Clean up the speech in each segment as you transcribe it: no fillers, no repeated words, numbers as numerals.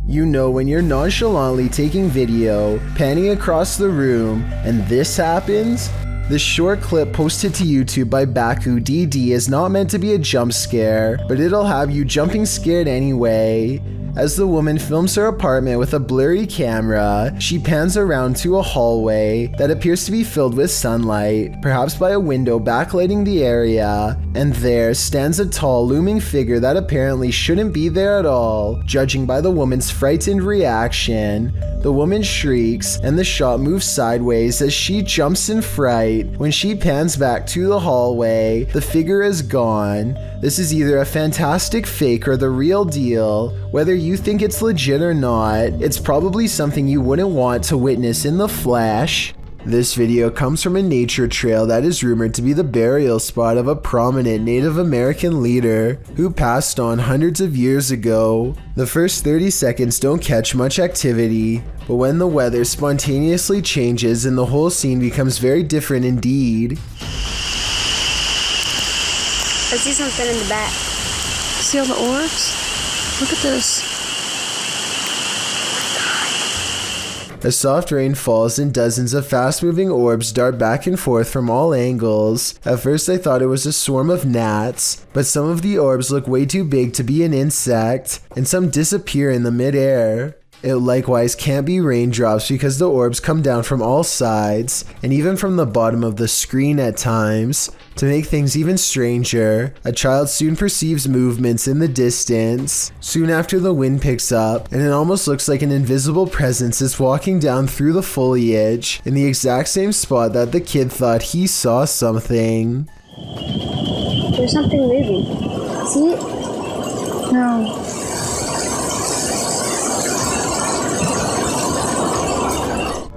You know when you're nonchalantly taking video, panning across the room, and this happens? This short clip posted to YouTube by Baku DD is not meant to be a jump scare, but it'll have you jumping scared anyway. As the woman films her apartment with a blurry camera, she pans around to a hallway that appears to be filled with sunlight, perhaps by a window backlighting the area, and there stands a tall looming figure that apparently shouldn't be there at all, judging by the woman's frightened reaction. The woman shrieks, and the shot moves sideways as she jumps in fright. When she pans back to the hallway, the figure is gone. This is either a fantastic fake or the real deal. Whether you think it's legit or not, it's probably something you wouldn't want to witness in the flesh. This video comes from a nature trail that is rumored to be the burial spot of a prominent Native American leader who passed on hundreds of years ago. The first 30 seconds don't catch much activity, but when the weather spontaneously changes and the whole scene becomes very different indeed. I see something in the back. See all the orbs? Look at this. A soft rain falls and dozens of fast-moving orbs dart back and forth from all angles. At first I thought it was a swarm of gnats, but some of the orbs look way too big to be an insect, and some disappear in the mid-air. It likewise can't be raindrops because the orbs come down from all sides, and even from the bottom of the screen at times. To make things even stranger, a child soon perceives movements in the distance. Soon after, the wind picks up, and it almost looks like an invisible presence is walking down through the foliage, in the exact same spot that the kid thought he saw something. There's something moving. See it? No.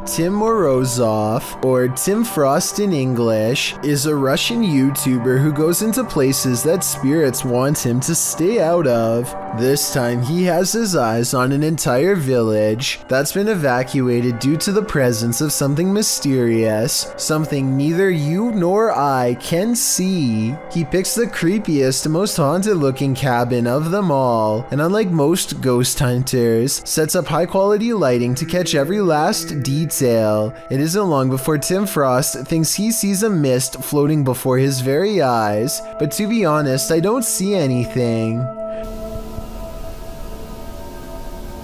Tim Morozov, or Tim Frost in English, is a Russian YouTuber who goes into places that spirits want him to stay out of. This time he has his eyes on an entire village that's been evacuated due to the presence of something mysterious, something neither you nor I can see. He picks the creepiest, most haunted looking cabin of them all, and unlike most ghost hunters, sets up high quality lighting to catch every last detail. It isn't long before Tim Frost thinks he sees a mist floating before his very eyes, but to be honest, I don't see anything.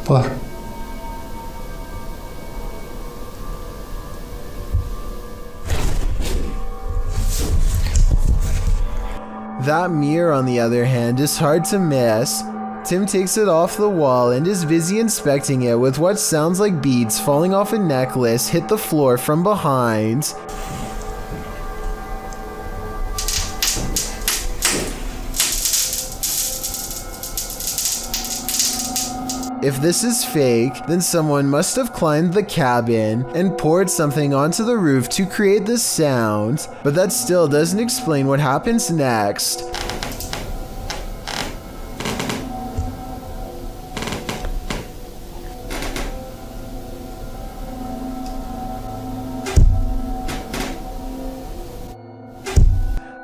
What? That mirror, on the other hand, is hard to miss. Tim takes it off the wall and is busy inspecting it with what sounds like beads falling off a necklace hit the floor from behind. If this is fake, then someone must have climbed the cabin and poured something onto the roof to create this sound, but that still doesn't explain what happens next.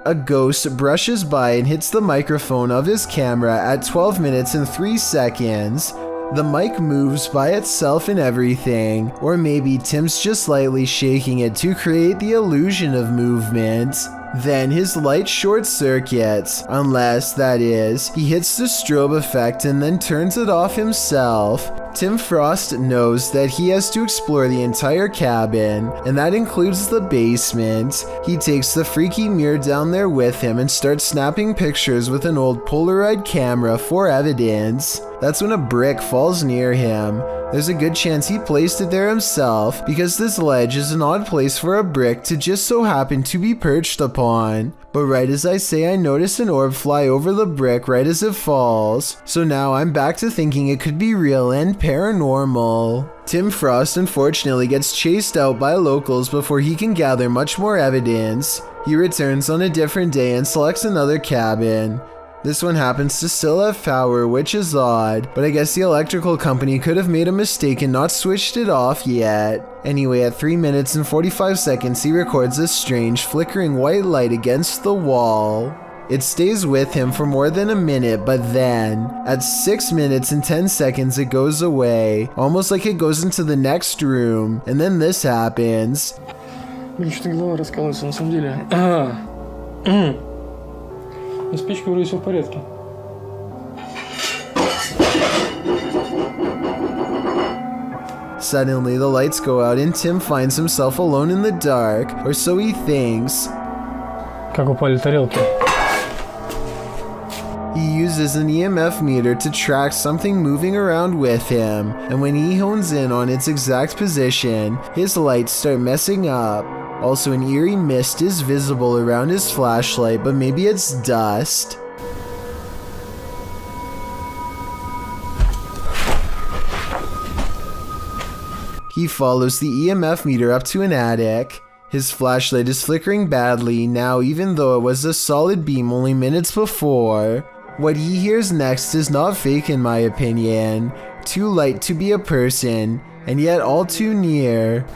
A ghost brushes by and hits the microphone of his camera at 12 minutes and 3 seconds. The mic moves by itself and everything, or maybe Tim's just lightly shaking it to create the illusion of movement. Then his light short circuits, unless, that is, he hits the strobe effect and then turns it off himself. Tim Frost knows that he has to explore the entire cabin, and that includes the basement. He takes the freaky mirror down there with him and starts snapping pictures with an old Polaroid camera for evidence. That's when a brick falls near him. There's a good chance he placed it there himself, because this ledge is an odd place for a brick to just so happen to be perched upon. But right as I say, I notice an orb fly over the brick right as it falls. So now I'm back to thinking it could be real and paranormal. Tim Frost unfortunately gets chased out by locals before he can gather much more evidence. He returns on a different day and selects another cabin. This one happens to still have power, which is odd, but I guess the electrical company could have made a mistake and not switched it off yet. Anyway, at 3 minutes and 45 seconds, he records a strange flickering white light against the wall. It stays with him for more than a minute, but then, at 6 minutes and 10 seconds, it goes away, almost like it goes into the next room, and then this happens. Блин, что-то голова раскалывается, на самом деле. На спичке вроде все в порядке. Suddenly, the lights go out and Tim finds himself alone in the dark, or so he thinks. Как упали тарелки. He uses an EMF meter to track something moving around with him, and when he hones in on its exact position, his lights start messing up. Also, an eerie mist is visible around his flashlight, but maybe it's dust. He follows the EMF meter up to an attic. His flashlight is flickering badly now, even though it was a solid beam only minutes before. What he hears next is not fake in my opinion. Too light to be a person, and yet all too near.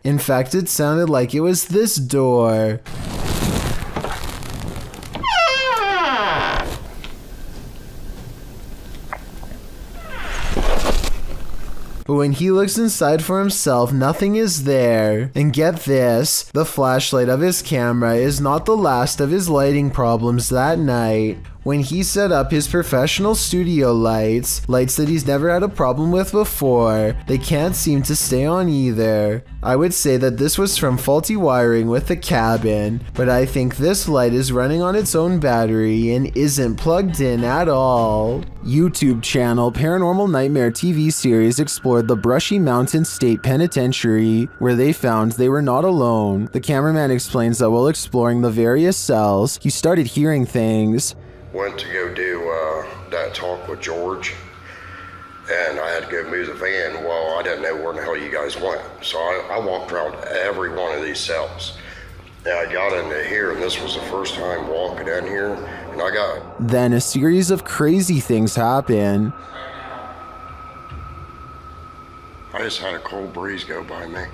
In fact, it sounded like it was this door. But when he looks inside for himself, nothing is there. And get this, the flashlight of his camera is not the last of his lighting problems that night. When he set up his professional studio lights that he's never had a problem with before, they can't seem to stay on either. I would say that this was from faulty wiring with the cabin, but I think this light is running on its own battery and isn't plugged in at all. YouTube channel Paranormal Nightmare TV series explored the Brushy Mountain State Penitentiary, where they found they were not alone. The cameraman explains that while exploring the various cells, he started hearing things. Went to go do that talk with George, and I had to go move the van. Well, I didn't know where the hell you guys went, so I walked around every one of these cells. And I got into here, and this was the first time walking in here, and I got... Then a series of crazy things happen. I just had a cold breeze go by me.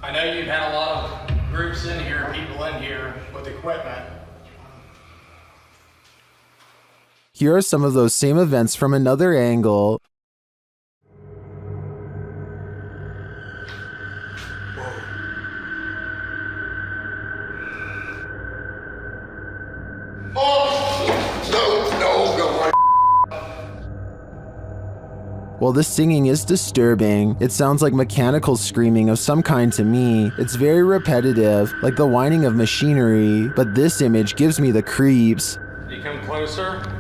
I know you've had a lot of groups in here, people in here with equipment. Here are some of those same events from another angle. While the singing is disturbing, it sounds like mechanical screaming of some kind to me. It's very repetitive, like the whining of machinery, but this image gives me the creeps. You come closer.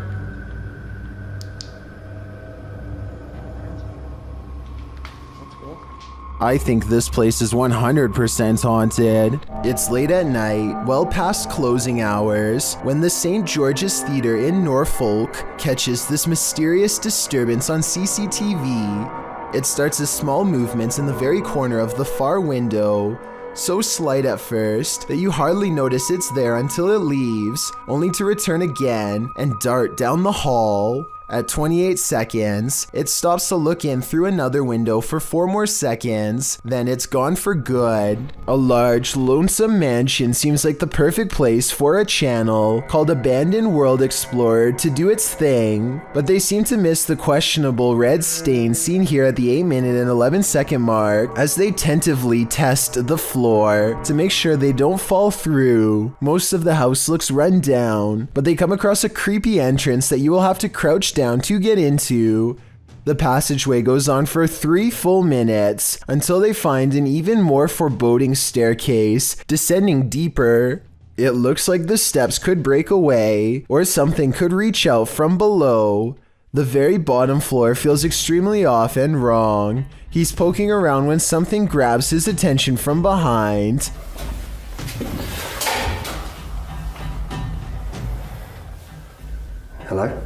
I think this place is 100% haunted. It's late at night, well past closing hours, when the St. George's Theatre in Norfolk catches this mysterious disturbance on CCTV. It starts as small movements in the very corner of the far window, so slight at first that you hardly notice it's there until it leaves, only to return again and dart down the hall. At 28 seconds, it stops to look in through another window for 4 more seconds, then it's gone for good. A large, lonesome mansion seems like the perfect place for a channel called Abandoned World Explorer to do its thing, but they seem to miss the questionable red stain seen here at the 8-minute and 11-second mark as they tentatively test the floor to make sure they don't fall through. Most of the house looks run down, but they come across a creepy entrance that you will have to crouch down to get into. The passageway goes on for 3 full minutes until they find an even more foreboding staircase descending deeper. It looks like the steps could break away or something could reach out from below. The very bottom floor feels extremely off and wrong. He's poking around when something grabs his attention from behind. Hello?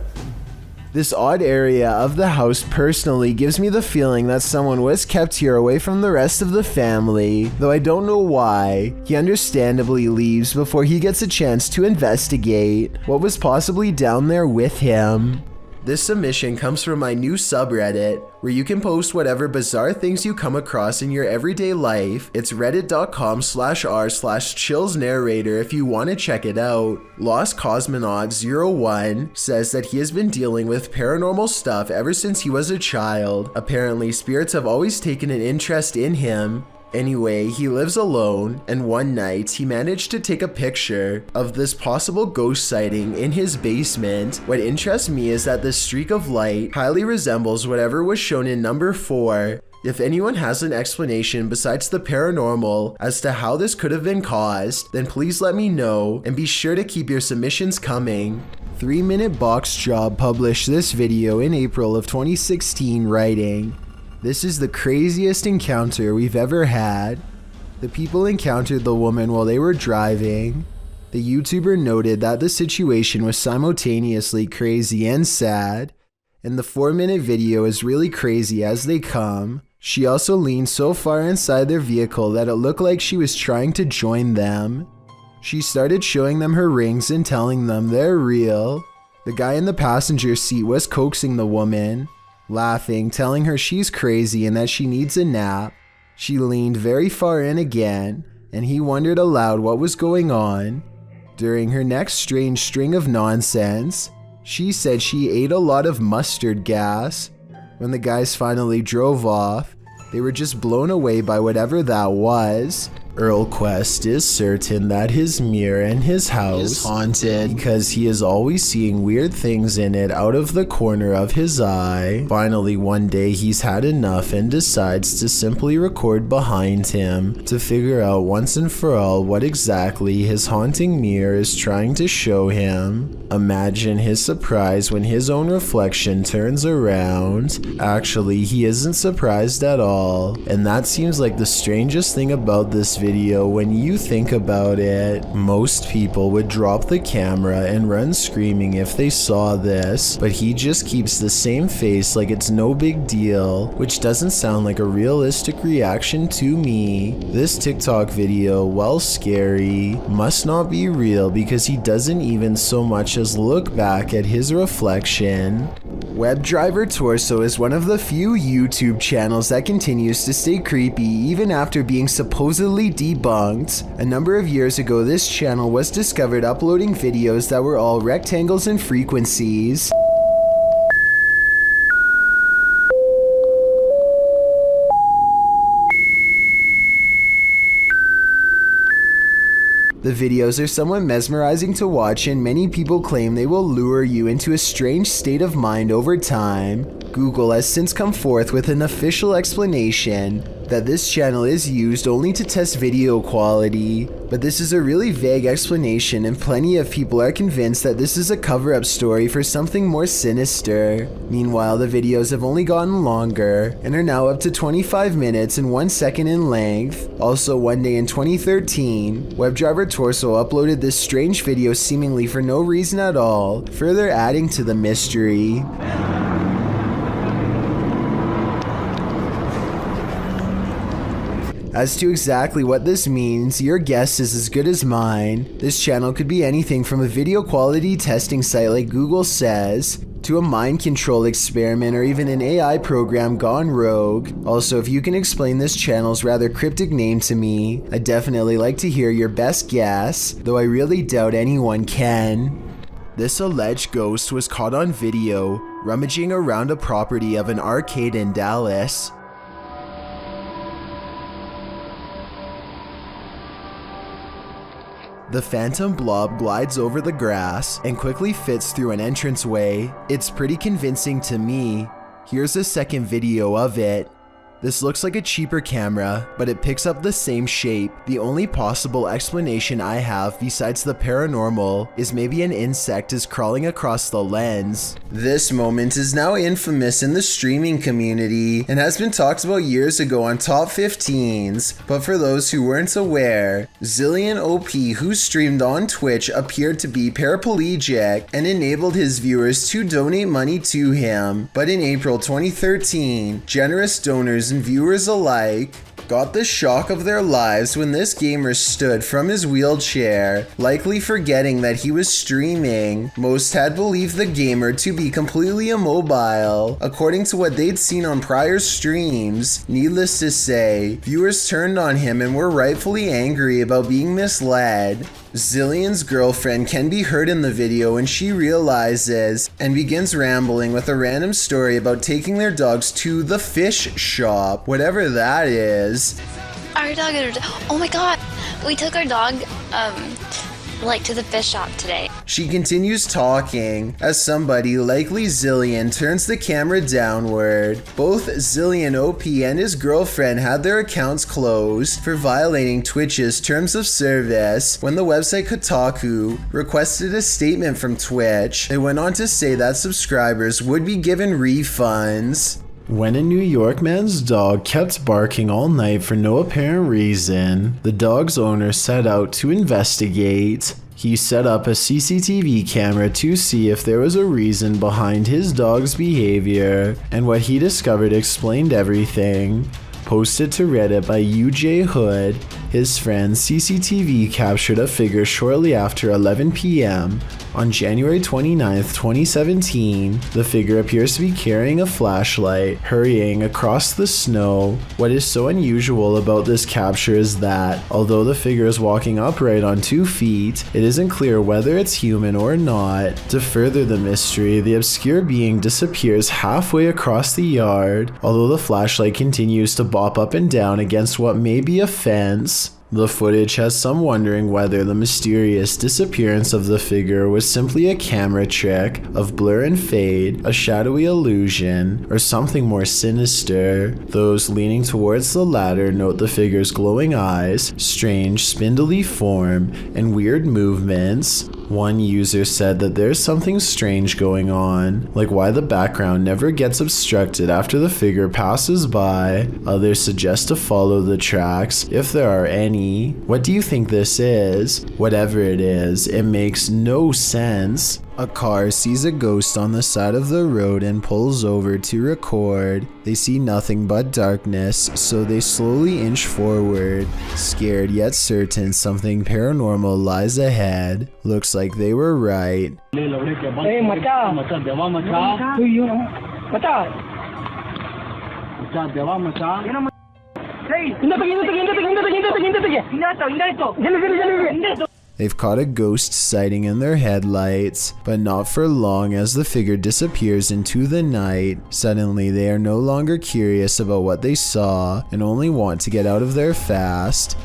This odd area of the house personally gives me the feeling that someone was kept here away from the rest of the family, though I don't know why. He understandably leaves before he gets a chance to investigate what was possibly down there with him. This submission comes from my new subreddit, where you can post whatever bizarre things you come across in your everyday life. It's reddit.com/r/chillsnarrator if you want to check it out. Lost Cosmonaut 01 says that he has been dealing with paranormal stuff ever since he was a child. Apparently, spirits have always taken an interest in him. Anyway, he lives alone, and one night he managed to take a picture of this possible ghost sighting in his basement. What interests me is that this streak of light highly resembles whatever was shown in number 4. If anyone has an explanation besides the paranormal as to how this could have been caused, then please let me know, and be sure to keep your submissions coming. 3-Minute Box Job published this video in April of 2016, writing, "This is the craziest encounter we've ever had. The people encountered the woman while they were driving. The YouTuber noted that the situation was simultaneously crazy and sad, and the 4-minute video is really crazy as they come. She also leaned so far inside their vehicle that it looked like she was trying to join them. She started showing them her rings and telling them they're real. The guy in the passenger seat was coaxing the woman, laughing, telling her she's crazy and that she needs a nap. She leaned very far in again, and he wondered aloud what was going on. During her next strange string of nonsense, she said she ate a lot of mustard gas. When the guys finally drove off, they were just blown away by whatever that was. Earl Quest is certain that his mirror in his house is haunted because he is always seeing weird things in it out of the corner of his eye. Finally, one day he's had enough and decides to simply record behind him to figure out once and for all what exactly his haunting mirror is trying to show him. Imagine his surprise when his own reflection turns around. Actually, he isn't surprised at all, and that seems like the strangest thing about this video when you think about it. Most people would drop the camera and run screaming if they saw this, but he just keeps the same face like it's no big deal, which doesn't sound like a realistic reaction to me. This TikTok video, while scary, must not be real because he doesn't even so much as look back at his reflection. WebDriver Torso is one of the few YouTube channels that continues to stay creepy even after being supposedly debunked. A number of years ago, this channel was discovered uploading videos that were all rectangles and frequencies. The videos are somewhat mesmerizing to watch, and many people claim they will lure you into a strange state of mind over time. Google has since come forth with an official explanation that this channel is used only to test video quality, but this is a really vague explanation, and plenty of people are convinced that this is a cover-up story for something more sinister. Meanwhile, the videos have only gotten longer and are now up to 25 minutes and 1 second in length. Also, one day in 2013, WebDriver Torso uploaded this strange video seemingly for no reason at all, further adding to the mystery. As to exactly what this means, your guess is as good as mine. This channel could be anything from a video quality testing site like Google says, to a mind control experiment, or even an AI program gone rogue. Also, if you can explain this channel's rather cryptic name to me, I'd definitely like to hear your best guess, though I really doubt anyone can. This alleged ghost was caught on video rummaging around a property of an arcade in Dallas. The phantom blob glides over the grass and quickly fits through an entranceway. It's pretty convincing to me. Here's a second video of it. This looks like a cheaper camera, but it picks up the same shape. The only possible explanation I have besides the paranormal is maybe an insect is crawling across the lens. This moment is now infamous in the streaming community and has been talked about years ago on Top 15s, but for those who weren't aware, Zillion OP, who streamed on Twitch, appeared to be paraplegic and enabled his viewers to donate money to him. But in April 2013, generous donors and viewers alike got the shock of their lives when this gamer stood from his wheelchair, likely forgetting that he was streaming. Most had believed the gamer to be completely immobile, according to what they'd seen on prior streams. Needless to say, viewers turned on him and were rightfully angry about being misled. Zillion's girlfriend can be heard in the video when she realizes and begins rambling with a random story about taking their dogs to the fish shop, whatever that is. Our dog, oh my god, we took our dog, to the fish shop today. She continues talking as somebody, likely Zillion, turns the camera downward. Both Zillion OP and his girlfriend had their accounts closed for violating Twitch's terms of service. When the website Kotaku requested a statement from Twitch, they went on to say that subscribers would be given refunds. When a New York man's dog kept barking all night for no apparent reason, the dog's owner set out to investigate. He set up a CCTV camera to see if there was a reason behind his dog's behavior, and what he discovered explained everything. Posted to Reddit by UJ Hood, his friend's CCTV captured a figure shortly after 11 p.m. on January 29th, 2017. The figure appears to be carrying a flashlight, hurrying across the snow. What is so unusual about this capture is that, although the figure is walking upright on 2 feet, it isn't clear whether it's human or not. To further the mystery, the obscure being disappears halfway across the yard, although the flashlight continues to bop up and down against what may be a fence. The footage has some wondering whether the mysterious disappearance of the figure was simply a camera trick of blur and fade, a shadowy illusion, or something more sinister. Those leaning towards the latter note the figure's glowing eyes, strange spindly form, and weird movements. One user said that there's something strange going on, like why the background never gets obstructed after the figure passes by. Others suggest to follow the tracks, if there are any. What do you think this is? Whatever it is, it makes no sense. A car sees a ghost on the side of the road and pulls over to record. They see nothing but darkness, so they slowly inch forward, scared yet certain something paranormal lies ahead. Looks like they were right. They've caught a ghost sighting in their headlights, but not for long as the figure disappears into the night. Suddenly, they are no longer curious about what they saw and only want to get out of there fast.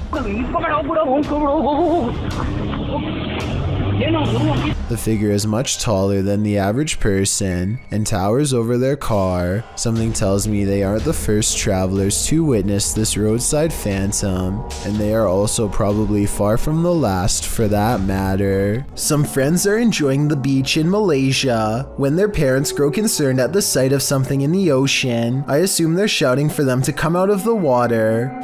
The figure is much taller than the average person and towers over their car. Something tells me they aren't the first travelers to witness this roadside phantom, and they are also probably far from the last for that matter. Some friends are enjoying the beach in Malaysia when their parents grow concerned at the sight of something in the ocean. I assume they're shouting for them to come out of the water.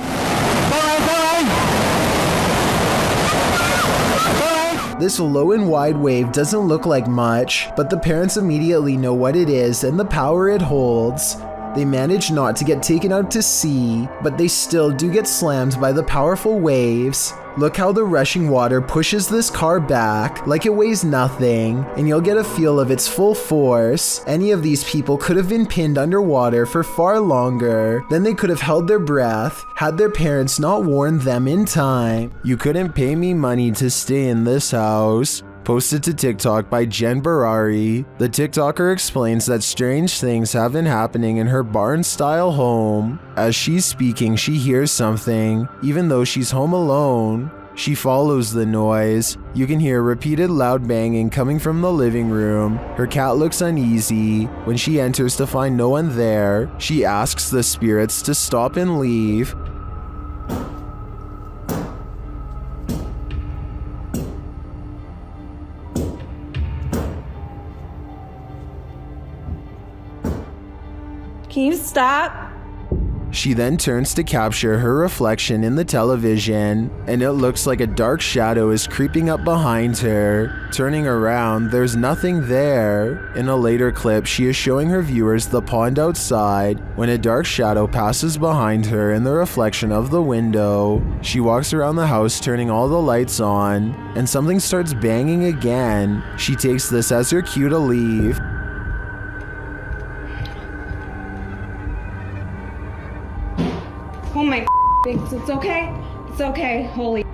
This low and wide wave doesn't look like much, but the parents immediately know what it is and the power it holds. They manage not to get taken out to sea, but they still do get slammed by the powerful waves. Look how the rushing water pushes this car back like it weighs nothing, and you'll get a feel of its full force. Any of these people could have been pinned underwater for far longer. Then they could have held their breath had their parents not warned them in time. You couldn't pay me money to stay in this house. Posted to TikTok by Jen Barari. The TikToker explains that strange things have been happening in her barn-style home. As she's speaking, she hears something, even though she's home alone. She follows the noise. You can hear repeated loud banging coming from the living room. Her cat looks uneasy. When she enters to find no one there, she asks the spirits to stop and leave. Can you stop? She then turns to capture her reflection in the television, and it looks like a dark shadow is creeping up behind her. Turning around, there's nothing there. In a later clip, she is showing her viewers the pond outside when a dark shadow passes behind her in the reflection of the window. She walks around the house turning all the lights on, and something starts banging again. She takes this as her cue to leave. Oh my it's okay. It's okay. Holy.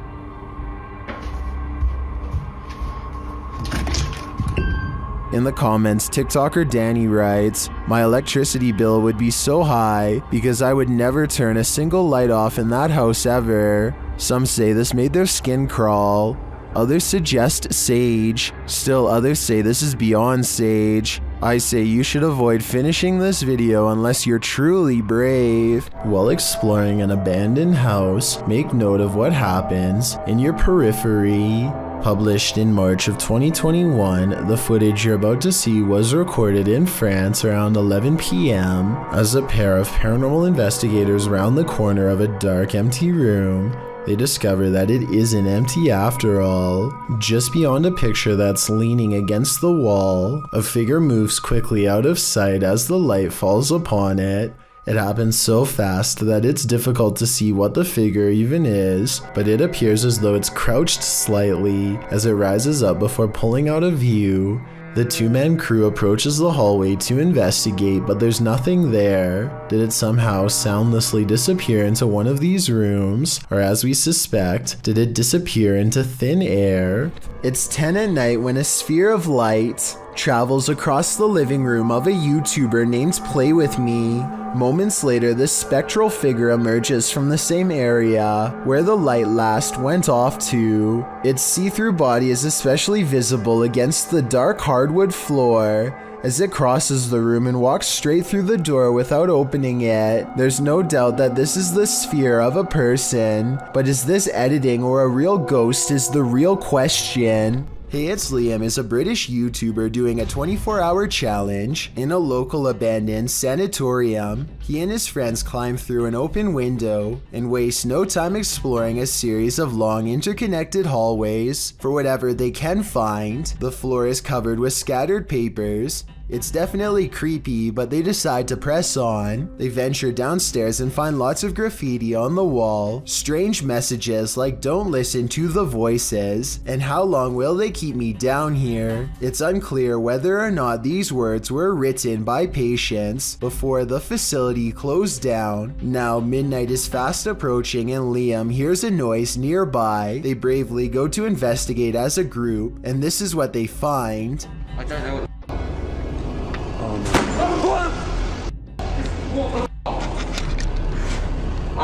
In the comments, TikToker Danny writes, "My electricity bill would be so high because I would never turn a single light off in that house ever." Some say this made their skin crawl. Others suggest sage. Still others say this is beyond sage. I say you should avoid finishing this video unless you're truly brave. While exploring an abandoned house, make note of what happens in your periphery. Published in March of 2021, the footage you're about to see was recorded in France around 11 p.m. as a pair of paranormal investigators round the corner of a dark, empty room. They discover that it isn't empty after all. Just beyond a picture that's leaning against the wall, a figure moves quickly out of sight as the light falls upon it. It happens so fast that it's difficult to see what the figure even is, but it appears as though it's crouched slightly as it rises up before pulling out of view. The two-man crew approaches the hallway to investigate, but there's nothing there. Did it somehow soundlessly disappear into one of these rooms? Or as we suspect, did it disappear into thin air? It's 10 at night when a sphere of light travels across the living room of a YouTuber named Play With Me. Moments later, this spectral figure emerges from the same area where the light last went off to. Its see-through body is especially visible against the dark hardwood floor as it crosses the room and walks straight through the door without opening it. There's no doubt that this is the sphere of a person, but is this editing or a real ghost is the real question. Hey, it's Liam is a British YouTuber doing a 24-hour challenge in a local abandoned sanatorium. He and his friends climb through an open window and waste no time exploring a series of long interconnected hallways for whatever they can find. The floor is covered with scattered papers. It's definitely creepy, but they decide to press on. They venture downstairs and find lots of graffiti on the wall. Strange messages like "Don't listen to the voices" and "How long will they keep me down here?" It's unclear whether or not these words were written by patients before the facility closed down. Now midnight is fast approaching and Liam hears a noise nearby. They bravely go to investigate as a group, and this is what they find. I don't know what.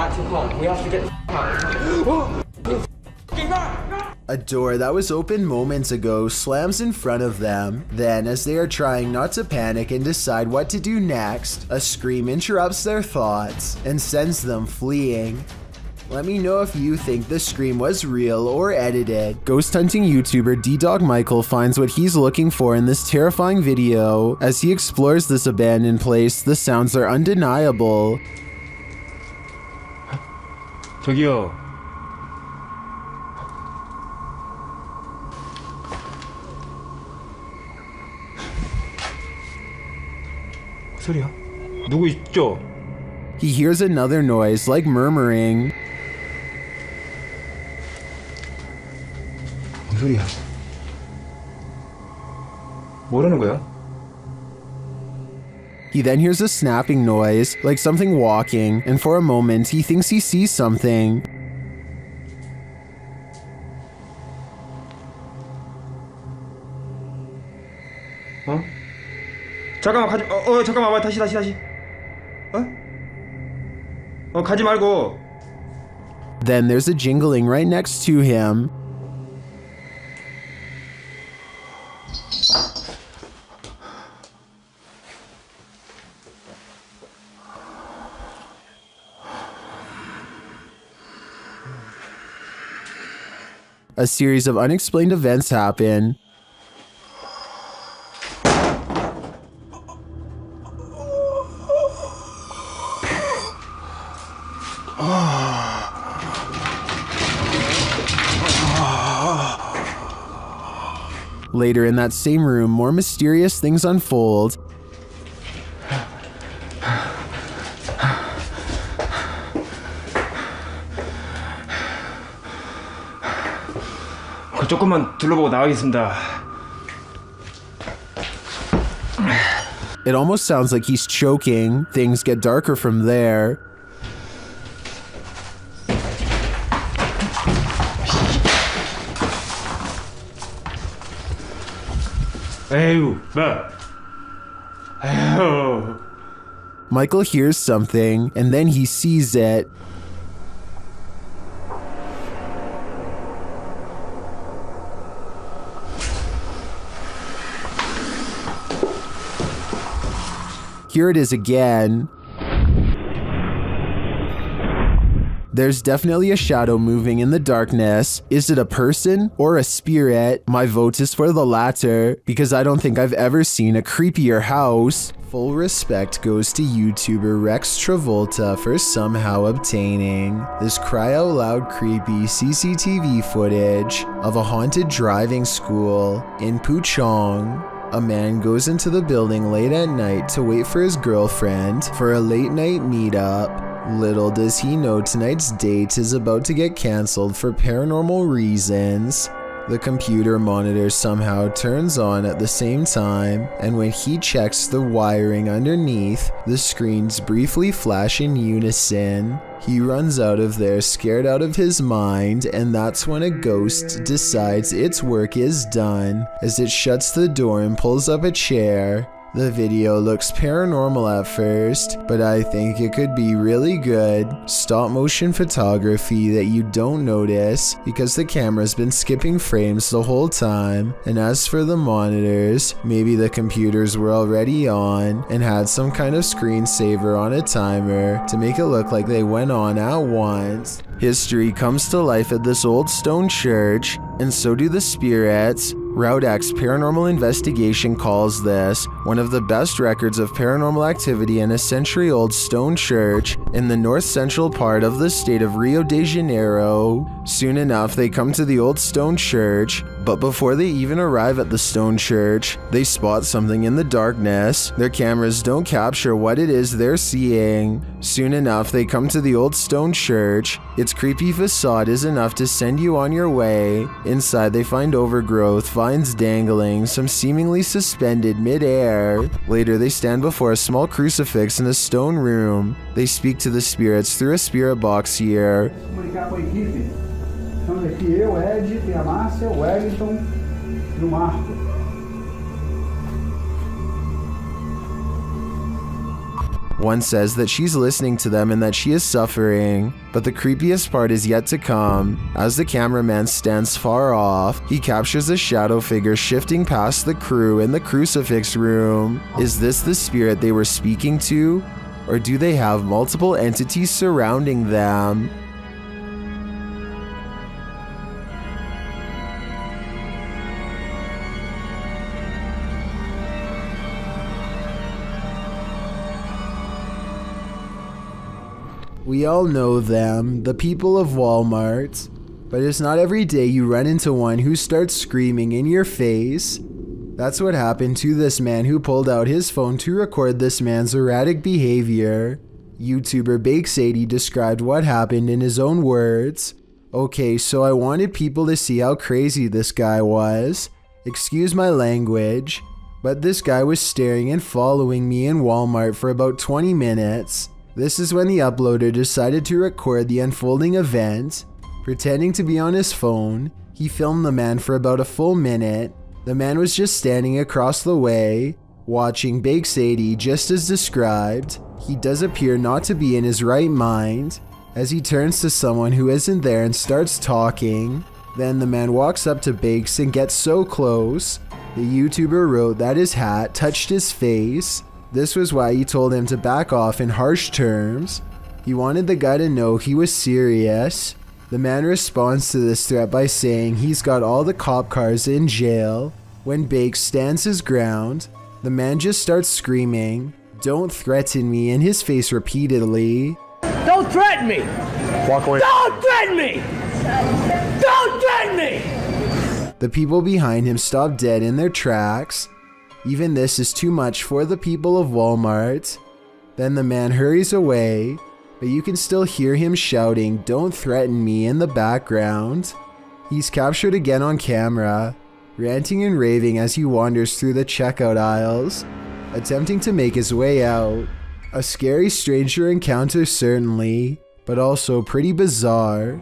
Come on, we have to get the out. A door that was open moments ago slams in front of them. Then, as they are trying not to panic and decide what to do next, a scream interrupts their thoughts and sends them fleeing. Let me know if you think the scream was real or edited. Ghost hunting YouTuber D-Dog Michael finds what he's looking for in this terrifying video. As he explores this abandoned place, the sounds are undeniable. 저기요. 소리야? 누구 있죠? He hears another noise like murmuring. 무슨 소리야? 뭐라는 거야? He then hears a snapping noise, like something walking, and for a moment he thinks he sees something. 어? 잠깐만 가지. 잠깐만 와 다시. 가지 말고. Then there's a jingling right next to him. A series of unexplained events happen. Later in that same room, more mysterious things unfold. 조금만 둘러보고 나가겠습니다. It almost sounds like he's choking. Things get darker from there. 에휴, 뭐? 에휴. Michael hears something, and then he sees it. Here it is again. There's definitely a shadow moving in the darkness. Is it a person or a spirit? My vote is for the latter, because I don't think I've ever seen a creepier house. Full respect goes to YouTuber Rex Travolta for somehow obtaining this cry out loud creepy CCTV footage of a haunted driving school in Puchong. A man goes into the building late at night to wait for his girlfriend for a late night meetup. Little does he know tonight's date is about to get cancelled for paranormal reasons. The computer monitor somehow turns on at the same time, and when he checks the wiring underneath, the screens briefly flash in unison. He runs out of there scared out of his mind, and that's when a ghost decides its work is done as it shuts the door and pulls up a chair. The video looks paranormal at first, but I think it could be really good stop motion photography that you don't notice because the camera's been skipping frames the whole time. And as for the monitors, maybe the computers were already on and had some kind of screensaver on a timer to make it look like they went on at once. History comes to life at this old stone church, and so do the spirits. Route X Paranormal Investigation calls this one of the best records of paranormal activity in a century-old stone church in the north-central part of the state of Rio de Janeiro. Soon enough, they come to the old stone church, but before they even arrive at the stone church, they spot something in the darkness. Their cameras don't capture what it is they're seeing. Soon enough, they come to the old stone church. Its creepy facade is enough to send you on your way. Inside, they find overgrowth, vines dangling, some seemingly suspended mid-air. Later, they stand before a small crucifix in a stone room. They speak to the spirits through a spirit box here. Estamos aqui eu, Ed, tem a Márcia, o Wellington e o Marco. One says that she's listening to them and that she is suffering, but the creepiest part is yet to come. As the cameraman stands far off, he captures a shadow figure shifting past the crew in the crucifix room. Is this the spirit they were speaking to? Or do they have multiple entities surrounding them? We all know them, the people of Walmart, but it's not every day you run into one who starts screaming in your face. That's what happened to this man who pulled out his phone to record this man's erratic behavior. YouTuber Bake80 described what happened in his own words. Okay, so I wanted people to see how crazy this guy was. Excuse my language, but this guy was staring and following me in Walmart for about 20 minutes. This is when the uploader decided to record the unfolding event. Pretending to be on his phone, he filmed the man for about a full minute. The man was just standing across the way, watching Bake80 just as described. He does appear not to be in his right mind, as he turns to someone who isn't there and starts talking. Then the man walks up to Bakes and gets so close. The YouTuber wrote that his hat touched his face. This was why he told him to back off in harsh terms. He wanted the guy to know he was serious. The man responds to this threat by saying he's got all the cop cars in jail. When Bakes stands his ground, the man just starts screaming, "Don't threaten me," in his face repeatedly. Don't threaten me! Walk away. Don't threaten me! Don't threaten me! The people behind him stop dead in their tracks. Even this is too much for the people of Walmart. Then the man hurries away, but you can still hear him shouting, "Don't threaten me," in the background. He's captured again on camera, ranting and raving as he wanders through the checkout aisles, attempting to make his way out. A scary stranger encounter certainly, but also pretty bizarre.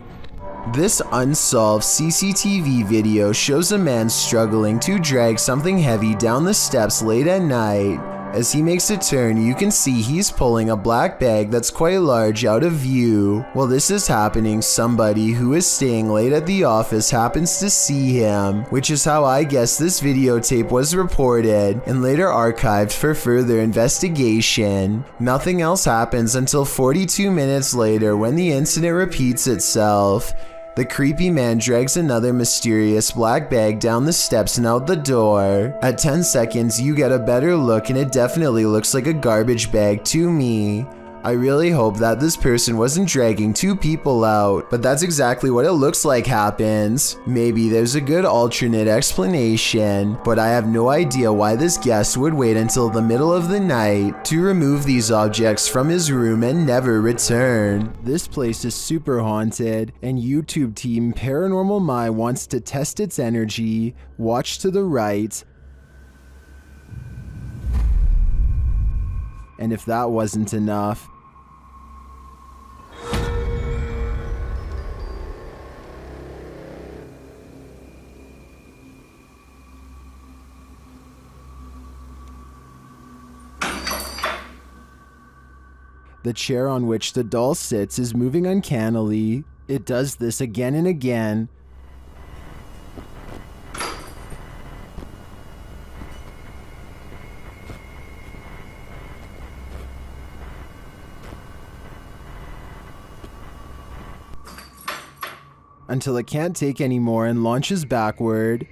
This unsolved CCTV video shows a man struggling to drag something heavy down the steps late at night. As he makes a turn, you can see he's pulling a black bag that's quite large out of view. While this is happening, somebody who is staying late at the office happens to see him, which is how I guess this videotape was reported and later archived for further investigation. Nothing else happens until 42 minutes later when the incident repeats itself. The creepy man drags another mysterious black bag down the steps and out the door. At 10 seconds, you get a better look and it definitely looks like a garbage bag to me. I really hope that this person wasn't dragging two people out, but that's exactly what it looks like happens. Maybe there's a good alternate explanation, but I have no idea why this guest would wait until the middle of the night to remove these objects from his room and never return. This place is super haunted, and YouTube team Paranormal My wants to test its energy. Watch to the right. And if that wasn't enough, the chair on which the doll sits is moving uncannily. It does this again and again. Until it can't take anymore and launches backward.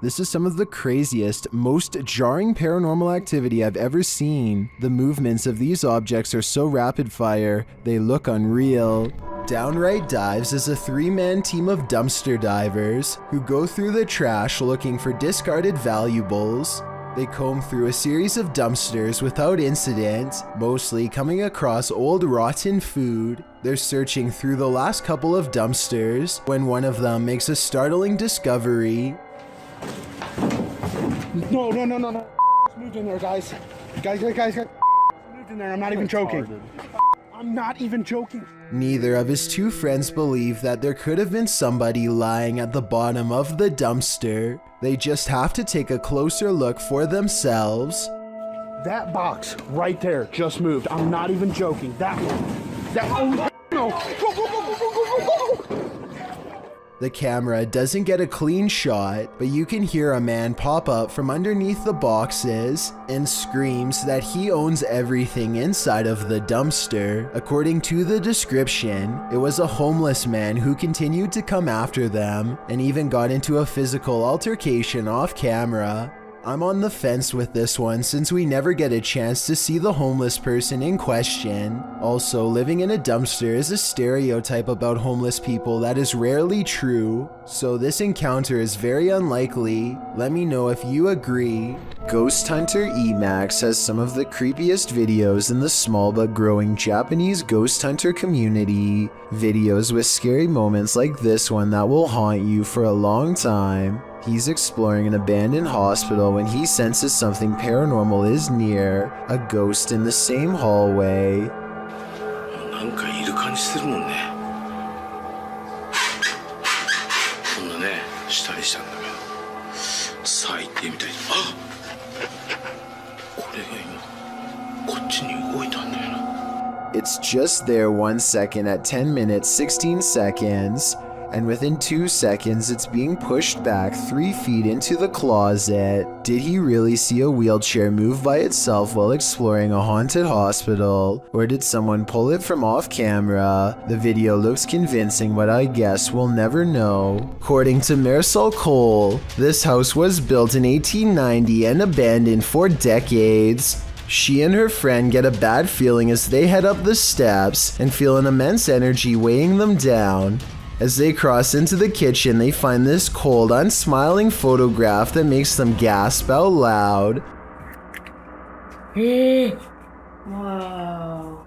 This is some of the craziest, most jarring paranormal activity I've ever seen. The movements of these objects are so rapid fire, they look unreal. Downright Dives is a three-man team of dumpster divers who go through the trash looking for discarded valuables. They comb through a series of dumpsters without incident, mostly coming across old rotten food. They're searching through the last couple of dumpsters when one of them makes a startling discovery. No. Moved in there, guys. Guys. Moved in there. I'm not even joking. I'm not even joking. Neither of his two friends believe that there could have been somebody lying at the bottom of the dumpster. They just have to take a closer look for themselves. That box right there just moved. I'm not even joking. That one. No. Go. The camera doesn't get a clean shot, but you can hear a man pop up from underneath the boxes and screams that he owns everything inside of the dumpster. According to the description, it was a homeless man who continued to come after them and even got into a physical altercation off camera. I'm on the fence with this one since we never get a chance to see the homeless person in question. Also, living in a dumpster is a stereotype about homeless people that is rarely true, so this encounter is very unlikely. Let me know if you agree. Ghost Hunter Emax has some of the creepiest videos in the small but growing Japanese ghost hunter community. Videos with scary moments like this one that will haunt you for a long time. He's exploring an abandoned hospital when he senses something paranormal is near, a ghost in the same hallway. It's just there 1 second at 10 minutes 16 seconds. And within 2 seconds, it's being pushed back 3 feet into the closet. Did he really see a wheelchair move by itself while exploring a haunted hospital? Or did someone pull it from off camera? The video looks convincing, but I guess we'll never know. According to Marisol Cole, this house was built in 1890 and abandoned for decades. She and her friend get a bad feeling as they head up the steps and feel an immense energy weighing them down. As they cross into the kitchen, they find this cold, unsmiling photograph that makes them gasp out loud. Whoa.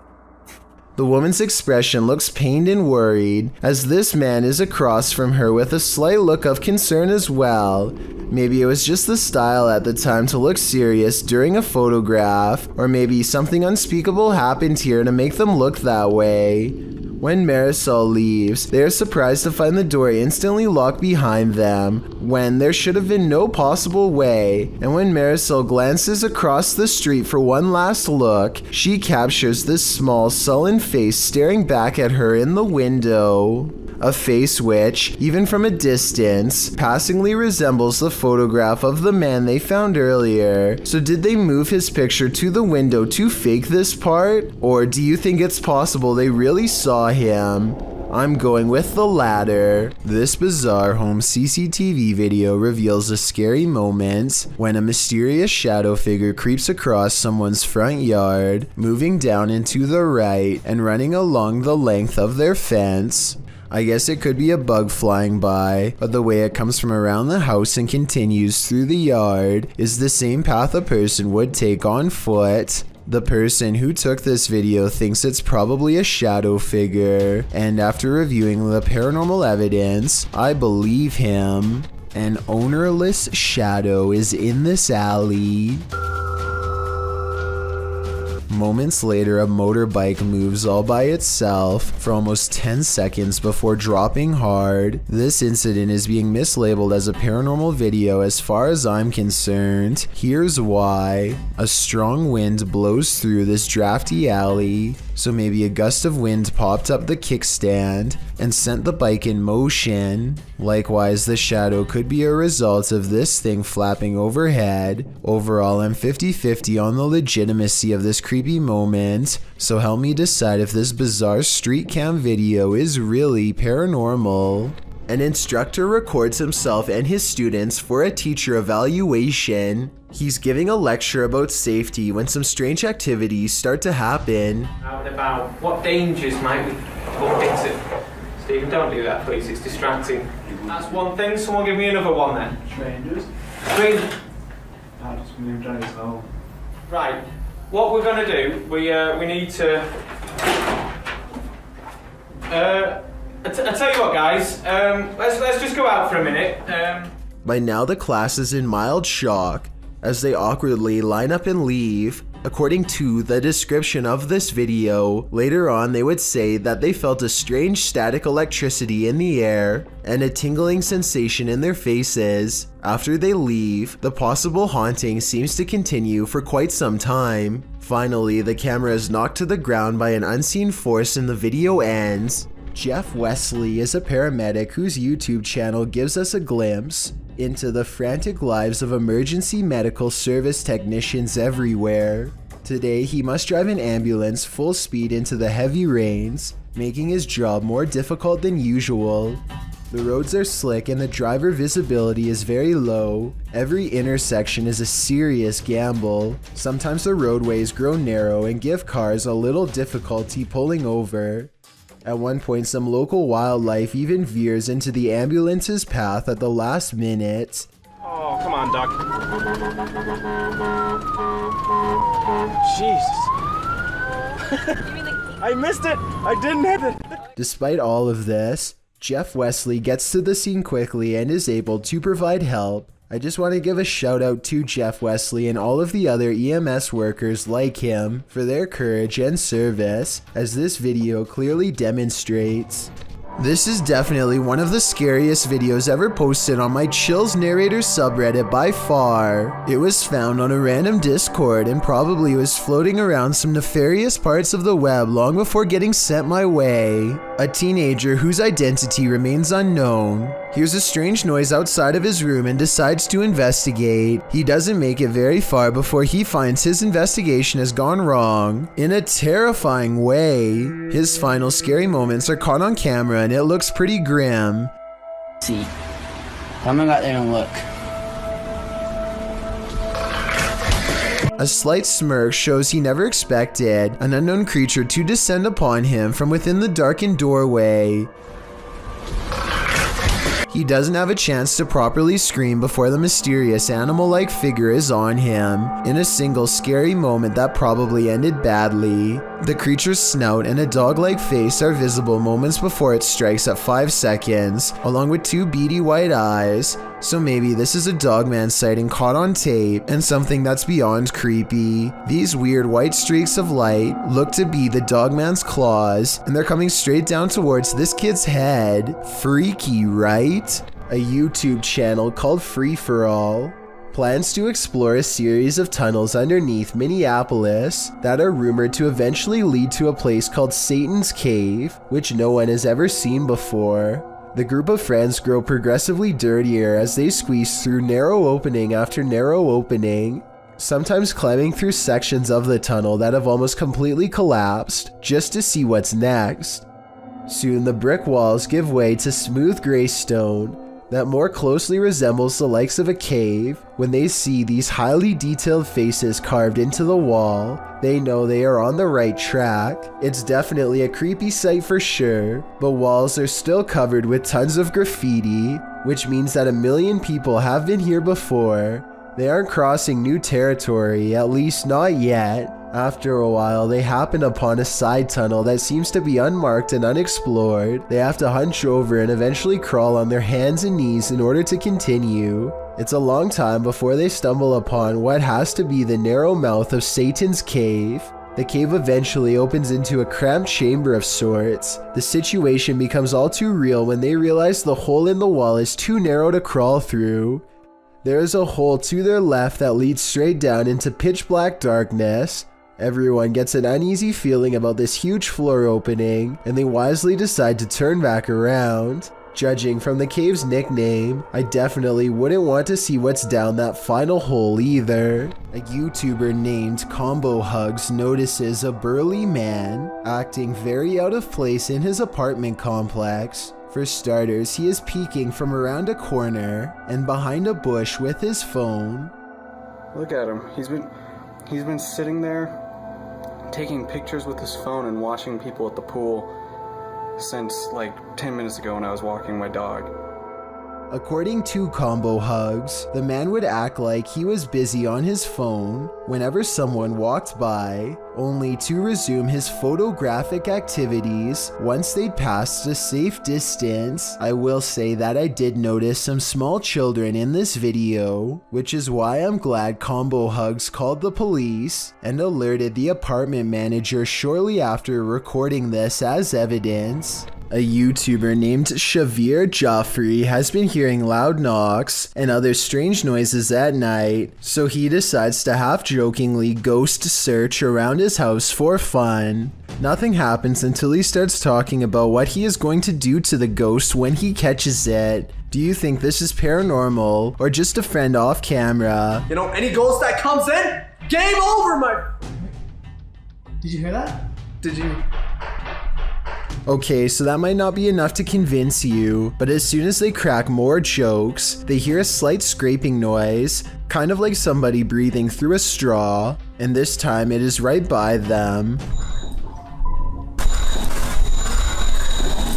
The woman's expression looks pained and worried, as this man is across from her with a slight look of concern as well. Maybe it was just the style at the time to look serious during a photograph, or maybe something unspeakable happened here to make them look that way. When Marisol leaves, they are surprised to find the door instantly locked behind them, when there should have been no possible way. And when Marisol glances across the street for one last look, she captures this small, sullen face staring back at her in the window. A face which, even from a distance, passingly resembles the photograph of the man they found earlier. So did they move his picture to the window to fake this part? Or do you think it's possible they really saw him? I'm going with the latter. This bizarre home CCTV video reveals a scary moment when a mysterious shadow figure creeps across someone's front yard, moving down into the right and running along the length of their fence. I guess it could be a bug flying by, but the way it comes from around the house and continues through the yard is the same path a person would take on foot. The person who took this video thinks it's probably a shadow figure, and after reviewing the paranormal evidence, I believe him. An ownerless shadow is in this alley. Moments later, a motorbike moves all by itself for almost 10 seconds before dropping hard. This incident is being mislabeled as a paranormal video as far as I'm concerned. Here's why. A strong wind blows through this drafty alley, so maybe a gust of wind popped up the kickstand and sent the bike in motion. Likewise, the shadow could be a result of this thing flapping overhead. Overall, I'm 50-50 on the legitimacy of this creepy moment, so help me decide if this bizarre street cam video is really paranormal. An instructor records himself and his students for a teacher evaluation. He's giving a lecture about safety when some strange activities start to happen. Out and about, what dangers might we bump into? Stephen, don't do that, please. It's distracting. That's one thing. Someone give me another one then. Strangers? Strangers. I just been trying to tell. Right. What we're going to do, we need to... I tell you what, guys. Let's just go out for a minute. By now, the class is in mild shock as they awkwardly line up and leave. According to the description of this video, later on they would say that they felt a strange static electricity in the air and a tingling sensation in their faces. After they leave, the possible haunting seems to continue for quite some time. Finally, the camera is knocked to the ground by an unseen force and the video ends. Jeff Wesley is a paramedic whose YouTube channel gives us a glimpse into the frantic lives of emergency medical service technicians everywhere. Today, he must drive an ambulance full speed into the heavy rains, making his job more difficult than usual. The roads are slick and the driver visibility is very low. Every intersection is a serious gamble. Sometimes the roadways grow narrow and give cars a little difficulty pulling over. At one point, some local wildlife even veers into the ambulance's path at the last minute. Oh, come on, Doc. Jesus. I missed it. I didn't hit it. Despite all of this, Jeff Wesley gets to the scene quickly and is able to provide help. I just want to give a shout out to Jeff Wesley and all of the other EMS workers like him for their courage and service, as this video clearly demonstrates. This is definitely one of the scariest videos ever posted on my Chills Narrator subreddit by far. It was found on a random Discord and probably was floating around some nefarious parts of the web long before getting sent my way. A teenager whose identity remains unknown hears a strange noise outside of his room and decides to investigate. He doesn't make it very far before he finds his investigation has gone wrong in a terrifying way. His final scary moments are caught on camera and it looks pretty grim. See, I'm gonna go out there and look. A slight smirk shows he never expected an unknown creature to descend upon him from within the darkened doorway. He doesn't have a chance to properly scream before the mysterious animal-like figure is on him, in a single scary moment that probably ended badly. The creature's snout and a dog-like face are visible moments before it strikes at 5 seconds, along with 2 beady white eyes, so maybe this is a dogman sighting caught on tape, and something that's beyond creepy. These weird white streaks of light look to be the dogman's claws, and they're coming straight down towards this kid's head. Freaky, right? A YouTube channel called Free For All plans to explore a series of tunnels underneath Minneapolis that are rumored to eventually lead to a place called Satan's Cave, which no one has ever seen before. The group of friends grow progressively dirtier as they squeeze through narrow opening after narrow opening, sometimes climbing through sections of the tunnel that have almost completely collapsed just to see what's next. Soon the brick walls give way to smooth gray stone that more closely resembles the likes of a cave. When they see these highly detailed faces carved into the wall, they know they are on the right track. It's definitely a creepy sight for sure, but walls are still covered with tons of graffiti, which means that 1 million people have been here before. They aren't crossing new territory, at least not yet. After a while, they happen upon a side tunnel that seems to be unmarked and unexplored. They have to hunch over and eventually crawl on their hands and knees in order to continue. It's a long time before they stumble upon what has to be the narrow mouth of Satan's Cave. The cave eventually opens into a cramped chamber of sorts. The situation becomes all too real when they realize the hole in the wall is too narrow to crawl through. There is a hole to their left that leads straight down into pitch black darkness. Everyone gets an uneasy feeling about this huge floor opening, and they wisely decide to turn back around. Judging from the cave's nickname, I definitely wouldn't want to see what's down that final hole either. A YouTuber named Combo Hugs notices a burly man acting very out of place in his apartment complex. For starters, he is peeking from around a corner and behind a bush with his phone. Look at him. He's been sitting there taking pictures with his phone and watching people at the pool since like 10 minutes ago when I was walking my dog. According to Combo Hugs, the man would act like he was busy on his phone whenever someone walked by, only to resume his photographic activities once they'd passed a safe distance. I will say that I did notice some small children in this video, which is why I'm glad Combo Hugs called the police and alerted the apartment manager shortly after recording this as evidence. A YouTuber named Shavir Joffrey has been hearing loud knocks and other strange noises at night, so he decides to half-jokingly ghost search around his house for fun. Nothing happens until he starts talking about what he is going to do to the ghost when he catches it. Do you think this is paranormal or just a friend off camera? You know, any ghost that comes in, game over, my... Did you hear that? Did you... Okay, so that might not be enough to convince you, but as soon as they crack more jokes, they hear a slight scraping noise, kind of like somebody breathing through a straw, and this time it is right by them.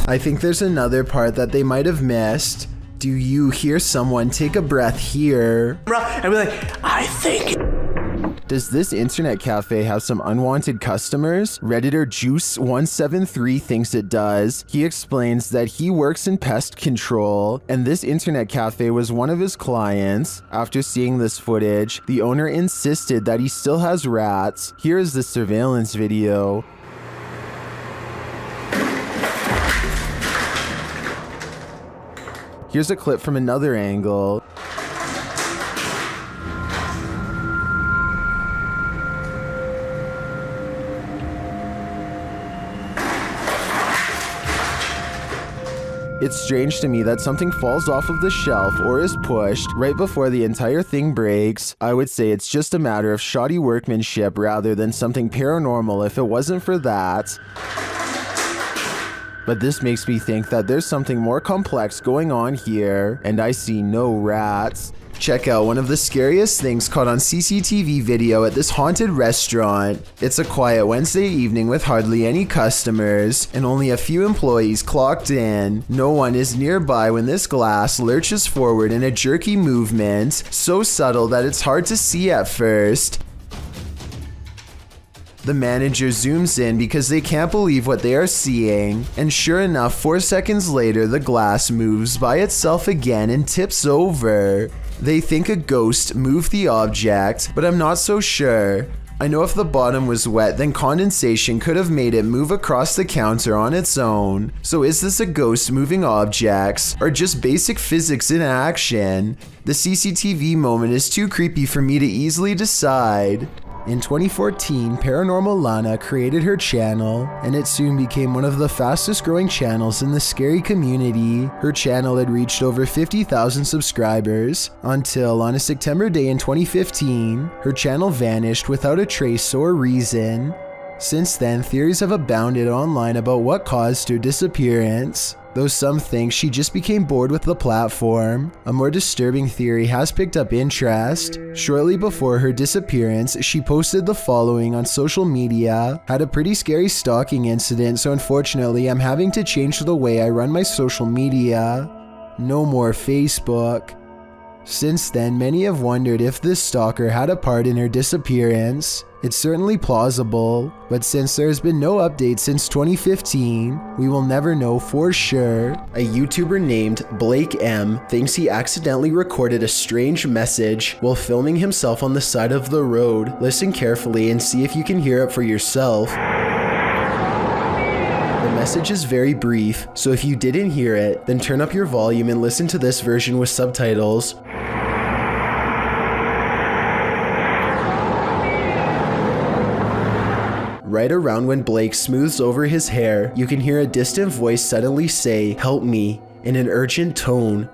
I think there's another part that they might have missed. Do you hear someone take a breath here? And be like, I think... Does this internet cafe have some unwanted customers? Redditor Juice173 thinks it does. He explains that he works in pest control, and this internet cafe was one of his clients. After seeing this footage, the owner insisted that he still has rats. Here is the surveillance video. Here's a clip from another angle. It's strange to me that something falls off of the shelf or is pushed right before the entire thing breaks. I would say it's just a matter of shoddy workmanship rather than something paranormal if it wasn't for that. But this makes me think that there's something more complex going on here, and I see no rats. Check out one of the scariest things caught on CCTV video at this haunted restaurant. It's a quiet Wednesday evening with hardly any customers and only a few employees clocked in. No one is nearby when this glass lurches forward in a jerky movement, so subtle that it's hard to see at first. The manager zooms in because they can't believe what they are seeing, and sure enough, 4 seconds later, the glass moves by itself again and tips over. They think a ghost moved the object, but I'm not so sure. I know if the bottom was wet, then condensation could have made it move across the counter on its own. So is this a ghost moving objects, or just basic physics in action? The CCTV moment is too creepy for me to easily decide. In 2014, Paranormal Lana created her channel, and it soon became one of the fastest growing channels in the scary community. Her channel had reached over 50,000 subscribers, until on a September day in 2015, her channel vanished without a trace or reason. Since then, theories have abounded online about what caused her disappearance, though some think she just became bored with the platform. A more disturbing theory has picked up interest. Shortly before her disappearance, she posted the following on social media. Had a pretty scary stalking incident, so unfortunately I'm having to change the way I run my social media. No more Facebook. Since then, many have wondered if this stalker had a part in her disappearance. It's certainly plausible, but since there's been no update since 2015, we will never know for sure. A YouTuber named Blake M thinks he accidentally recorded a strange message while filming himself on the side of the road. Listen carefully and see if you can hear it for yourself. The message is very brief, so if you didn't hear it, then turn up your volume and listen to this version with subtitles. Right around when Blake smooths over his hair, you can hear a distant voice suddenly say, "Help me," in an urgent tone.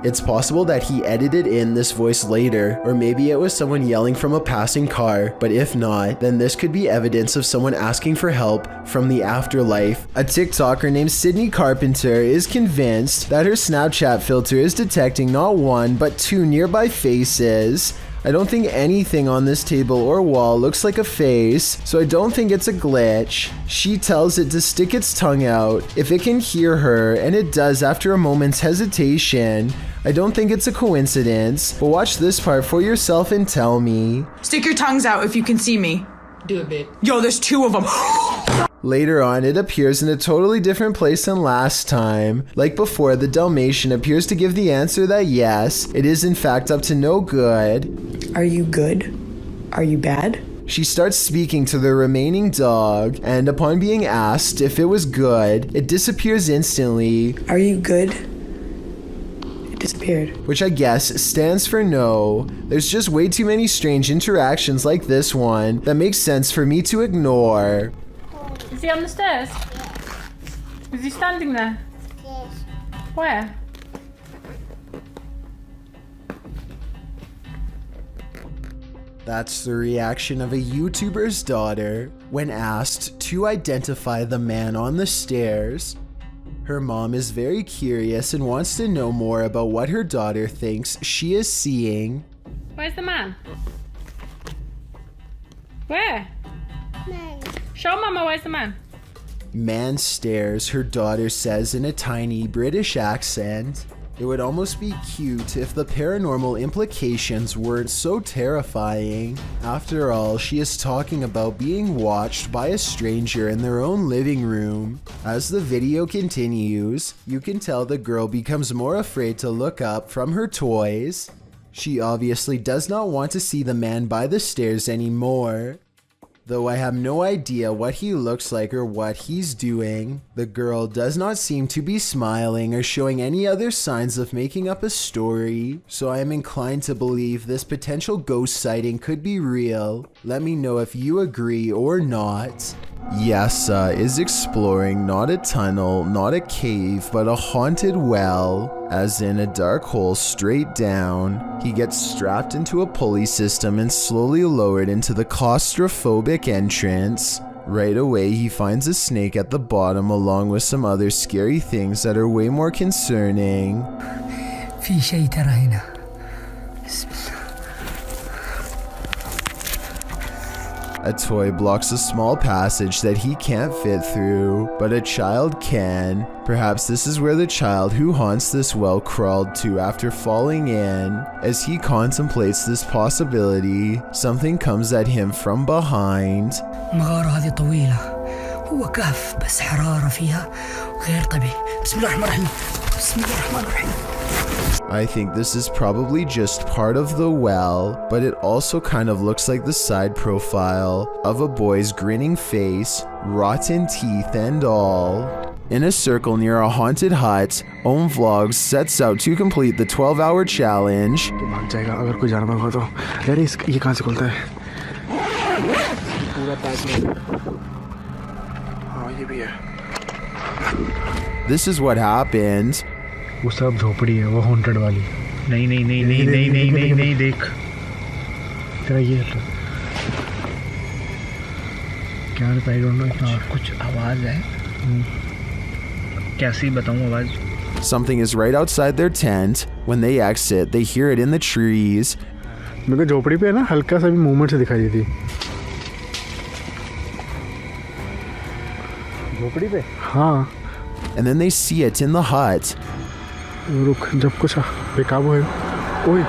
It's possible that he edited in this voice later, or maybe it was someone yelling from a passing car, but if not, then this could be evidence of someone asking for help from the afterlife. A TikToker named Sydney Carpenter is convinced that her Snapchat filter is detecting not one, but two nearby faces. I don't think anything on this table or wall looks like a face, so I don't think it's a glitch. She tells it to stick its tongue out if it can hear her, and it does after a moment's hesitation. I don't think it's a coincidence, but watch this part for yourself and tell me. Stick your tongues out if you can see me. Do a bit. Yo, there's two of them. Later on, it appears in a totally different place than last time. Like before, the Dalmatian appears to give the answer that yes, it is in fact up to no good. Are you good? Are you bad? She starts speaking to the remaining dog, and upon being asked if it was good, it disappears instantly. Are you good? It disappeared. Which I guess stands for no. There's just way too many strange interactions like this one that makes sense for me to ignore. Is he on the stairs? Is he standing there? Yes. Where? That's the reaction of a YouTuber's daughter when asked to identify the man on the stairs. Her mom is very curious and wants to know more about what her daughter thinks she is seeing. Where's the man? Where? Man. Show Mama where's the man. Man stares, her daughter says in a tiny British accent. It would almost be cute if the paranormal implications weren't so terrifying. After all, she is talking about being watched by a stranger in their own living room. As the video continues, you can tell the girl becomes more afraid to look up from her toys. She obviously does not want to see the man by the stairs anymore. Though I have no idea what he looks like or what he's doing, the girl does not seem to be smiling or showing any other signs of making up a story, so I am inclined to believe this potential ghost sighting could be real. Let me know if you agree or not. Yasa is exploring not a tunnel, not a cave, but a haunted well, as in a dark hole straight down. He gets strapped into a pulley system and slowly lowered into the claustrophobic entrance. Right away, he finds a snake at the bottom along with some other scary things that are way more concerning. في شيء ترى هنا. بسم الله. A toy blocks a small passage that he can't fit through, but a child can. Perhaps this is where the child who haunts this well crawled to after falling in. As he contemplates this possibility, something comes at him from behind. المغارة هذه طويلة. هو كهف بس حرارة فيها غير طبيعي. بسم الله الرحمن الرحيم. بسم الله الرحمن الرحيم. I think this is probably just part of the well, but it also kind of looks like the side profile of a boy's grinning face, rotten teeth and all. In a circle near a haunted hut, Om Vlogs sets out to complete the 12-hour challenge. This is what happened. वो सब झोपड़ी है, वो haunted वाली. नहीं नहीं नहीं नहीं नहीं नहीं नहीं नहीं देख तेरा ये क्या रहता है? I don't know. कुछ आवाज है. कैसी बताऊं आवाज? Something is right outside their tent. When they exit, they hear it in the trees. मेरे को झोपड़ी पे है ना हल्का सा भी मूवमेंट से दिखाई देती. झोपड़ी पे? हाँ. And then they see it in the hut. रुक जब कुछ बेकाबू है. ओए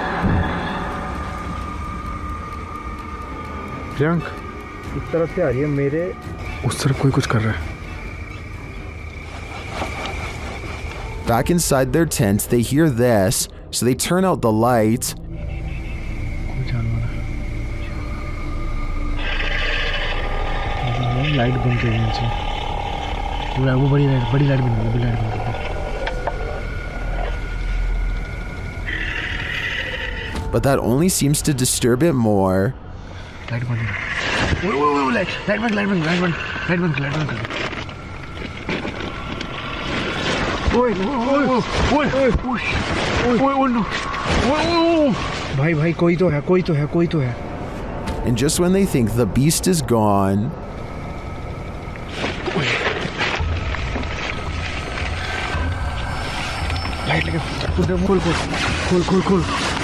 प्रियंक इस तरफ से आ रही है मेरे. उस तरफ कोई कुछ कर रहा है. Back inside their tent, they hear this, so they turn out the light. Light बंद कर नीचे. वो बड़ी लाइट बंद कर. But that only seems to disturb it more. Light बंद. लाइट बंद. भाई कोई तो है. And just when they think the beast is gone, light लगा. खोल.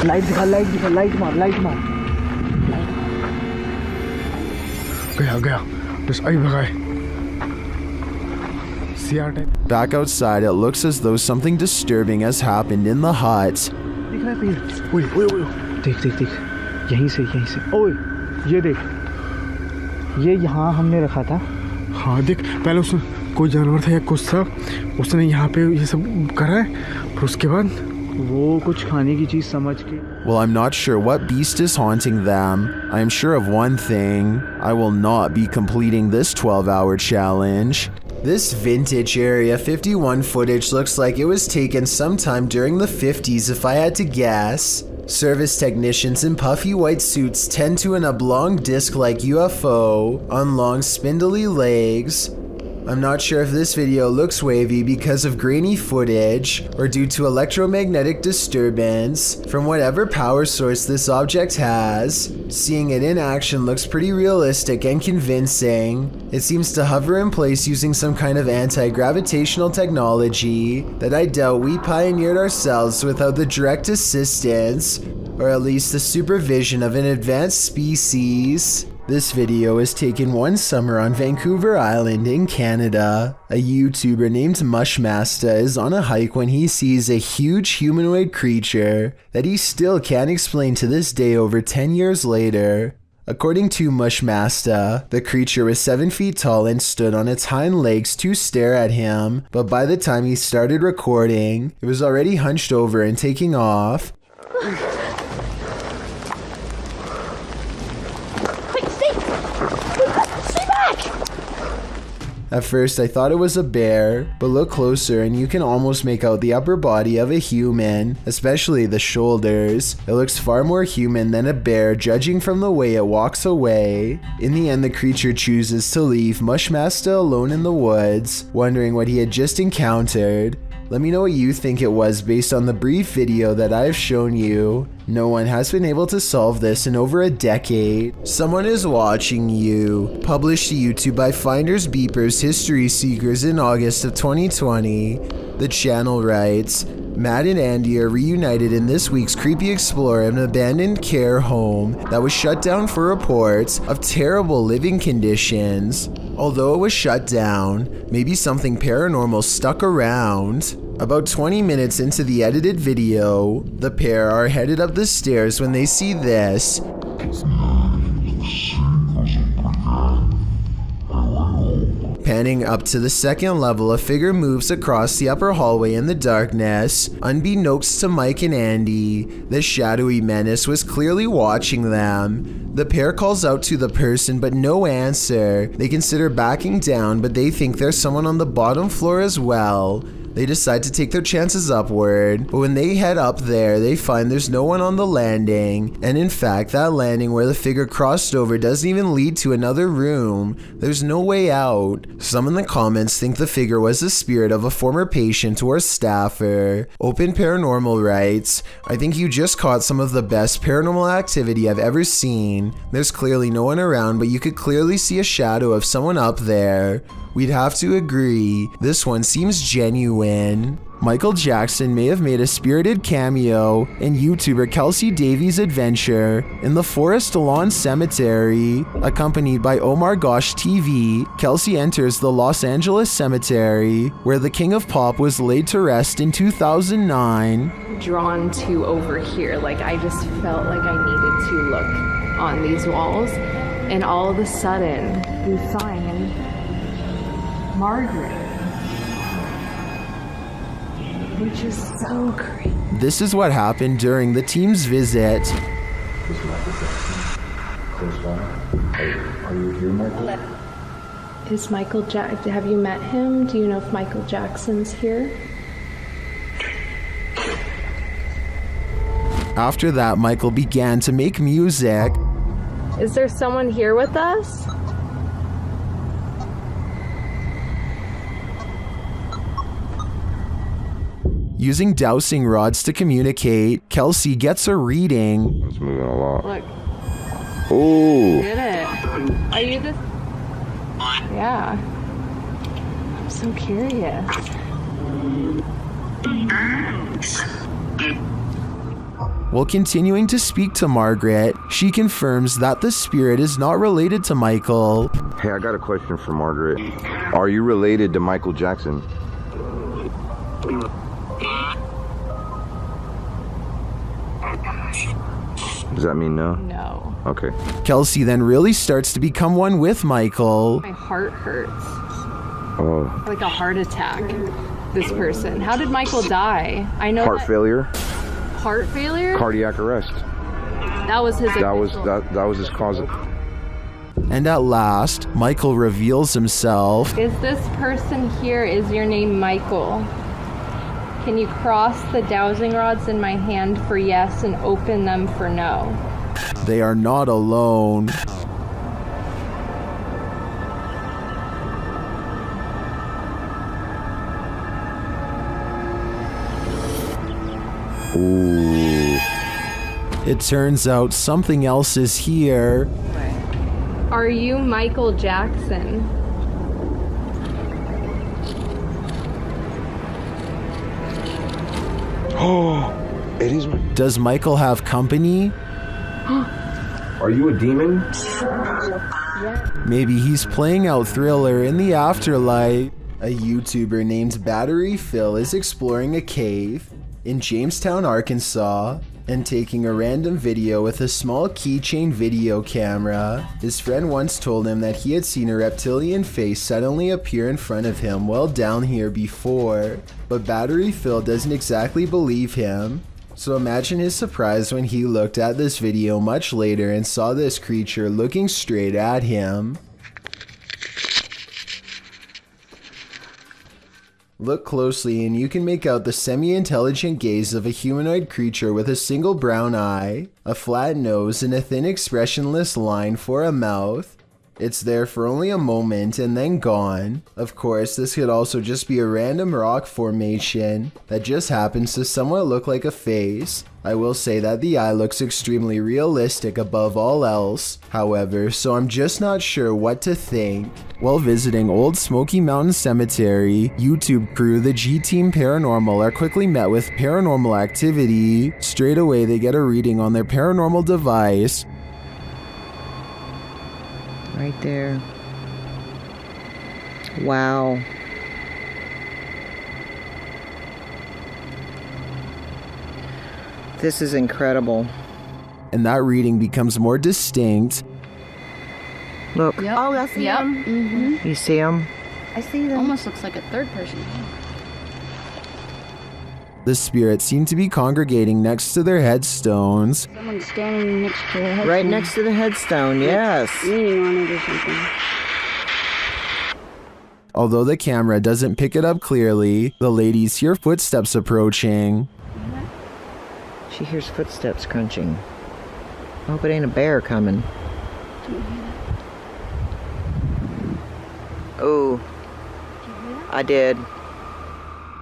लाइट मार. गया. बस आई भगाए. back outside, it looks as though something disturbing has happened in the hut. दिख रहा है पेड़. ओए. देख. यहीं से. ओए ये देख. ये यहाँ हमने रखा था. हाँ देख पहले उसने कोई जानवर था या कुछ था, उसने यहाँ पे ये सब करा है, फिर उसके बाद वो कुछ खाने की चीज समझ के. Well, I'm not sure what beast is haunting them. I am sure of one thing. I will not be completing this 12-hour challenge. This vintage Area 51 footage looks like it was taken sometime during the 50s if I had to guess. Service technicians in puffy white suits tend to an oblong disc-like UFO on long spindly legs. I'm not sure if this video looks wavy because of grainy footage or due to electromagnetic disturbance from whatever power source this object has. Seeing it in action looks pretty realistic and convincing. It seems to hover in place using some kind of anti-gravitational technology that I doubt we pioneered ourselves without the direct assistance, or at least the supervision of an advanced species. This video was taken one summer on Vancouver Island in Canada. A YouTuber named Mushmaster is on a hike when he sees a huge humanoid creature that he still can't explain to this day over 10 years later. According to Mushmaster, the creature was 7 feet tall and stood on its hind legs to stare at him, but by the time he started recording, it was already hunched over and taking off. At first I thought it was a bear, but look closer and you can almost make out the upper body of a human, especially the shoulders. It looks far more human than a bear judging from the way it walks away. In the end, the creature chooses to leave Mushmaster alone in the woods, wondering what he had just encountered. Let me know what you think it was based on the brief video that I've shown you. No one has been able to solve this in over a decade. Someone is watching you. Published to YouTube by Finders Beepers History Seekers in August of 2020. The channel writes, Matt and Andy are reunited in this week's creepy explore of an abandoned care home that was shut down for reports of terrible living conditions. Although it was shut down, maybe something paranormal stuck around. About 20 minutes into the edited video, the pair are headed up the stairs when they see this. Panning up to the second level, a figure moves across the upper hallway in the darkness. Unbeknownst to Mike and Andy, the shadowy menace was clearly watching them. The pair calls out to the person, but no answer. They consider backing down, but they think there's someone on the bottom floor as well. They decide to take their chances upward, but when they head up there, they find there's no one on the landing, and in fact, that landing where the figure crossed over doesn't even lead to another room. There's no way out. Some in the comments think the figure was the spirit of a former patient or staffer. Open Paranormal writes, I think you just caught some of the best paranormal activity I've ever seen. There's clearly no one around, but you could clearly see a shadow of someone up there. We'd have to agree, this one seems genuine. Michael Jackson may have made a spirited cameo in YouTuber Kelsey Davies' adventure in the Forest Lawn Cemetery. Accompanied by Omar Gosh TV, Kelsey enters the Los Angeles Cemetery, where the King of Pop was laid to rest in 2009. Drawn to over here, like I just felt like I needed to look on these walls, and all of a sudden we find Margaret, which is so creepy. This is what happened during the team's visit. Are you here, Michael? Is Michael have you met him? Do you know if Michael Jackson's here? After that, Michael began to make music. Is there someone here with us? Using dowsing rods to communicate, Kelsey gets a reading. It's moving a lot. Look. Ooh. Did it. Are you this? Yeah. I'm so curious. While continuing to speak to Margaret, she confirms that the spirit is not related to Michael. Hey, I got a question for Margaret. Are you related to Michael Jackson? Does that mean no? No. Okay. Kelsey then really starts to become one with Michael. My heart hurts. Oh. Like a heart attack. This person. How did Michael die? I know. Heart failure. Heart failure? Cardiac arrest. That was his. That was his cause. And at last, Michael reveals himself. Is this person here? Is your name Michael? Can you cross the dowsing rods in my hand for yes and open them for no? They are not alone. Ooh. It turns out something else is here. Are you Michael Jackson? Oh, it is. Does Michael have company? Are you a demon? Yeah. Maybe he's playing out Thriller in the afterlife. A YouTuber named Battery Phil is exploring a cave in Jamestown, Arkansas, and taking a random video with a small keychain video camera. His friend once told him that he had seen a reptilian face suddenly appear in front of him while down here before, but Battery Phil doesn't exactly believe him. So imagine his surprise when he looked at this video much later and saw this creature looking straight at him. Look closely and you can make out the semi-intelligent gaze of a humanoid creature with a single brown eye, a flat nose, and a thin expressionless line for a mouth. It's there for only a moment and then gone. Of course, this could also just be a random rock formation that just happens to somewhat look like a face. I will say that the eye looks extremely realistic above all else, however, so I'm just not sure what to think. While visiting Old Smoky Mountain Cemetery, YouTube crew the G-Team Paranormal are quickly met with paranormal activity. Straight away they get a reading on their paranormal device. Right there. Wow. This is incredible. And that reading becomes more distinct. Look. Yep. Oh, I see Yep. them. Mm-hmm. You see them? I see them. Almost looks like a third person. The spirits seem to be congregating next to their headstones. Someone's standing next to the headstone. Right next to the headstone, yes. Leaning on it or something. Although the camera doesn't pick it up clearly, the ladies hear footsteps approaching. She hears footsteps crunching. I hope it ain't a bear coming. Oh, I did.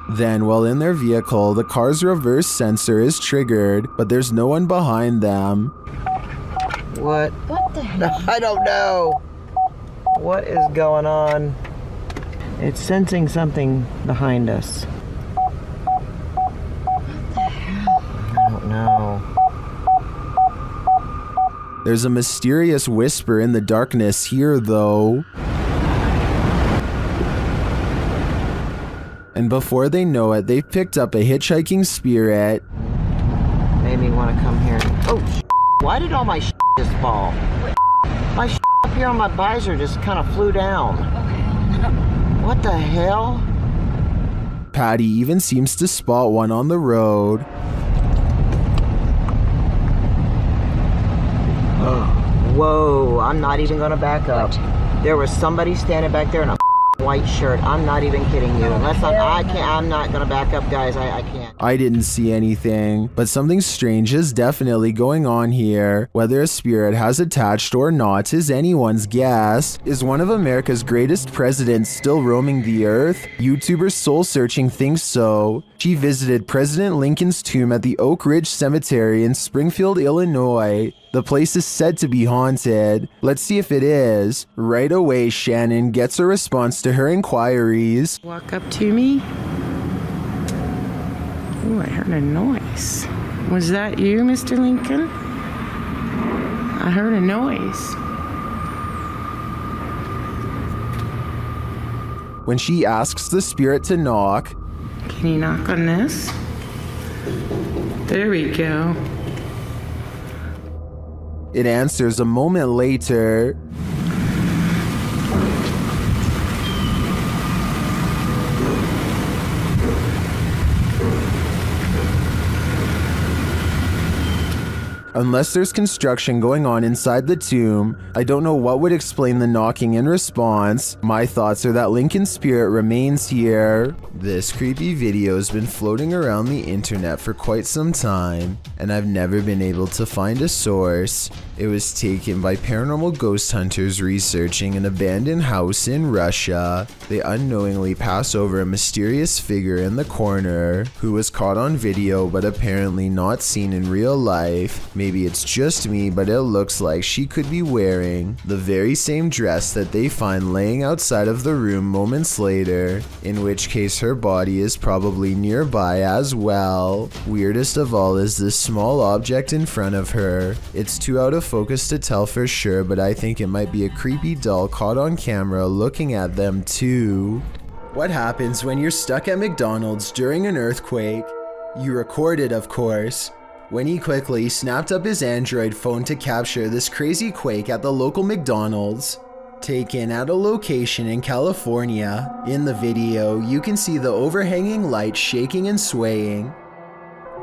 Then, while in their vehicle, the car's reverse sensor is triggered, but there's no one behind them. What? What the hell? I don't know. What is going on? It's sensing something behind us. What the hell? I don't know. There's a mysterious whisper in the darkness here, though. And before they know it, they've picked up a hitchhiking spirit. Made me want to come here. Oh, why did all my just fall? My up here on my visor just kind of flew down. What the hell? Patty even seems to spot one on the road. Whoa, I'm not even gonna back up. There was somebody standing back there in a white shirt. I'm not even kidding you. Unless I'm not gonna back up, guys. I can't. I didn't see anything, but something strange is definitely going on here. Whether a spirit has attached or not is anyone's guess. Is one of America's greatest presidents still roaming the earth? YouTuber Soul Searching thinks so. She visited President Lincoln's tomb at the Oak Ridge Cemetery in Springfield, Illinois. The place is said to be haunted. Let's see if it is. Right away, Shannon gets a response to her inquiries. Walk up to me. Ooh, I heard a noise. Was that you, Mr. Lincoln? I heard a noise. When she asks the spirit to knock, can you knock on this? There we go. It answers a moment later. Unless there's construction going on inside the tomb, I don't know what would explain the knocking in response. My thoughts are that Lincoln's spirit remains here. This creepy video has been floating around the internet for quite some time, and I've never been able to find a source. It was taken by paranormal ghost hunters researching an abandoned house in Russia. They unknowingly pass over a mysterious figure in the corner who was caught on video but apparently not seen in real life. Maybe it's just me, but it looks like she could be wearing the very same dress that they find laying outside of the room moments later, in which case her body is probably nearby as well. Weirdest of all is this small object in front of her. It's too out of focus to tell for sure, but I think it might be a creepy doll caught on camera looking at them too. What happens when you're stuck at McDonald's during an earthquake? You record it, of course. Winnie quickly snapped up his Android phone to capture this crazy quake at the local McDonald's, taken at a location in California. In the video, you can see the overhanging light shaking and swaying.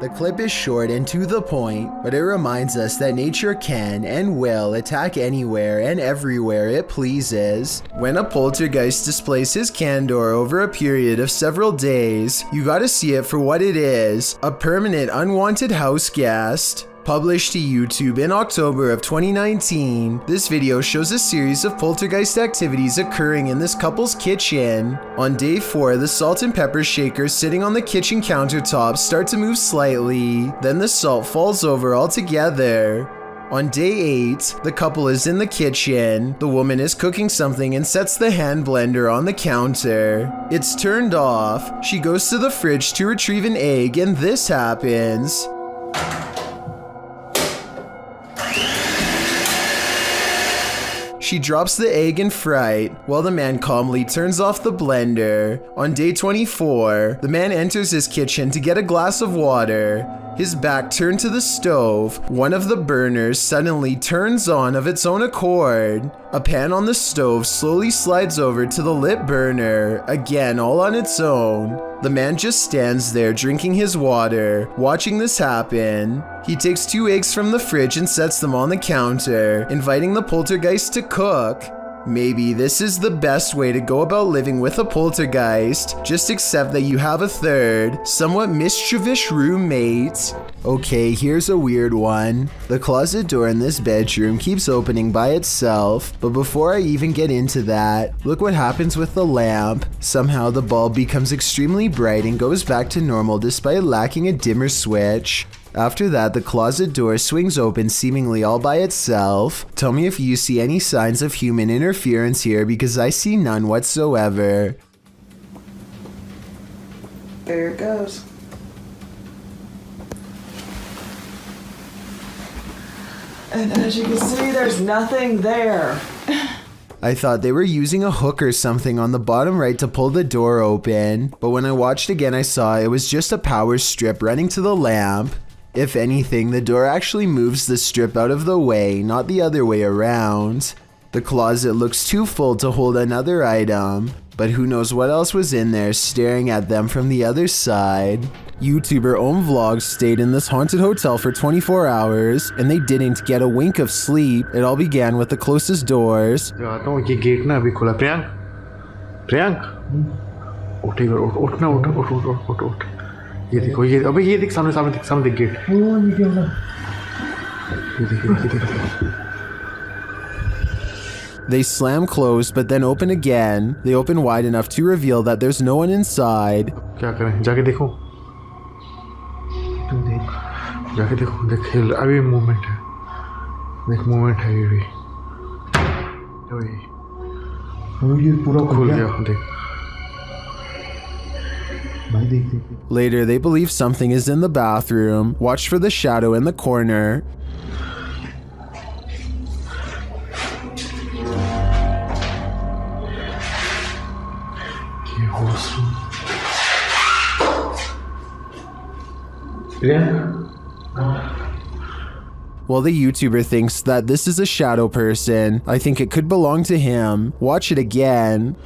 The clip is short and to the point, but it reminds us that nature can and will attack anywhere and everywhere it pleases. When a poltergeist displays his candor over a period of several days, you gotta see it for what it is, a permanent unwanted house guest. Published to YouTube in October of 2019, this video shows a series of poltergeist activities occurring in this couple's kitchen. On day 4, the salt and pepper shakers sitting on the kitchen countertop start to move slightly, then the salt falls over altogether. On day 8, the couple is in the kitchen. The woman is cooking something and sets the hand blender on the counter. It's turned off. She goes to the fridge to retrieve an egg, and this happens. She drops the egg in fright, while the man calmly turns off the blender. On day 24, the man enters his kitchen to get a glass of water. His back turned to the stove. One of the burners suddenly turns on of its own accord. A pan on the stove slowly slides over to the lit burner, again all on its own. The man just stands there drinking his water, watching this happen. He takes 2 eggs from the fridge and sets them on the counter, inviting the poltergeist to cook. Maybe this is the best way to go about living with a poltergeist. Just accept that you have a third, somewhat mischievous roommate. Okay, here's a weird one. The closet door in this bedroom keeps opening by itself, but before I even get into that, look what happens with the lamp. Somehow the bulb becomes extremely bright and goes back to normal despite lacking a dimmer switch. After that, the closet door swings open seemingly all by itself. Tell me if you see any signs of human interference here, because I see none whatsoever. There it goes. And as you can see, there's nothing there. I thought they were using a hook or something on the bottom right to pull the door open, but when I watched again I saw it was just a power strip running to the lamp. If anything, the door actually moves the strip out of the way, not the other way around. The closet looks too full to hold another item, but who knows what else was in there staring at them from the other side. YouTuber Om Vlogs stayed in this haunted hotel for 24 hours, and they didn't get a wink of sleep. It all began with the closest doors. ये देखो ये अबे ये देख सामने देख gate ये देख They slam closed but then open again. They open wide enough to reveal that there's no one inside. क्या करें जाके देखो देख अभी मूवमेंट है ये भी पूरा खुल गया देख Later, they believe something is in the bathroom. Watch for the shadow in the corner. While the YouTuber thinks that this is a shadow person, I think it could belong to him. Watch it again.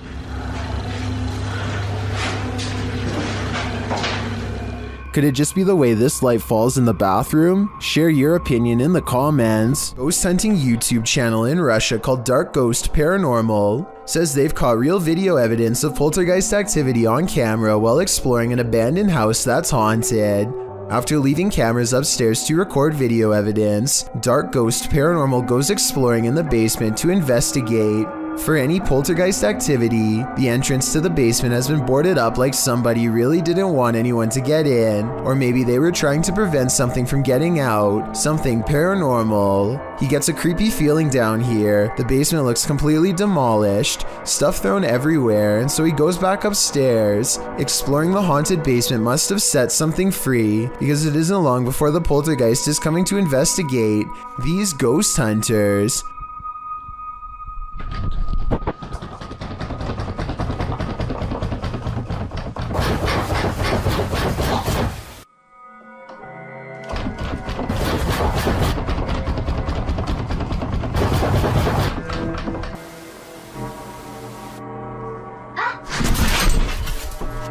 Could it just be the way this light falls in the bathroom? Share your opinion in the comments. Ghost hunting YouTube channel in Russia called Dark Ghost Paranormal says they've caught real video evidence of poltergeist activity on camera while exploring an abandoned house that's haunted. After leaving cameras upstairs to record video evidence, Dark Ghost Paranormal goes exploring in the basement to investigate. For any poltergeist activity, the entrance to the basement has been boarded up like somebody really didn't want anyone to get in, or maybe they were trying to prevent something from getting out, something paranormal. He gets a creepy feeling down here. The basement looks completely demolished, stuff thrown everywhere, and so he goes back upstairs. Exploring the haunted basement must have set something free, because it isn't long before the poltergeist is coming to investigate these ghost hunters.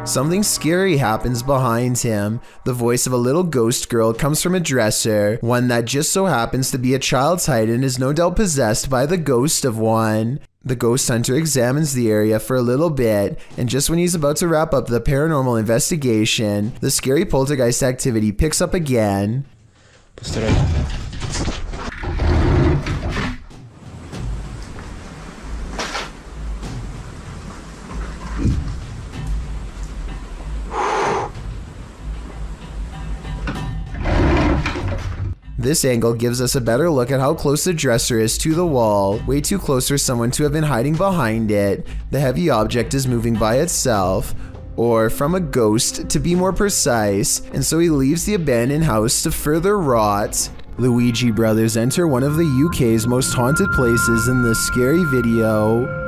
Something scary happens behind him. The voice of a little ghost girl comes from a dresser, one that just so happens to be a child's height and is no doubt possessed by the ghost of one. The ghost hunter examines the area for a little bit, and just when he's about to wrap up the paranormal investigation, the scary poltergeist activity picks up again. This angle gives us a better look at how close the dresser is to the wall, way too close for someone to have been hiding behind it. The heavy object is moving by itself, or from a ghost to be more precise, and so he leaves the abandoned house to further rot. Luigi brothers enter one of the UK's most haunted places in this scary video.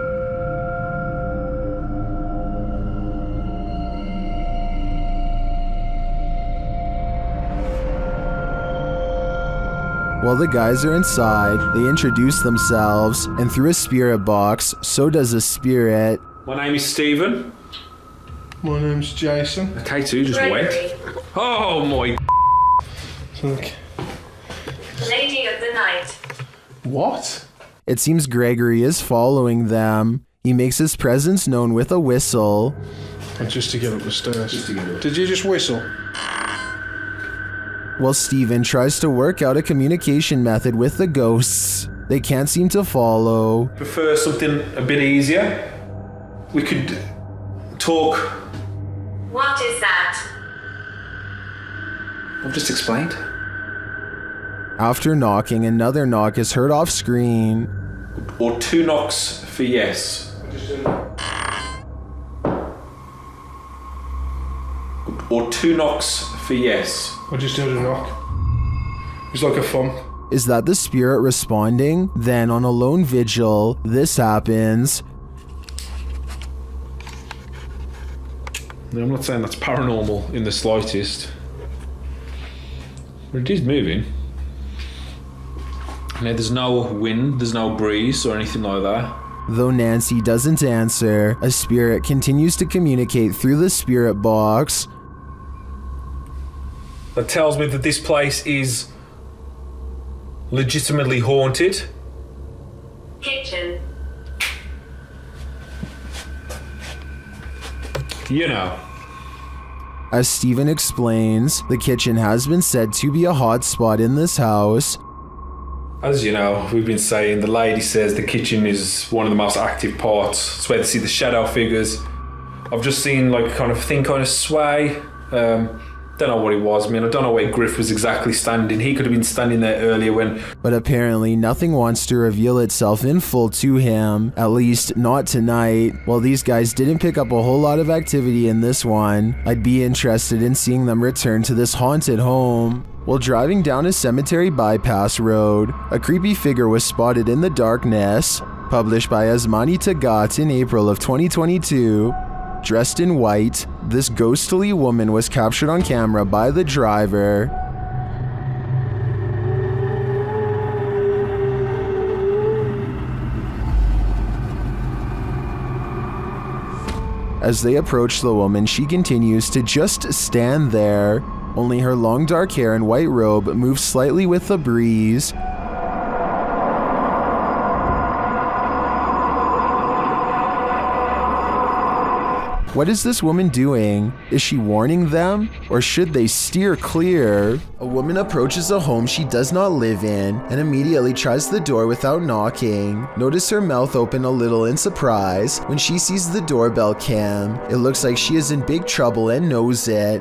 While the guys are inside, they introduce themselves, and through a spirit box, so does a spirit. My name is Stephen. My name's Jason. K2 just went. Oh my. Look. Lady of the night. What? It seems Gregory is following them. He makes his presence known with a whistle. And just to get up the stairs. Did you just whistle? While Steven tries to work out a communication method with the ghosts, they can't seem to follow. Prefer something a bit easier? We could talk. What is that? I've just explained. After knocking, another knock is heard off screen. Or 2 knocks for yes. Or 2 knocks for yes. I just heard a knock. It's like a thump. Is that the spirit responding? Then on a lone vigil, this happens. No, I'm not saying that's paranormal in the slightest. But it is moving. Now there's no wind, there's no breeze or anything like that. Though Nancy doesn't answer, a spirit continues to communicate through the spirit box. That tells me that this place is legitimately haunted. Kitchen. You know. As Steven explains, the kitchen has been said to be a hot spot in this house. As you know, we've been saying, the lady says the kitchen is one of the most active parts. It's where they see the shadow figures. I've just seen like kind of sway. Don't know what it was. I mean, I don't know where Griff was exactly standing. He could have been standing there earlier when... But apparently nothing wants to reveal itself in full to him, at least not tonight. While these guys didn't pick up a whole lot of activity in this one, I'd be interested in seeing them return to this haunted home. While driving down a cemetery bypass road, a creepy figure was spotted in the darkness. Published by Asmani Tagat in April of 2022. Dressed in white, this ghostly woman was captured on camera by the driver. As they approach the woman, she continues to just stand there. Only her long dark hair and white robe move slightly with the breeze. What is this woman doing? Is she warning them? Or should they steer clear? A woman approaches a home she does not live in and immediately tries the door without knocking. Notice her mouth open a little in surprise when she sees the doorbell cam. It looks like she is in big trouble and knows it.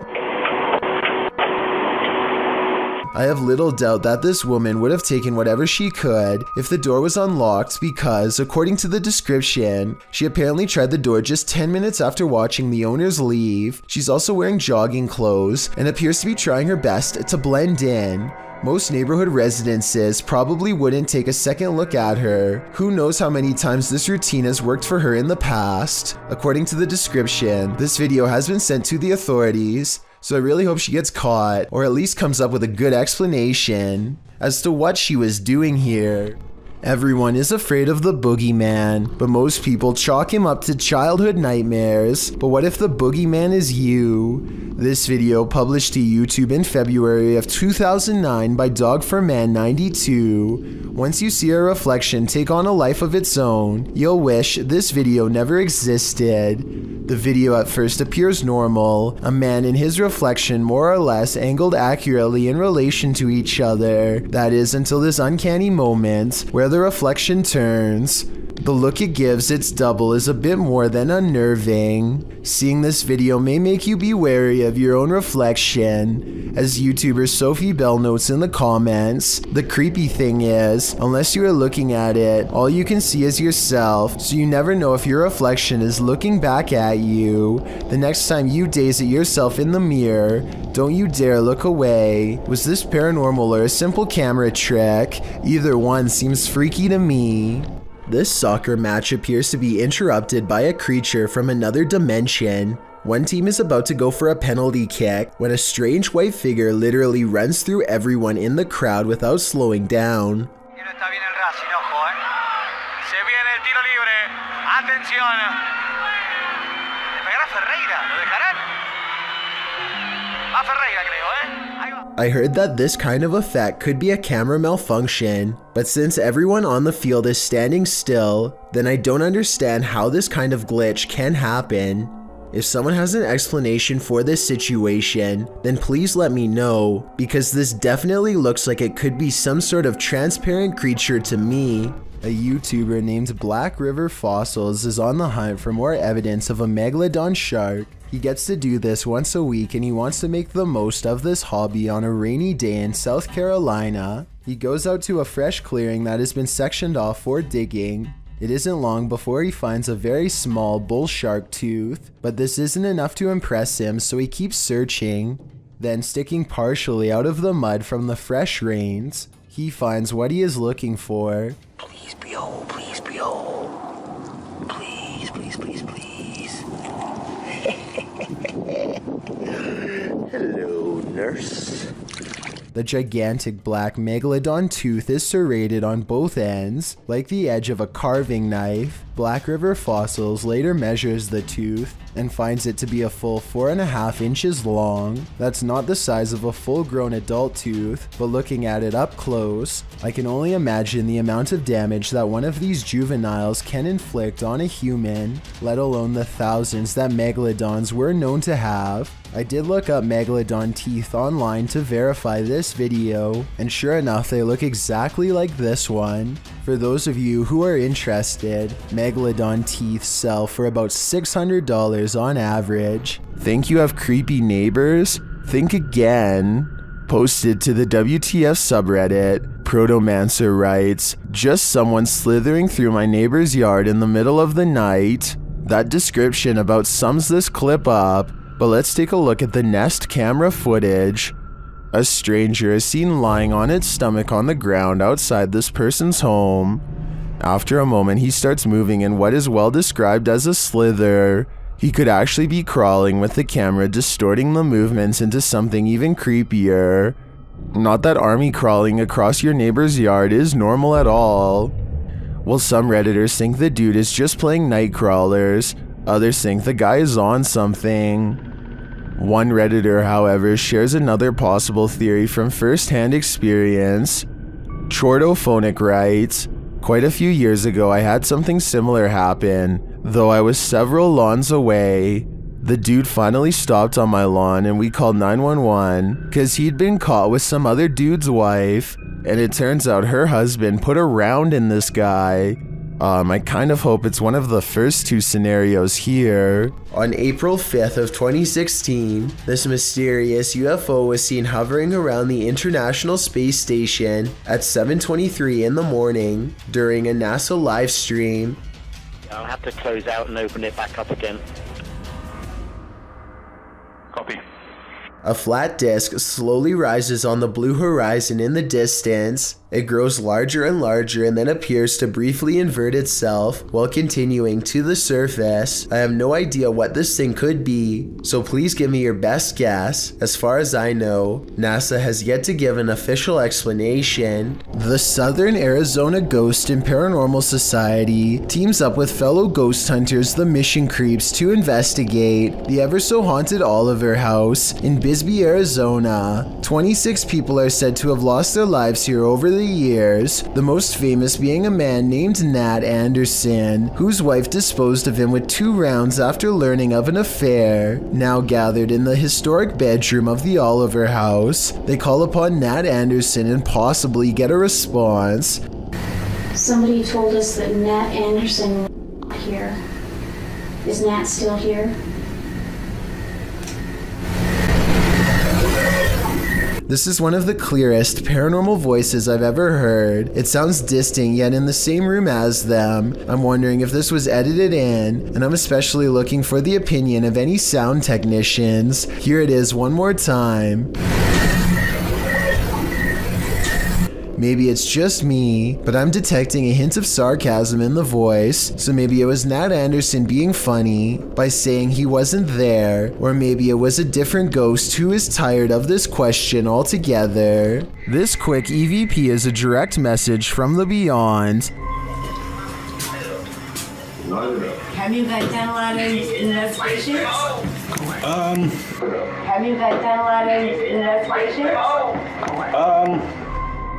I have little doubt that this woman would have taken whatever she could if the door was unlocked because, according to the description, she apparently tried the door just 10 minutes after watching the owners leave. She's also wearing jogging clothes and appears to be trying her best to blend in. Most neighborhood residences probably wouldn't take a second look at her. Who knows how many times this routine has worked for her in the past. According to the description, this video has been sent to the authorities. So I really hope she gets caught, or at least comes up with a good explanation as to what she was doing here. Everyone is afraid of the boogeyman, but most people chalk him up to childhood nightmares. But what if the boogeyman is you? This video, published to YouTube in February of 2009 by Dog4Man92. Once you see a reflection take on a life of its own, you'll wish this video never existed. The video at first appears normal, a man and his reflection more or less angled accurately in relation to each other. That is, until this uncanny moment where the reflection turns. The look it gives its double is a bit more than unnerving. Seeing this video may make you be wary of your own reflection. As YouTuber Sophie Bell notes in the comments, the creepy thing is, unless you are looking at it, all you can see is yourself, so you never know if your reflection is looking back at you. The next time you gaze at yourself in the mirror, don't you dare look away. Was this paranormal or a simple camera trick? Either one seems freaky to me. This soccer match appears to be interrupted by a creature from another dimension. One team is about to go for a penalty kick when a strange white figure literally runs through everyone in the crowd without slowing down. I heard that this kind of effect could be a camera malfunction, but since everyone on the field is standing still, then I don't understand how this kind of glitch can happen. If someone has an explanation for this situation, then please let me know, because this definitely looks like it could be some sort of transparent creature to me. A YouTuber named Black River Fossils is on the hunt for more evidence of a megalodon shark. He gets to do this once a week and he wants to make the most of this hobby on a rainy day in South Carolina. He goes out to a fresh clearing that has been sectioned off for digging. It isn't long before he finds a very small bull shark tooth, but this isn't enough to impress him, so he keeps searching. Then, sticking partially out of the mud from the fresh rains, he finds what he is looking for. Please be whole, please be whole. Please, please, please, please. Hello, nurse. The gigantic black megalodon tooth is serrated on both ends, like the edge of a carving knife. Black River Fossils later measures the tooth and finds it to be a full 4.5 inches long. That's not the size of a full-grown adult tooth, but looking at it up close, I can only imagine the amount of damage that one of these juveniles can inflict on a human, let alone the thousands that megalodons were known to have. I did look up megalodon teeth online to verify this video, and sure enough they look exactly like this one. For those of you who are interested, megalodon teeth sell for about $600 on average. Think you have creepy neighbors? Think again. Posted to the WTF subreddit, Protomancer writes, "Just someone slithering through my neighbor's yard in the middle of the night." That description about sums this clip up, but let's take a look at the Nest camera footage. A stranger is seen lying on its stomach on the ground outside this person's home. After a moment, he starts moving in what is well described as a slither. He could actually be crawling, with the camera distorting the movements into something even creepier. Not that army crawling across your neighbor's yard is normal at all. Well, some Redditors think the dude is just playing night crawlers. Others think the guy is on something. One Redditor, however, shares another possible theory from first-hand experience. Chordophonic writes, "Quite a few years ago I had something similar happen, though I was several lawns away. The dude finally stopped on my lawn and we called 911 because he'd been caught with some other dude's wife, and it turns out her husband put a round in this guy. I kind of hope it's one of the first two scenarios here." On April 5th of 2016, this mysterious UFO was seen hovering around the International Space Station at 7:23 in the morning during a NASA live stream. I'll have to close out and open it back up again. Copy. A flat disk slowly rises on the blue horizon in the distance, It grows larger and larger and then appears to briefly invert itself while continuing to the surface. I have no idea what this thing could be, so please give me your best guess. As far as I know, NASA has yet to give an official explanation. The Southern Arizona Ghost and Paranormal Society teams up with fellow ghost hunters, the Mission Creeps, to investigate the ever-so-haunted Oliver House in Bisbee, Arizona. 26 people are said to have lost their lives here over the years, the most famous being a man named Nat Anderson, whose wife disposed of him with 2 rounds after learning of an affair. Now gathered in the historic bedroom of the Oliver House, they call upon Nat Anderson and possibly get a response. Somebody told us that Nat Anderson was here. Is Nat still here? This is one of the clearest paranormal voices I've ever heard. It sounds distant yet in the same room as them. I'm wondering if this was edited in, and I'm especially looking for the opinion of any sound technicians. Here it is one more time. Maybe it's just me, but I'm detecting a hint of sarcasm in the voice, so maybe it was Nat Anderson being funny by saying he wasn't there, or maybe it was a different ghost who is tired of this question altogether. This quick EVP is a direct message from the beyond. Have you guys done a lot of investigations? Have you guys done a lot of investigations?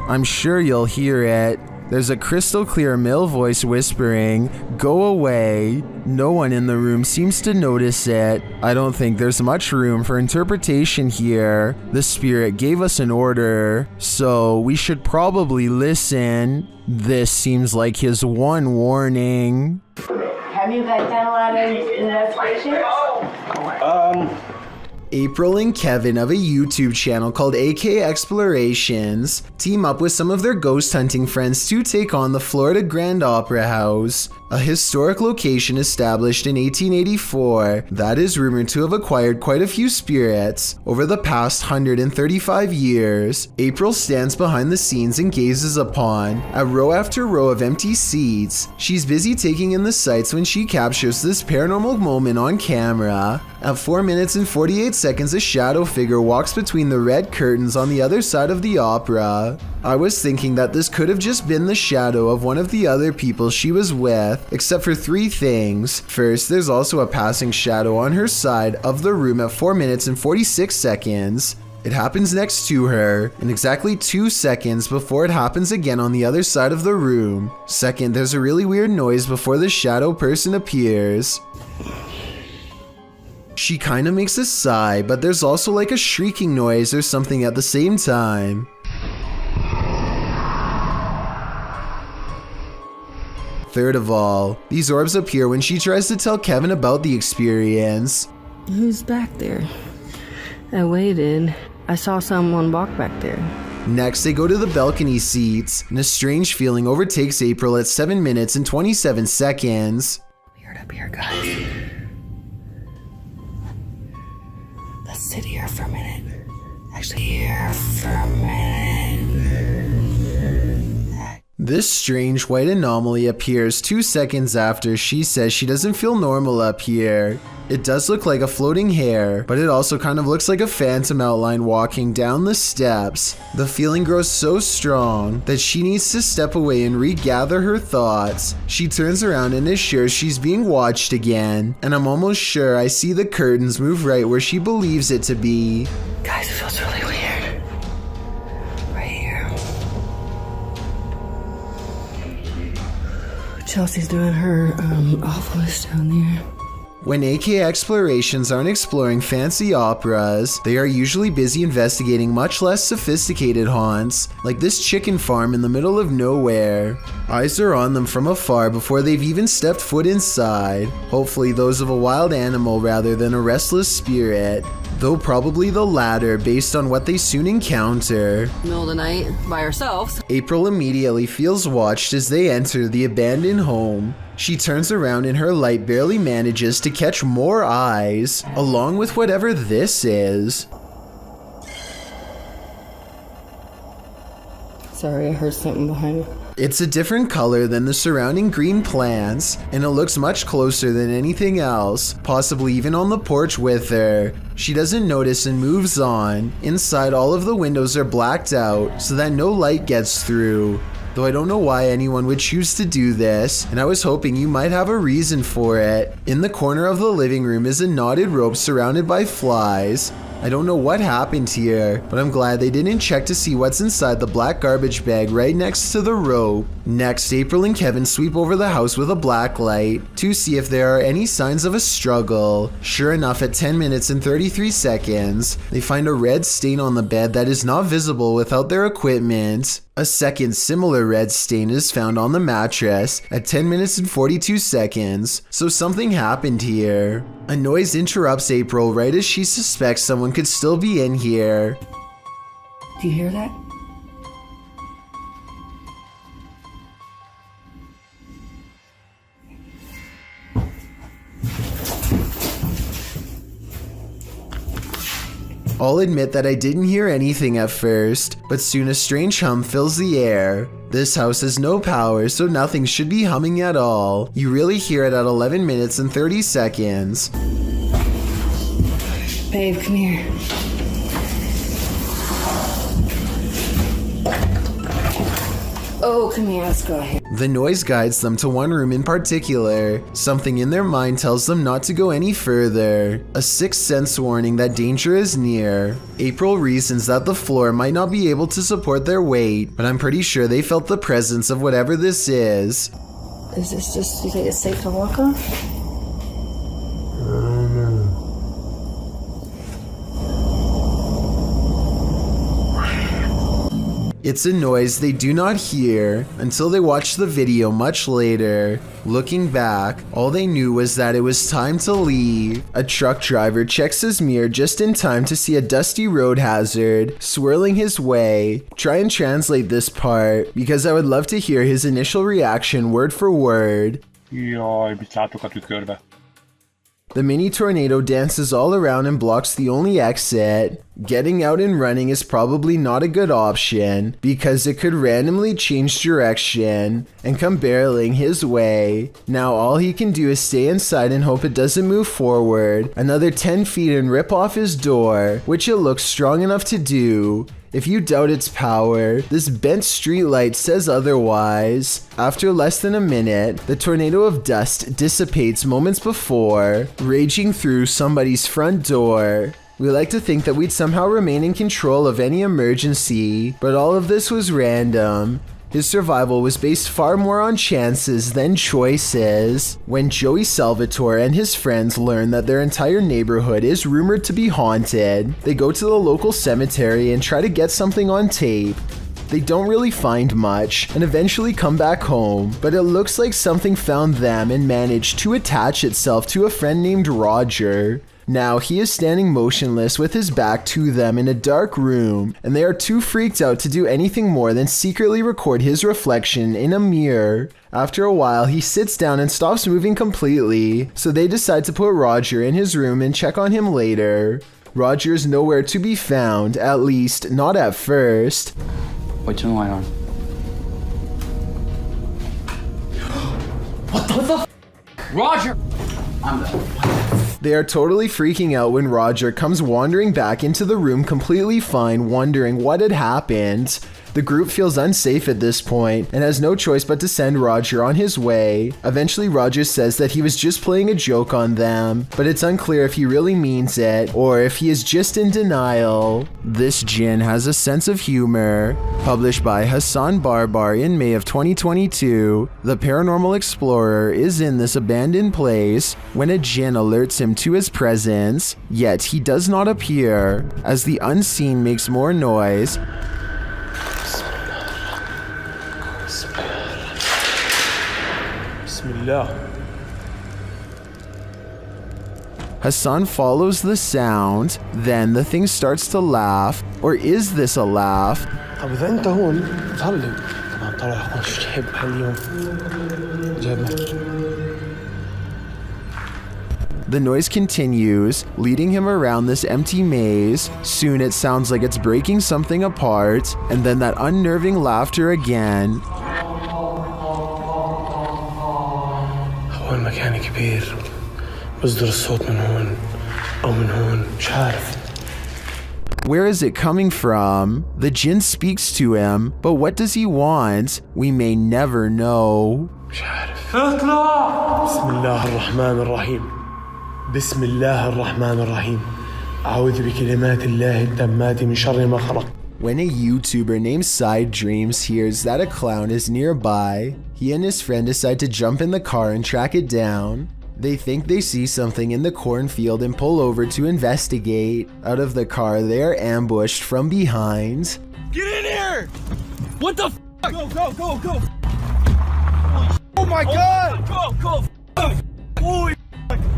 I'm sure you'll hear it. There's a crystal clear male voice whispering, "Go away." No one in the room seems to notice it. I don't think there's much room for interpretation here. The spirit gave us an order, so we should probably listen. This seems like his one warning. Have you guys done a lot of investigations? April and Kevin of a YouTube channel called AK Explorations team up with some of their ghost hunting friends to take on the Florida Grand Opera House, a historic location established in 1884 that is rumored to have acquired quite a few spirits over the past 135 years. April stands behind the scenes and gazes upon a row after row of empty seats. She's busy taking in the sights when she captures this paranormal moment on camera. At 4 minutes and 48 seconds, a shadow figure walks between the red curtains on the other side of the opera. I was thinking that this could have just been the shadow of one of the other people she was with, except for 3 things. First, there's also a passing shadow on her side of the room at 4 minutes and 46 seconds. It happens next to her, in exactly 2 seconds before it happens again on the other side of the room. Second, there's a really weird noise before the shadow person appears. She kinda makes a sigh, but there's also like a shrieking noise or something at the same time. Third of all, these orbs appear when she tries to tell Kevin about the experience. Who's back there? I waited. I saw someone walk back there. Next, they go to the balcony seats, and a strange feeling overtakes April at 7 minutes and 27 seconds. Weird up here, guys. Let's sit here for a minute. Actually, here for a minute. This strange white anomaly appears 2 seconds after she says she doesn't feel normal up here. It does look like a floating hair, but it also kind of looks like a phantom outline walking down the steps. The feeling grows so strong that she needs to step away and regather her thoughts. She turns around and is sure she's being watched again, and I'm almost sure I see the curtains move right where she believes it to be. Guys, it feels really weird. Right here. Chelsea's doing her awfulest down there. When AK Explorations aren't exploring fancy operas, they are usually busy investigating much less sophisticated haunts, like this chicken farm in the middle of nowhere. Eyes are on them from afar before they've even stepped foot inside, hopefully those of a wild animal rather than a restless spirit, though probably the latter based on what they soon encounter. Middle of the night, by ourselves. April immediately feels watched as they enter the abandoned home. She turns around and her light barely manages to catch more eyes, along with whatever this is. Sorry, I heard something behind me. It's a different color than the surrounding green plants, and it looks much closer than anything else, possibly even on the porch with her. She doesn't notice and moves on. Inside, all of the windows are blacked out so that no light gets through. Though I don't know why anyone would choose to do this, and I was hoping you might have a reason for it. In the corner of the living room is a knotted rope surrounded by flies. I don't know what happened here, but I'm glad they didn't check to see what's inside the black garbage bag right next to the rope. Next, April and Kevin sweep over the house with a black light to see if there are any signs of a struggle. Sure enough, at 10 minutes and 33 seconds, they find a red stain on the bed that is not visible without their equipment. A second similar red stain is found on the mattress at 10 minutes and 42 seconds, so something happened here. A noise interrupts April right as she suspects someone could still be in here. Do you hear that? I'll admit that I didn't hear anything at first, but soon a strange hum fills the air. This house has no power, so nothing should be humming at all. You really hear it at 11 minutes and 30 seconds. Babe, come here. Oh, come here, let's go ahead. The noise guides them to one room in particular. Something in their mind tells them not to go any further. A sixth sense warning that danger is near. April reasons that the floor might not be able to support their weight, but I'm pretty sure they felt the presence of whatever this is. Is this just, you think it's safe to walk on? It's a noise they do not hear until they watch the video much later. Looking back, all they knew was that it was time to leave. A truck driver checks his mirror just in time to see a dusty road hazard swirling his way. Try and translate this part, because I would love to hear his initial reaction word for word. The mini tornado dances all around and blocks the only exit. Getting out and running is probably not a good option because it could randomly change direction and come barreling his way. Now all he can do is stay inside and hope it doesn't move forward another 10 feet and rip off his door, which it looks strong enough to do. If you doubt its power, this bent streetlight says otherwise. After less than a minute, the tornado of dust dissipates moments before, raging through somebody's front door. We like to think that we'd somehow remain in control of any emergency, but all of this was random. His survival was based far more on chances than choices. When Joey Salvatore and his friends learn that their entire neighborhood is rumored to be haunted, they go to the local cemetery and try to get something on tape. They don't really find much and eventually come back home, but it looks like something found them and managed to attach itself to a friend named Roger. Now he is standing motionless with his back to them in a dark room, and they are too freaked out to do anything more than secretly record his reflection in a mirror. After a while, he sits down and stops moving completely, so they decide to put Roger in his room and check on him later. Roger is nowhere to be found, at least not at first. Wait, turn the light on. What the Roger! I'm done. They are totally freaking out when Roger comes wandering back into the room completely fine, wondering what had happened. The group feels unsafe at this point and has no choice but to send Roger on his way. Eventually, Roger says that he was just playing a joke on them, but it's unclear if he really means it or if he is just in denial. This Jinn has a sense of humor. Published by Hassan Barbar in May of 2022, the paranormal explorer is in this abandoned place when a Jinn alerts him to his presence, yet he does not appear. As the unseen makes more noise, Hassan follows the sound, then the thing starts to laugh. Or is this a laugh? طب إذا أنت هون ظلم. طبعا طلع أخوان شو تحب هاليوم جايبنا. The noise continues, leading him around this empty maze. Soon it sounds like it's breaking something apart, and then that unnerving laughter again. هو المكان كبير بصدر الصوت من هون أو من هون مش عارف. Where is it coming from? The jinn speaks to him, but what does he want? We may never know. مش عارف. اطلع. بسم الله الرحمن الرحيم. بسم الله الرحمن الرحيم. أعوذ بكلمات الله التامات من شر ما خلق. When a YouTuber named Side Dreams hears that a clown is nearby, he and his friend decide to jump in the car and track it down. They think they see something in the cornfield and pull over to investigate. Out of the car, they are ambushed from behind. Get in here! What the f***? Go, go, go, go! Oh my god! Go, go!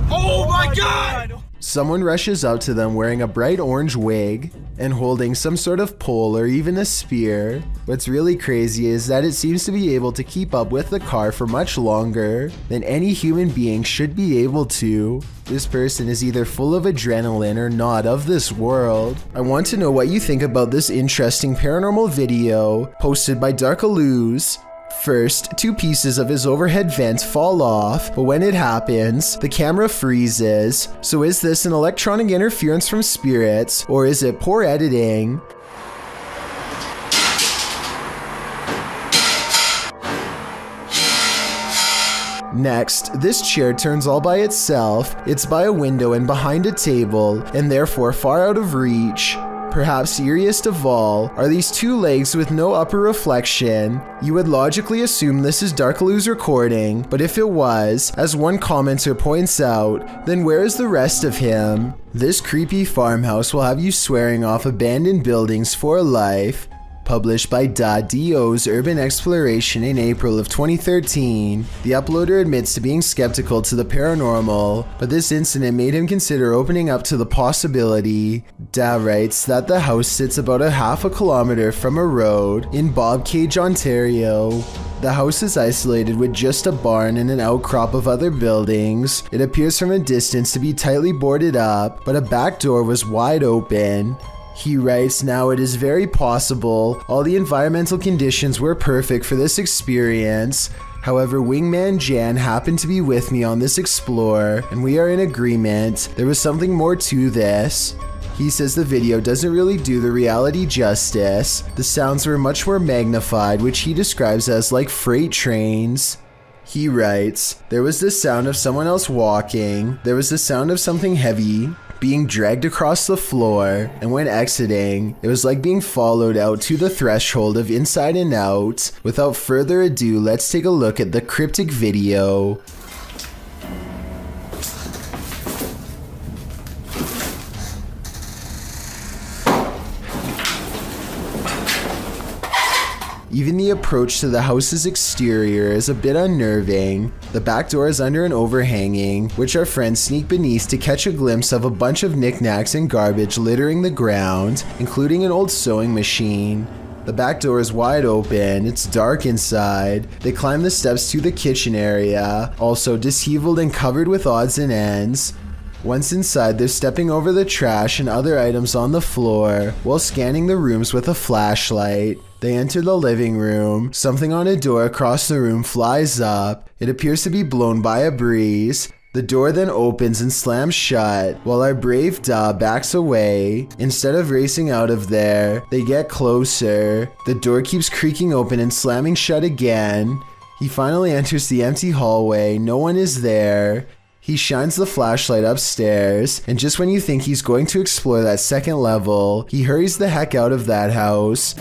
Oh my god! Someone rushes up to them wearing a bright orange wig and holding some sort of pole or even a spear. What's really crazy is that it seems to be able to keep up with the car for much longer than any human being should be able to. This person is either full of adrenaline or not of this world. I want to know what you think about this interesting paranormal video posted by Darkalooz. First, 2 pieces of his overhead vent fall off, but when it happens, the camera freezes. So is this an electronic interference from spirits, or is it poor editing? Next, this chair turns all by itself. It's by a window and behind a table, and therefore far out of reach. Perhaps eeriest of all are these 2 legs with no upper reflection. You would logically assume this is Darkalooz recording, but if it was, as one commenter points out, then where is the rest of him? This creepy farmhouse will have you swearing off abandoned buildings for life. Published by .do's Urban Exploration in April of 2013, the uploader admits to being skeptical to the paranormal, but this incident made him consider opening up to the possibility. Da writes that the house sits about a half a kilometer from a road in Bobcage, Ontario. The house is isolated with just a barn and an outcrop of other buildings. It appears from a distance to be tightly boarded up, but a back door was wide open. He writes, now it is very possible all the environmental conditions were perfect for this experience. However, Wingman Jan happened to be with me on this explore, and we are in agreement. There was something more to this. He says the video doesn't really do the reality justice. The sounds were much more magnified, which he describes as like freight trains. He writes, there was the sound of someone else walking. There was the sound of something heavy being dragged across the floor, and when exiting, it was like being followed out to the threshold of Inside and Out. Without further ado, let's take a look at the cryptic video. Even the approach to the house's exterior is a bit unnerving. The back door is under an overhanging, which our friends sneak beneath to catch a glimpse of a bunch of knickknacks and garbage littering the ground, including an old sewing machine. The back door is wide open, it's dark inside. They climb the steps to the kitchen area, also disheveled and covered with odds and ends. Once inside, they're stepping over the trash and other items on the floor while scanning the rooms with a flashlight. They enter the living room. Something on a door across the room flies up. It appears to be blown by a breeze. The door then opens and slams shut, while our brave Da backs away. Instead of racing out of there, they get closer. The door keeps creaking open and slamming shut again. He finally enters the empty hallway. No one is there. He shines the flashlight upstairs, and just when you think he's going to explore that second level, he hurries the heck out of that house.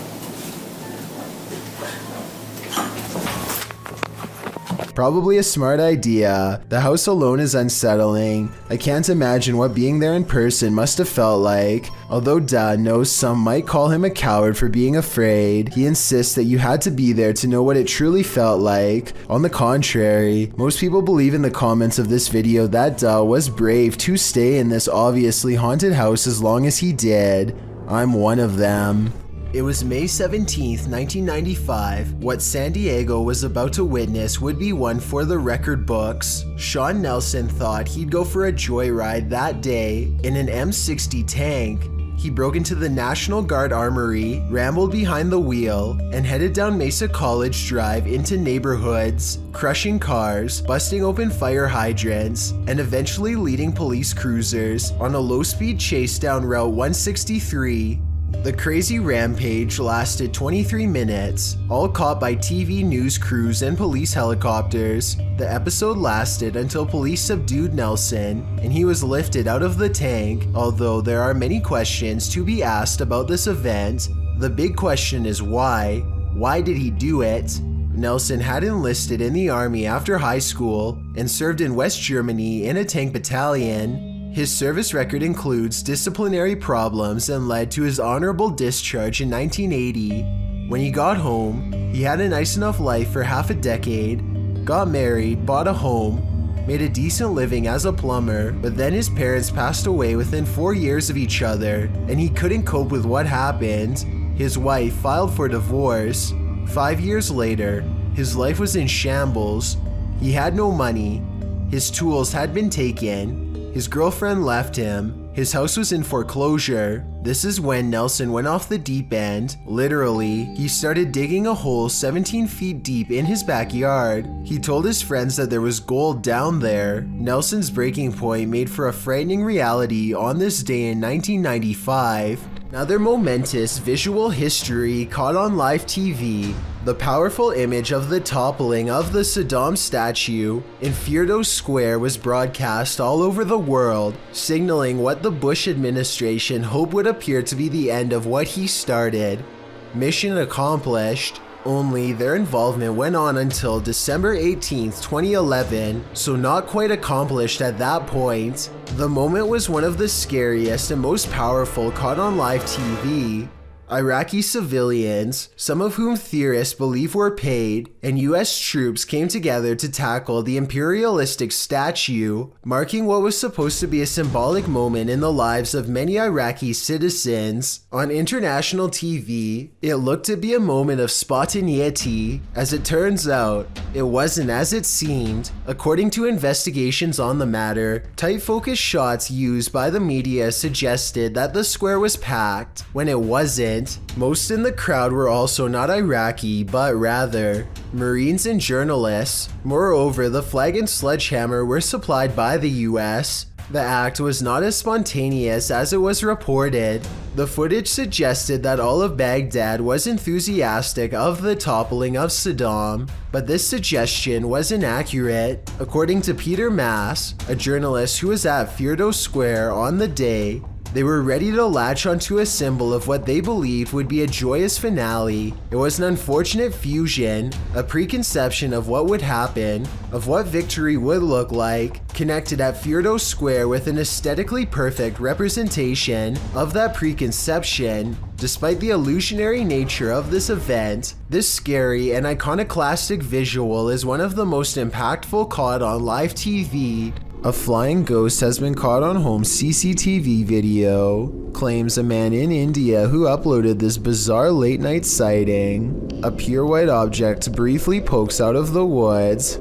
Probably a smart idea. The house alone is unsettling. I can't imagine what being there in person must have felt like. Although Da knows some might call him a coward for being afraid, he insists that you had to be there to know what it truly felt like. On the contrary, most people believe in the comments of this video that Da was brave to stay in this obviously haunted house as long as he did. I'm one of them. It was May 17, 1995. What San Diego was about to witness would be one for the record books. Sean Nelson thought he'd go for a joyride that day in an M60 tank. He broke into the National Guard Armory, rambled behind the wheel, and headed down Mesa College Drive into neighborhoods, crushing cars, busting open fire hydrants, and eventually leading police cruisers on a low-speed chase down Route 163. The crazy rampage lasted 23 minutes, all caught by TV news crews and police helicopters. The episode lasted until police subdued Nelson and he was lifted out of the tank, although there are many questions to be asked about this event. The big question is why? Why did he do it? Nelson had enlisted in the army after high school and served in West Germany in a tank battalion. His service record includes disciplinary problems and led to his honorable discharge in 1980. When he got home, he had a nice enough life for half a decade, got married, bought a home, made a decent living as a plumber, but then his parents passed away within 4 years of each other, and he couldn't cope with what happened. His wife filed for divorce. 5 years later, his life was in shambles. He had no money. His tools had been taken. His girlfriend left him. His house was in foreclosure. This is when Nelson went off the deep end. Literally, he started digging a hole 17 feet deep in his backyard. He told his friends that there was gold down there. Nelson's breaking point made for a frightening reality on this day in 1995. Another momentous visual history caught on live TV. The powerful image of the toppling of the Saddam statue in Firdos Square was broadcast all over the world, signaling what the Bush administration hoped would appear to be the end of what he started. Mission accomplished. Only their involvement went on until December 18th, 2011, so not quite accomplished at that point. The moment was one of the scariest and most powerful caught on live TV. Iraqi civilians, some of whom theorists believe were paid, and US troops came together to tackle the imperialistic statue, marking what was supposed to be a symbolic moment in the lives of many Iraqi citizens. On international TV, it looked to be a moment of spontaneity. As it turns out, it wasn't as it seemed. According to investigations on the matter, tight focus shots used by the media suggested that the square was packed, when it wasn't. Most in the crowd were also not Iraqi, but rather Marines and journalists. Moreover, the flag and sledgehammer were supplied by the US. The act was not as spontaneous as it was reported. The footage suggested that all of Baghdad was enthusiastic of the toppling of Saddam, but this suggestion was inaccurate. According to Peter Mass, a journalist who was at Firdos Square on the day, they were ready to latch onto a symbol of what they believed would be a joyous finale. It was an unfortunate fusion, a preconception of what would happen, of what victory would look like, connected at Firdos Square with an aesthetically perfect representation of that preconception. Despite the illusionary nature of this event, this scary and iconoclastic visual is one of the most impactful caught on live TV. A flying ghost has been caught on home CCTV video, claims a man in India who uploaded this bizarre late night sighting. A pure white object briefly pokes out of the woods.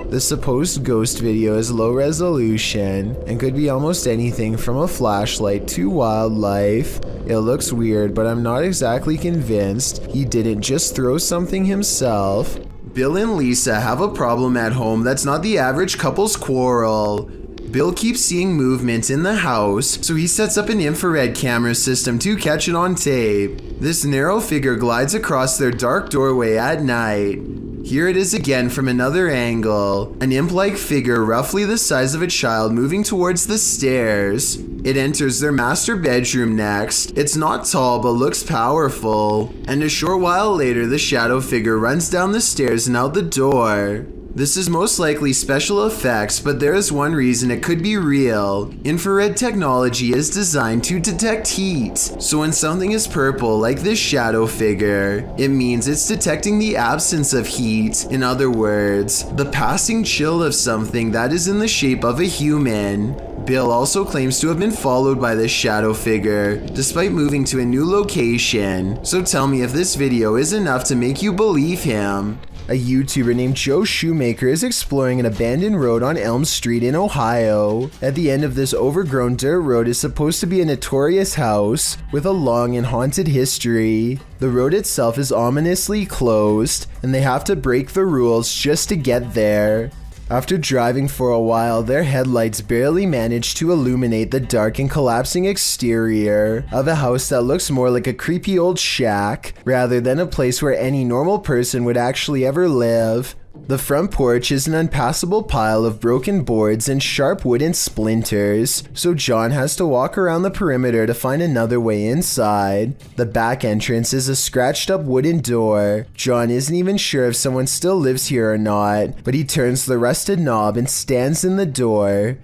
The supposed ghost video is low resolution and could be almost anything from a flashlight to wildlife. It looks weird, but I'm not exactly convinced he didn't just throw something himself. Bill and Lisa have a problem at home that's not the average couple's quarrel. Bill keeps seeing movement in the house, so he sets up an infrared camera system to catch it on tape. This narrow figure glides across their dark doorway at night. Here it is again from another angle, an imp-like figure roughly the size of a child moving towards the stairs. It enters their master bedroom next. It's not tall but looks powerful, and a short while later the shadow figure runs down the stairs and out the door. This is most likely special effects, but there is one reason it could be real. Infrared technology is designed to detect heat. So when something is purple, like this shadow figure, it means it's detecting the absence of heat. In other words, the passing chill of something that is in the shape of a human. Bill also claims to have been followed by this shadow figure, despite moving to a new location. So tell me if this video is enough to make you believe him. A YouTuber named Joe Shoemaker is exploring an abandoned road on Elm Street in Ohio. At the end of this overgrown dirt road is supposed to be a notorious house with a long and haunted history. The road itself is ominously closed, and they have to break the rules just to get there. After driving for a while, their headlights barely manage to illuminate the dark and collapsing exterior of a house that looks more like a creepy old shack rather than a place where any normal person would actually ever live. The front porch is an unpassable pile of broken boards and sharp wooden splinters, so John has to walk around the perimeter to find another way inside. The back entrance is a scratched up wooden door. John isn't even sure if someone still lives here or not, but he turns the rusted knob and stands in the door.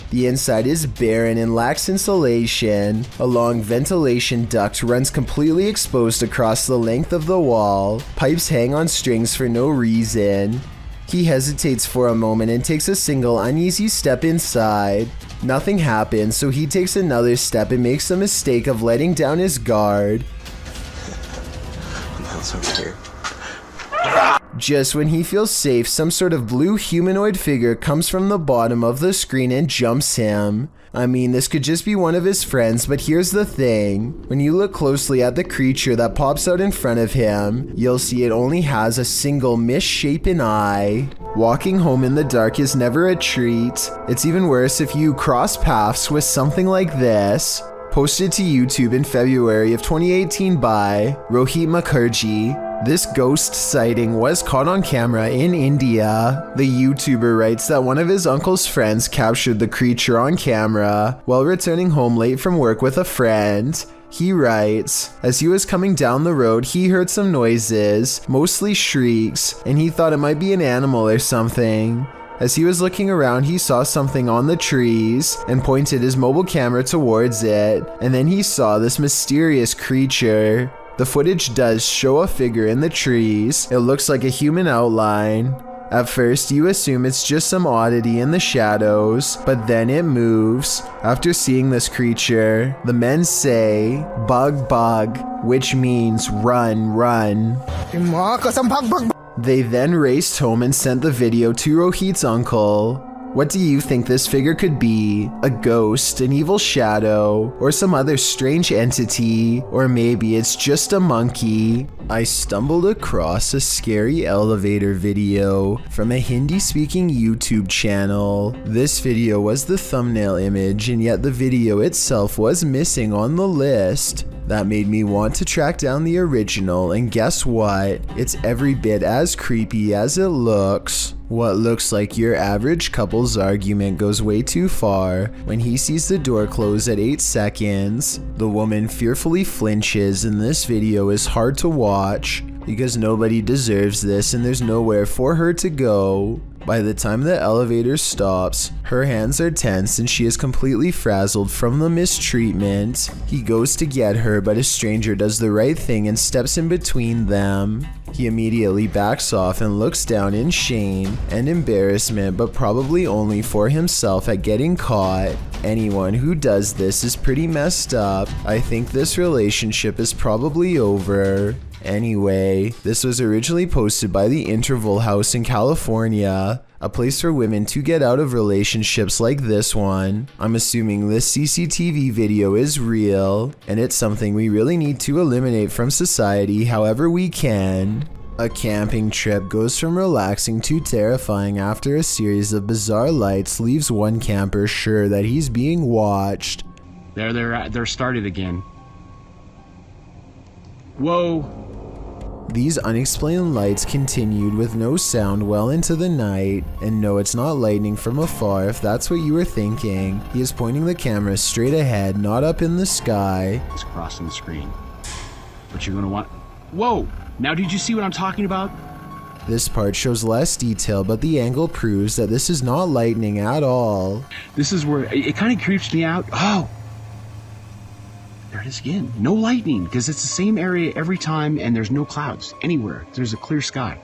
The inside is barren and lacks insulation. A long ventilation duct runs completely exposed across the length of the wall. Pipes hang on strings for no reason. He hesitates for a moment and takes a single uneasy step inside. Nothing happens, so he takes another step and makes the mistake of letting down his guard. That's okay. Just when he feels safe, some sort of blue humanoid figure comes from the bottom of the screen and jumps him. I mean, this could just be one of his friends, but here's the thing. When you look closely at the creature that pops out in front of him, you'll see it only has a single misshapen eye. Walking home in the dark is never a treat. It's even worse if you cross paths with something like this. Posted to YouTube in February of 2018 by Rohit Mukherjee. This ghost sighting was caught on camera in India. The YouTuber writes that one of his uncle's friends captured the creature on camera while returning home late from work with a friend. He writes, as he was coming down the road, he heard some noises, mostly shrieks, and he thought it might be an animal or something. As he was looking around, he saw something on the trees and pointed his mobile camera towards it, and then he saw this mysterious creature. The footage does show a figure in the trees. It looks like a human outline. At first, you assume it's just some oddity in the shadows, but then it moves. After seeing this creature, the men say, "Bug, bug," which means run, run. They then raced home and sent the video to Rohit's uncle. What do you think this figure could be? A ghost, an evil shadow, or some other strange entity? Or maybe it's just a monkey? I stumbled across a scary elevator video from a Hindi-speaking YouTube channel. This video was the thumbnail image, and yet the video itself was missing on the list. That made me want to track down the original, and guess what? It's every bit as creepy as it looks. What looks like your average couple's argument goes way too far when he sees the door close at 8 seconds. The woman fearfully flinches, and this video is hard to watch because nobody deserves this and there's nowhere for her to go. By the time the elevator stops, her hands are tense and she is completely frazzled from the mistreatment. He goes to get her, but a stranger does the right thing and steps in between them. He immediately backs off and looks down in shame and embarrassment, but probably only for himself at getting caught. Anyone who does this is pretty messed up. I think this relationship is probably over. Anyway, this was originally posted by the Interval House in California, a place for women to get out of relationships like this one. I'm assuming this CCTV video is real, and it's something we really need to eliminate from society however we can. A camping trip goes from relaxing to terrifying after a series of bizarre lights leaves one camper sure that he's being watched. They're started again. Whoa. These unexplained lights continued with no sound well into the night, and no, it's not lightning from afar if that's what you were thinking. He is pointing the camera straight ahead, not up in the sky. It's crossing the screen. But you're gonna want... Whoa! Now did you see what I'm talking about? This part shows less detail, but the angle proves that this is not lightning at all. This is where it kind of creeps me out. Oh! There it is again. No lightning, because it's the same area every time and there's no clouds anywhere. There's a clear sky.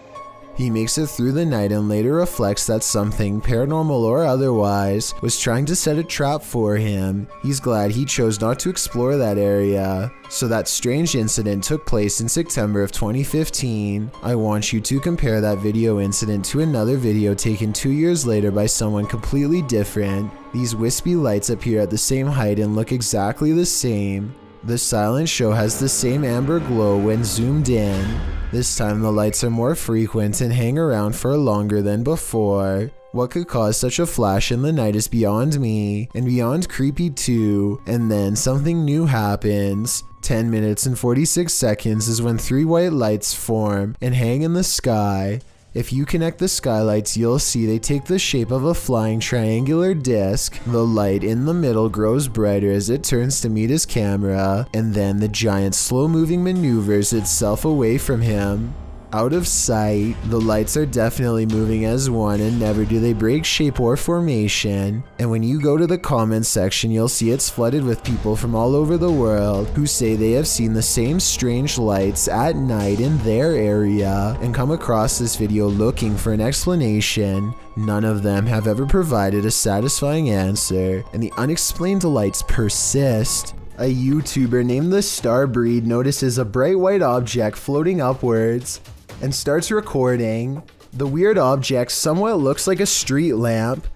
He makes it through the night and later reflects that something, paranormal or otherwise, was trying to set a trap for him. He's glad he chose not to explore that area. So that strange incident took place in September of 2015. I want you to compare that video incident to another video taken 2 years later by someone completely different. These wispy lights appear at the same height and look exactly the same. The silent show has the same amber glow when zoomed in. This time the lights are more frequent and hang around for longer than before. What could cause such a flash in the night is beyond me, and beyond creepy too. And then something new happens. 10 minutes and 46 seconds is when 3 white lights form and hang in the sky. If you connect the skylights, you'll see they take the shape of a flying triangular disc. The light in the middle grows brighter as it turns to meet his camera, and then the giant slow-moving maneuvers itself away from him. Out of sight, the lights are definitely moving as one and never do they break shape or formation. And when you go to the comments section, you'll see it's flooded with people from all over the world who say they have seen the same strange lights at night in their area and come across this video looking for an explanation. None of them have ever provided a satisfying answer, and the unexplained lights persist. A YouTuber named the Starbreed notices a bright white object floating upwards and starts recording. The weird object somewhat looks like a street lamp,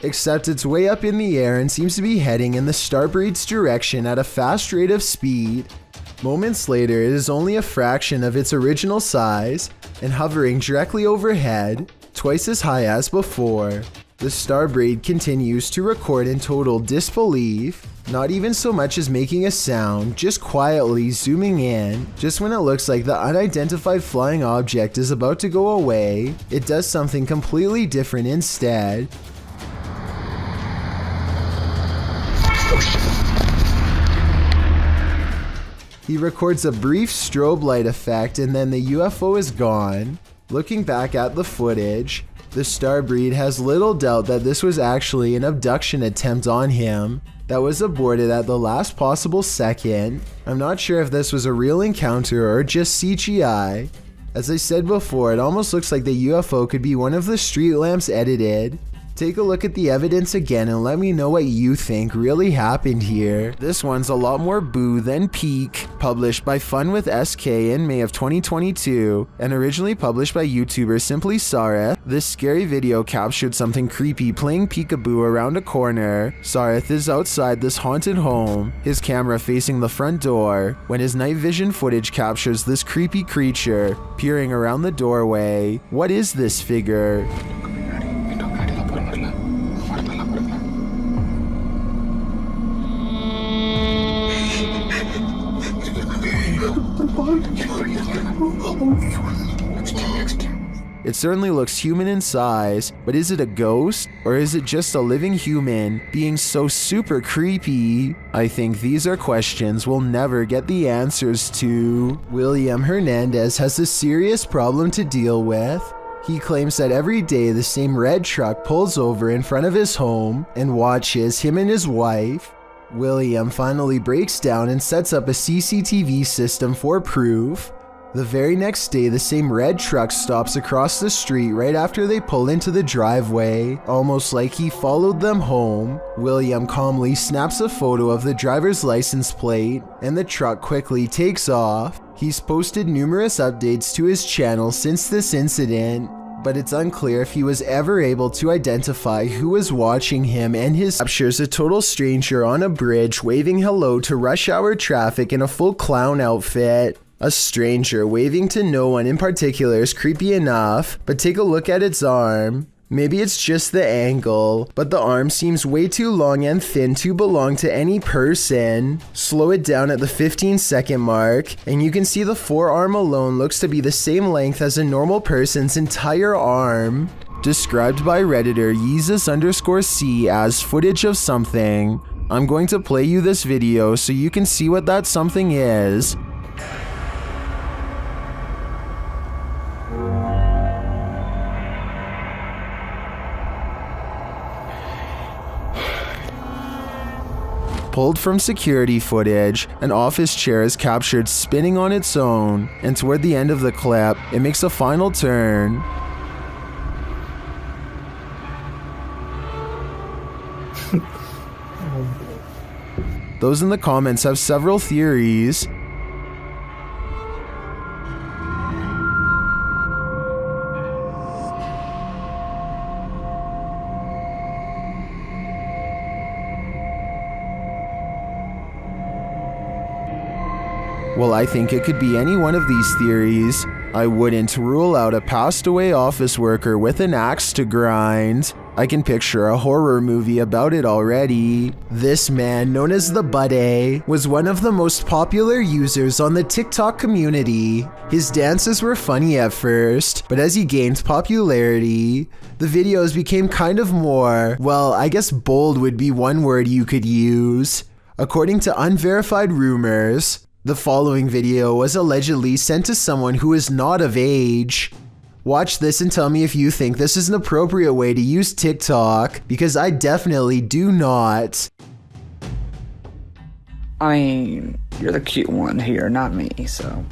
except it's way up in the air and seems to be heading in the Starbreed's direction at a fast rate of speed. Moments later, it is only a fraction of its original size and hovering directly overhead, twice as high as before. The Starbreed continues to record in total disbelief, not even so much as making a sound, just quietly zooming in. Just when it looks like the unidentified flying object is about to go away, it does something completely different instead. He records a brief strobe light effect and then the UFO is gone. Looking back at the footage, the Starbreed has little doubt that this was actually an abduction attempt on him that was aborted at the last possible second. I'm not sure if this was a real encounter or just CGI. As I said before, it almost looks like the UFO could be one of the street lamps edited. Take a look at the evidence again and let me know what you think really happened here. This one's a lot more boo than peak, published by Fun with SK in May of 2022, and originally published by YouTuber Simply Sareth. This scary video captured something creepy playing peekaboo around a corner. Sareth is outside this haunted home, his camera facing the front door, when his night vision footage captures this creepy creature peering around the doorway. What is this figure? It certainly looks human in size, but is it a ghost? Or is it just a living human being so super creepy? I think these are questions we'll never get the answers to. William Hernandez has a serious problem to deal with. He claims that every day the same red truck pulls over in front of his home and watches him and his wife. William finally breaks down and sets up a CCTV system for proof. The very next day, the same red truck stops across the street right after they pull into the driveway, almost like he followed them home. William calmly snaps a photo of the driver's license plate, and the truck quickly takes off. He's posted numerous updates to his channel since this incident, but it's unclear if he was ever able to identify who was watching him, and his captures a total stranger on a bridge waving hello to rush hour traffic in a full clown outfit. A stranger waving to no one in particular is creepy enough, but take a look at its arm. Maybe it's just the angle, but the arm seems way too long and thin to belong to any person. Slow it down at the 15-second mark, and you can see the forearm alone looks to be the same length as a normal person's entire arm. Described by Redditor Yeezus_C as footage of something. I'm going to play you this video so you can see what that something is. Pulled from security footage, an office chair is captured spinning on its own, and toward the end of the clip, it makes a final turn. Those in the comments have several theories. Well, I think it could be any one of these theories. I wouldn't rule out a passed away office worker with an axe to grind. I can picture a horror movie about it already. This man, known as the Buddy, was one of the most popular users on the TikTok community. His dances were funny at first, but as he gained popularity, the videos became kind of more, well, I guess bold would be one word you could use. According to unverified rumors, the following video was allegedly sent to someone who is not of age. Watch this and tell me if you think this is an appropriate way to use TikTok, because I definitely do not. I mean, you're the cute one here, not me, so.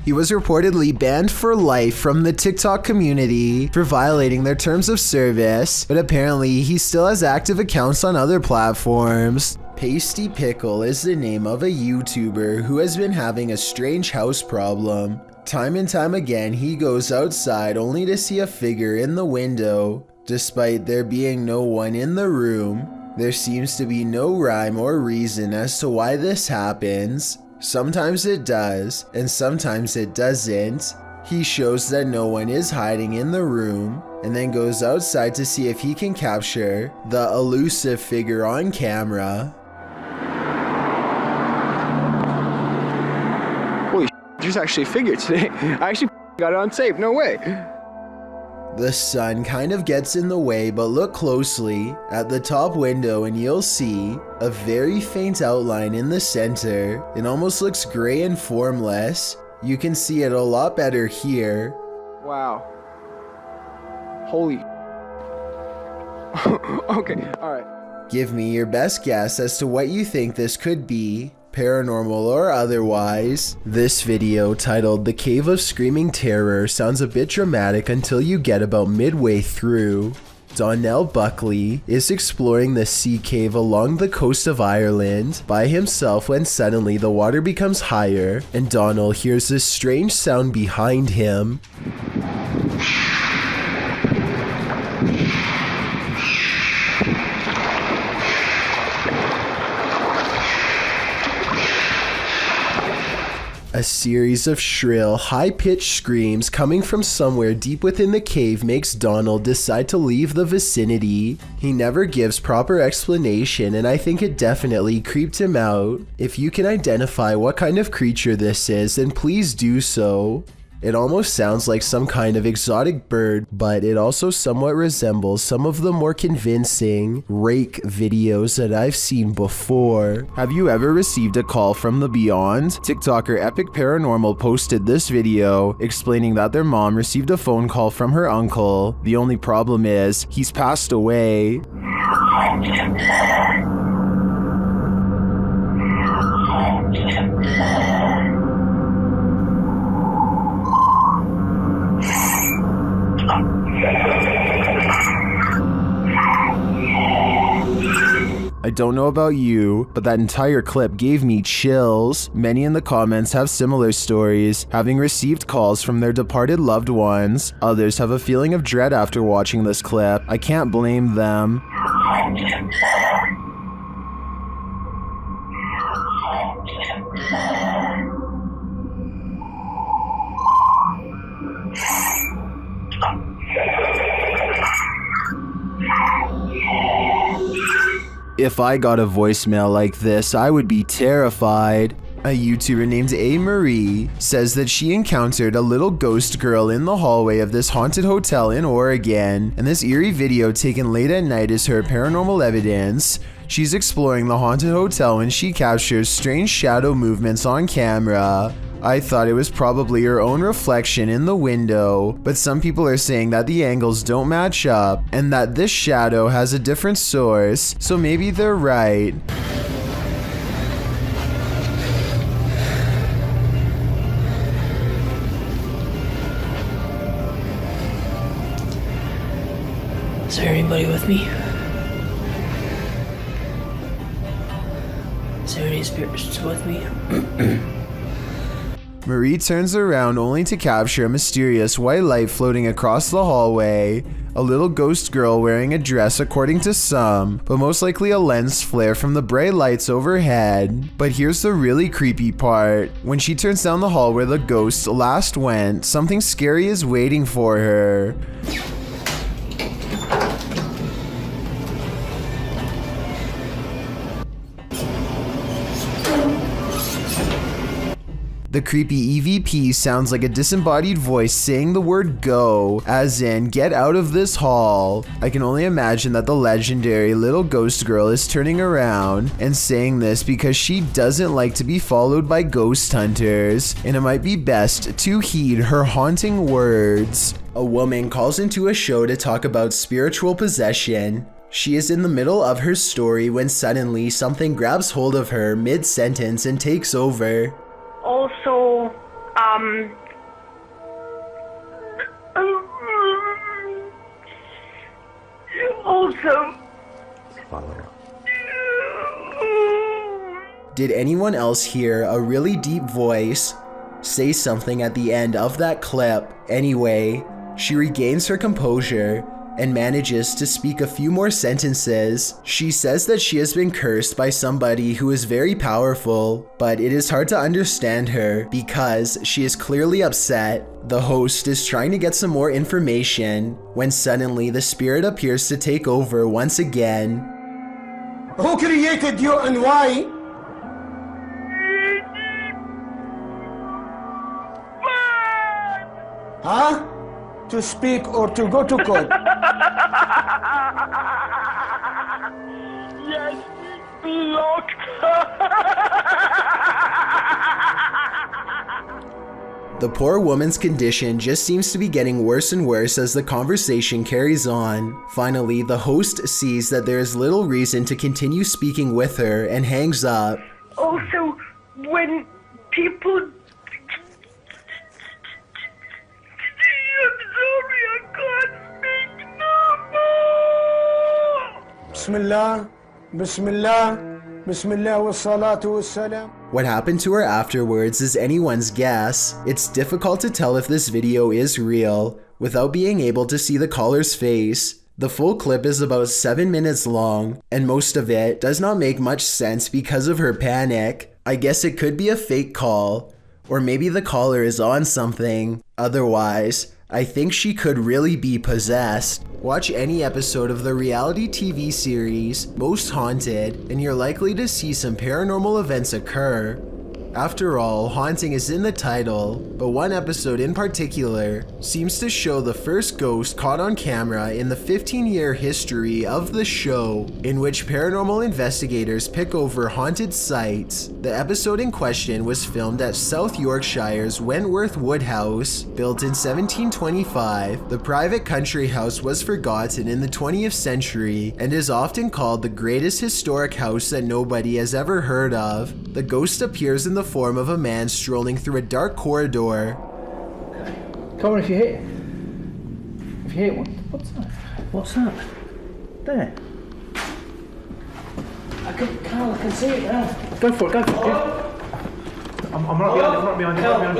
He was reportedly banned for life from the TikTok community for violating their terms of service, but apparently he still has active accounts on other platforms. Pasty Pickle is the name of a YouTuber who has been having a strange house problem. Time and time again, he goes outside only to see a figure in the window. Despite there being no one in the room, there seems to be no rhyme or reason as to why this happens. Sometimes it does, and sometimes it doesn't. He shows that no one is hiding in the room, and then goes outside to see if he can capture the elusive figure on camera. Holy there's actually a figure today. I actually got it on tape, no way. The sun kind of gets in the way, but look closely at the top window and you'll see a very faint outline in the center. It almost looks gray and formless. You can see it a lot better here. Wow. Holy. Okay, alright. Give me your best guess as to what you think this could be, paranormal or otherwise. This video, titled The Cave of Screaming Terror, sounds a bit dramatic until you get about midway through. Donnell Buckley is exploring the sea cave along the coast of Ireland by himself when suddenly the water becomes higher and Donnell hears this strange sound behind him. A series of shrill, high-pitched screams coming from somewhere deep within the cave makes Donald decide to leave the vicinity. He never gives proper explanation, and I think it definitely creeped him out. If you can identify what kind of creature this is, then please do so. It almost sounds like some kind of exotic bird, but it also somewhat resembles some of the more convincing rake videos that I've seen before. Have you ever received a call from the beyond? TikToker Epic Paranormal posted this video explaining that their mom received a phone call from her uncle. The only problem is, he's passed away. I don't know about you, but that entire clip gave me chills. Many in the comments have similar stories, having received calls from their departed loved ones. Others have a feeling of dread after watching this clip. I can't blame them. If I got a voicemail like this, I would be terrified. A YouTuber named A. Marie says that she encountered a little ghost girl in the hallway of this haunted hotel in Oregon, and this eerie video taken late at night is her paranormal evidence. She's exploring the haunted hotel when she captures strange shadow movements on camera. I thought it was probably her own reflection in the window, but some people are saying that the angles don't match up and that this shadow has a different source, so maybe they're right. Is there anybody with me? Is there any spirits with me? Marie turns around only to capture a mysterious white light floating across the hallway. A little ghost girl wearing a dress according to some, but most likely a lens flare from the bright lights overhead. But here's the really creepy part. When she turns down the hall where the ghost last went, something scary is waiting for her. The creepy EVP sounds like a disembodied voice saying the word go, as in get out of this hall. I can only imagine that the legendary little ghost girl is turning around and saying this because she doesn't like to be followed by ghost hunters, and it might be best to heed her haunting words. A woman calls into a show to talk about spiritual possession. She is in the middle of her story when suddenly something grabs hold of her mid-sentence and takes over. Also, Did anyone else hear a really deep voice say something at the end of that clip? Anyway, she regains her composure and manages to speak a few more sentences. She says that she has been cursed by somebody who is very powerful, but it is hard to understand her because she is clearly upset. The host is trying to get some more information when suddenly the spirit appears to take over once again. Who created you and why? Huh? To speak or to go to court? yes, locked. The poor woman's condition just seems to be getting worse and worse as the conversation carries on. Finally, the host sees that there is little reason to continue speaking with her and hangs up. Also, when people... Bismillah, Bismillah, Bismillah wa salatu wa salam. What happened to her afterwards is anyone's guess. It's difficult to tell if this video is real without being able to see the caller's face. The full clip is about 7 minutes long, and most of it does not make much sense because of her panic. I guess it could be a fake call, or maybe the caller is on something. Otherwise, I think she could really be possessed. Watch any episode of the reality TV series Most Haunted, and you're likely to see some paranormal events occur. After all, haunting is in the title, but one episode in particular seems to show the first ghost caught on camera in the 15-year history of the show, in which paranormal investigators pick over haunted sites. The episode in question was filmed at South Yorkshire's Wentworth Wood House. Built in 1725, the private country house was forgotten in the 20th century and is often called the greatest historic house that nobody has ever heard of. The ghost appears in the form of a man strolling through a dark corridor. Come on, if you hit what's that? What's that? There. Carl, I can see it now. Go for it. I'm right behind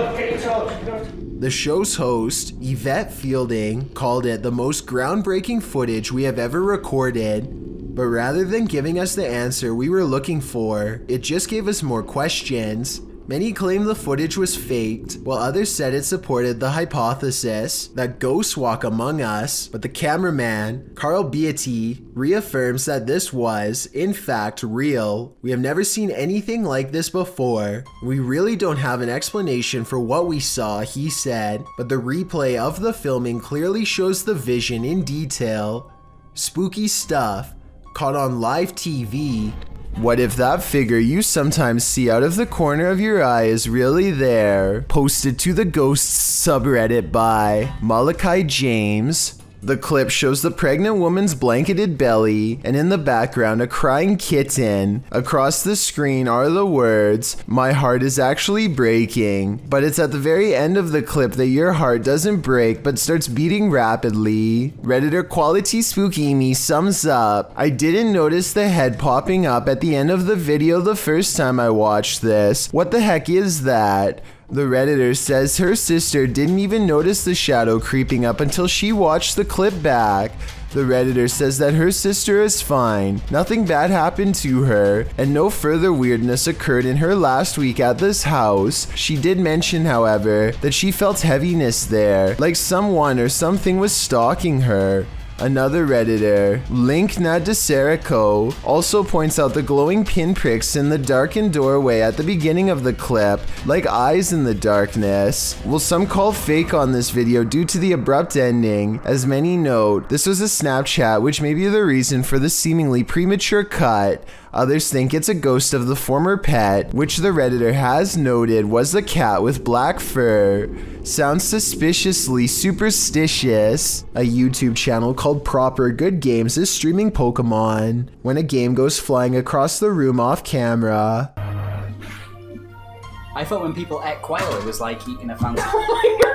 you. The show's host, Yvette Fielding, called it the most groundbreaking footage we have ever recorded. But rather than giving us the answer we were looking for, it just gave us more questions. Many claim the footage was faked, while others said it supported the hypothesis that ghosts walk among us, but the cameraman, Carl Beatty, reaffirms that this was, in fact, real. We have never seen anything like this before. We really don't have an explanation for what we saw, he said, but the replay of the filming clearly shows the vision in detail. Spooky stuff, caught on live TV. What if that figure you sometimes see out of the corner of your eye is really there? Posted to the Ghosts subreddit by Malachi James. The clip shows the pregnant woman's blanketed belly, and in the background a crying kitten. Across the screen are the words, "My heart is actually breaking." But it's at the very end of the clip that your heart doesn't break but starts beating rapidly. Redditor Quality Spooky Me sums up, "I didn't notice the head popping up at the end of the video the first time I watched this. What the heck is that?" The Redditor says her sister didn't even notice the shadow creeping up until she watched the clip back. The Redditor says that her sister is fine, nothing bad happened to her, and no further weirdness occurred in her last week at this house. She did mention, however, that she felt heaviness there, like someone or something was stalking her. Another Redditor, Link Nadeserico, also points out the glowing pinpricks in the darkened doorway at the beginning of the clip, like eyes in the darkness. Well, some call fake on this video due to the abrupt ending. As many note, this was a Snapchat, which may be the reason for the seemingly premature cut. Others think it's a ghost of the former pet, which the Redditor has noted was a cat with black fur. Sounds suspiciously superstitious. A YouTube channel called Proper Good Games is streaming Pokemon when a game goes flying across the room off camera. I thought when people ate quail, it was like eating a fancy. Oh my god!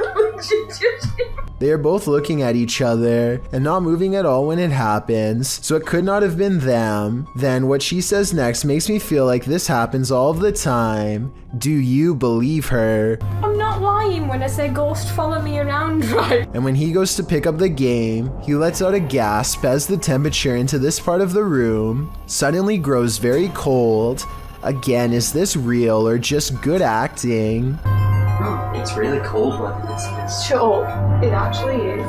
They are both looking at each other and not moving at all when it happens, so it could not have been them. Then what she says next makes me feel like this happens all of the time. Do you believe her? I'm not lying when I say ghost follow me around, right? And when he goes to pick up the game, he lets out a gasp as the temperature into this part of the room suddenly grows very cold. Again, is this real or just good acting? It's really cold weather. It's Sure, it actually is.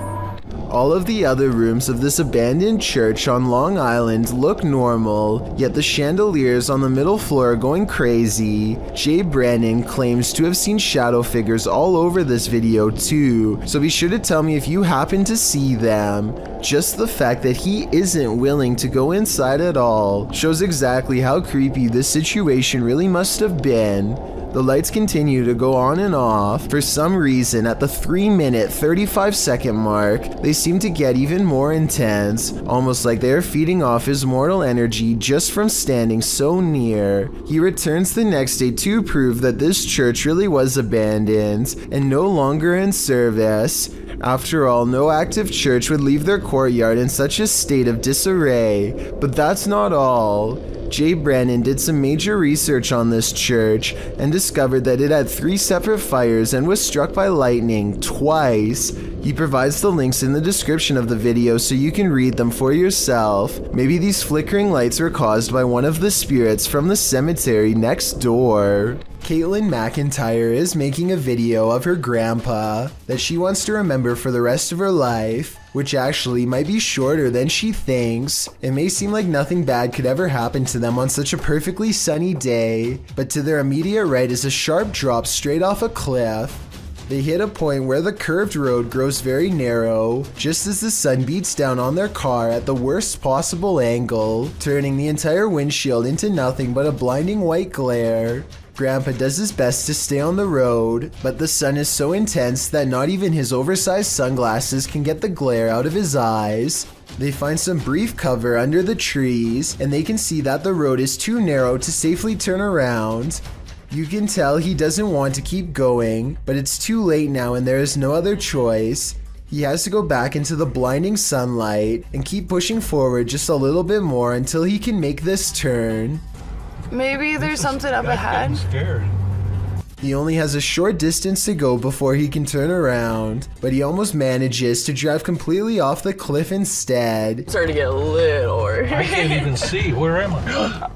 All of the other rooms of this abandoned church on Long Island look normal, yet the chandeliers on the middle floor are going crazy. Jay Brennan claims to have seen shadow figures all over this video too, so be sure to tell me if you happen to see them. Just the fact that he isn't willing to go inside at all shows exactly how creepy this situation really must have been. The lights continue to go on and off. For some reason, at the 3-minute 35-second mark, they seem to get even more intense, almost like they are feeding off his mortal energy just from standing so near. He returns the next day to prove that this church really was abandoned and no longer in service. After all, no active church would leave their courtyard in such a state of disarray. But that's not all. Jay Brennan did some major research on this church and discovered that it had 3 separate fires and was struck by lightning twice. He provides the links in the description of the video so you can read them for yourself. Maybe these flickering lights were caused by one of the spirits from the cemetery next door. Caitlin McIntyre is making a video of her grandpa that she wants to remember for the rest of her life, which actually might be shorter than she thinks. It may seem like nothing bad could ever happen to them on such a perfectly sunny day, but to their immediate right is a sharp drop straight off a cliff. They hit a point where the curved road grows very narrow, just as the sun beats down on their car at the worst possible angle, turning the entire windshield into nothing but a blinding white glare. Grandpa does his best to stay on the road, but the sun is so intense that not even his oversized sunglasses can get the glare out of his eyes. They find some brief cover under the trees, and they can see that the road is too narrow to safely turn around. You can tell he doesn't want to keep going, but it's too late now and there is no other choice. He has to go back into the blinding sunlight and keep pushing forward just a little bit more until he can make this turn. Maybe there's something up ahead. I'm scared. He only has a short distance to go before he can turn around, but he almost manages to drive completely off the cliff instead. It's starting to get a little worried. I can't even see. Where am I?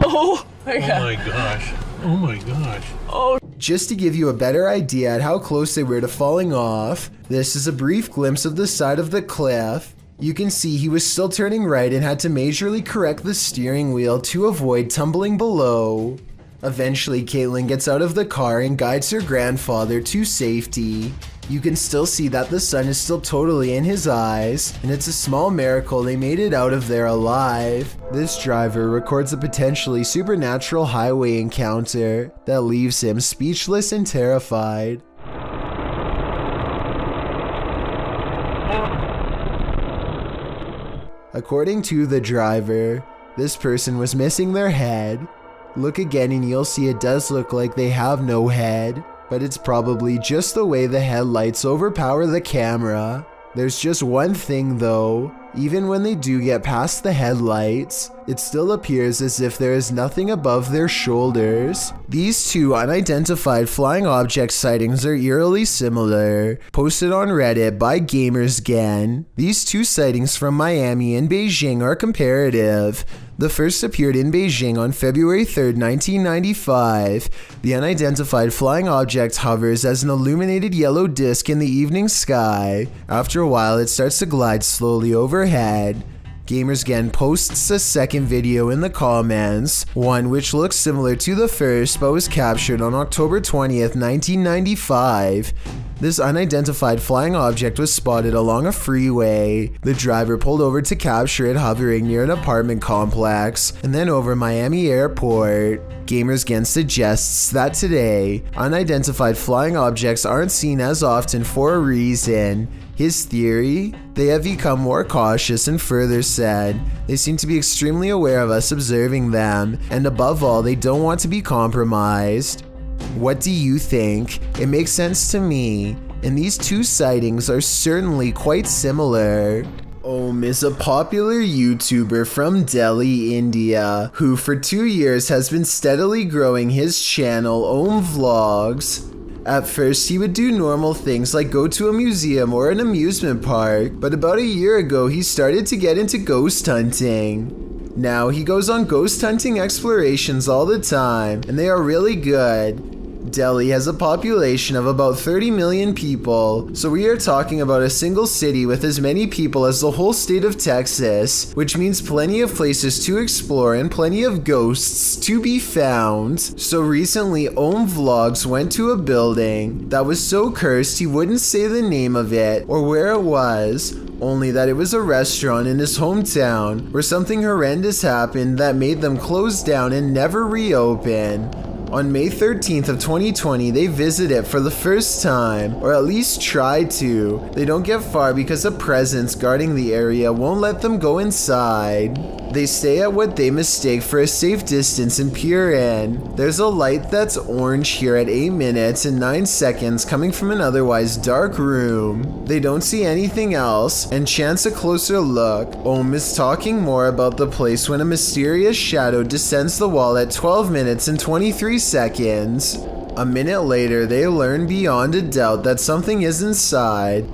Oh my god. Oh my gosh. Oh my gosh. Oh. Just to give you a better idea at how close they were to falling off, this is a brief glimpse of the side of the cliff. You can see he was still turning right and had to majorly correct the steering wheel to avoid tumbling below. Eventually, Caitlin gets out of the car and guides her grandfather to safety. You can still see that the sun is still totally in his eyes, and it's a small miracle they made it out of there alive. This driver records a potentially supernatural highway encounter that leaves him speechless and terrified. According to the driver, this person was missing their head. Look again and you'll see it does look like they have no head, but it's probably just the way the headlights overpower the camera. There's just one thing though, even when they do get past the headlights, it still appears as if there is nothing above their shoulders. These two unidentified flying object sightings are eerily similar. Posted on Reddit by GamersGen, these two sightings from Miami and Beijing are comparative. The first appeared in Beijing on February 3rd, 1995. The unidentified flying object hovers as an illuminated yellow disc in the evening sky. After a while, it starts to glide slowly overhead. GamersGen posts a second video in the comments, one which looks similar to the first but was captured on October 20th, 1995. This unidentified flying object was spotted along a freeway. The driver pulled over to capture it hovering near an apartment complex and then over Miami Airport. GamersGen suggests that today, unidentified flying objects aren't seen as often for a reason. His theory? They have become more cautious, and further said, they seem to be extremely aware of us observing them, and above all, they don't want to be compromised. What do you think? It makes sense to me, and these two sightings are certainly quite similar. Om is a popular YouTuber from Delhi, India, who for 2 years has been steadily growing his channel Om Vlogs. At first, he would do normal things like go to a museum or an amusement park, but about a year ago, he started to get into ghost hunting. Now, he goes on ghost hunting explorations all the time, and they are really good. Delhi has a population of about 30 million people, so we are talking about a single city with as many people as the whole state of Texas, which means plenty of places to explore and plenty of ghosts to be found. So recently, Om Vlogs went to a building that was so cursed he wouldn't say the name of it or where it was, only that it was a restaurant in his hometown where something horrendous happened that made them close down and never reopen. On May 13th of 2020, they visit it for the first time, or at least try to. They don't get far because a presence guarding the area won't let them go inside. They stay at what they mistake for a safe distance and peer in. There's a light that's orange here at 8 minutes and 9 seconds coming from an otherwise dark room. They don't see anything else and chance a closer look. Om is talking more about the place when a mysterious shadow descends the wall at 12 minutes and 23 seconds. A minute later, they learn beyond a doubt that something is inside.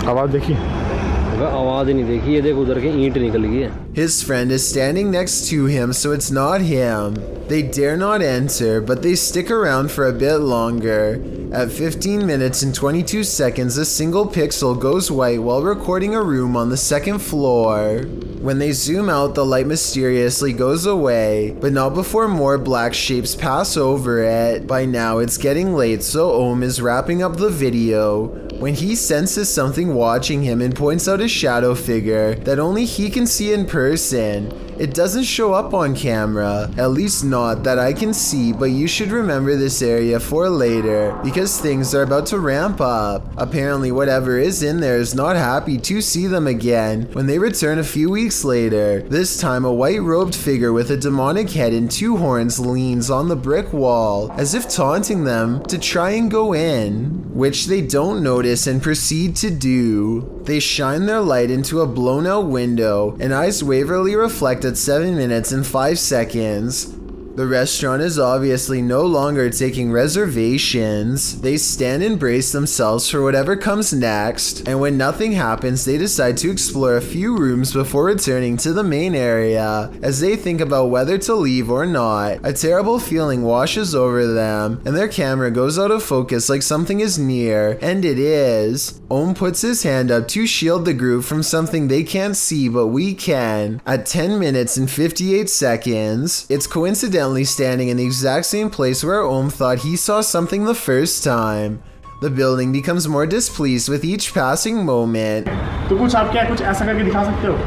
आवाज देखिए आवाज नहीं देखी ये देख उधर के ईंट निकल गई है. His friend is standing next to him, so it's not him. They dare not enter, but they stick around for a bit longer. At 15 minutes and 22 seconds, a single pixel goes white while recording a room on the second floor. When they zoom out, the light mysteriously goes away, but not before more black shapes pass over it. By now, it's getting late, so Om is wrapping up the video when he senses something watching him and points out a shadow figure that only he can see in person. It doesn't show up on camera, at least not that I can see, but you should remember this area for later because things are about to ramp up. Apparently whatever is in there is not happy to see them again when they return a few weeks later. This time a white-robed figure with a demonic head and 2 horns leans on the brick wall as if taunting them to try and go in, which they don't notice and proceed to do. They shine their light into a blown-out window and eyes waverly reflect at 7 minutes and 5 seconds. The restaurant is obviously no longer taking reservations. They stand and brace themselves for whatever comes next, and when nothing happens, they decide to explore a few rooms before returning to the main area. As they think about whether to leave or not, a terrible feeling washes over them, and their camera goes out of focus like something is near, and it is. Om puts his hand up to shield the group from something they can't see but we can. At 10 minutes and 58 seconds, it's coincidentally standing in the exact same place where Om thought he saw something the first time. The building becomes more displeased with each passing moment. तो कुछ आप क्या कुछ ऐसा करके दिखा सकते हो?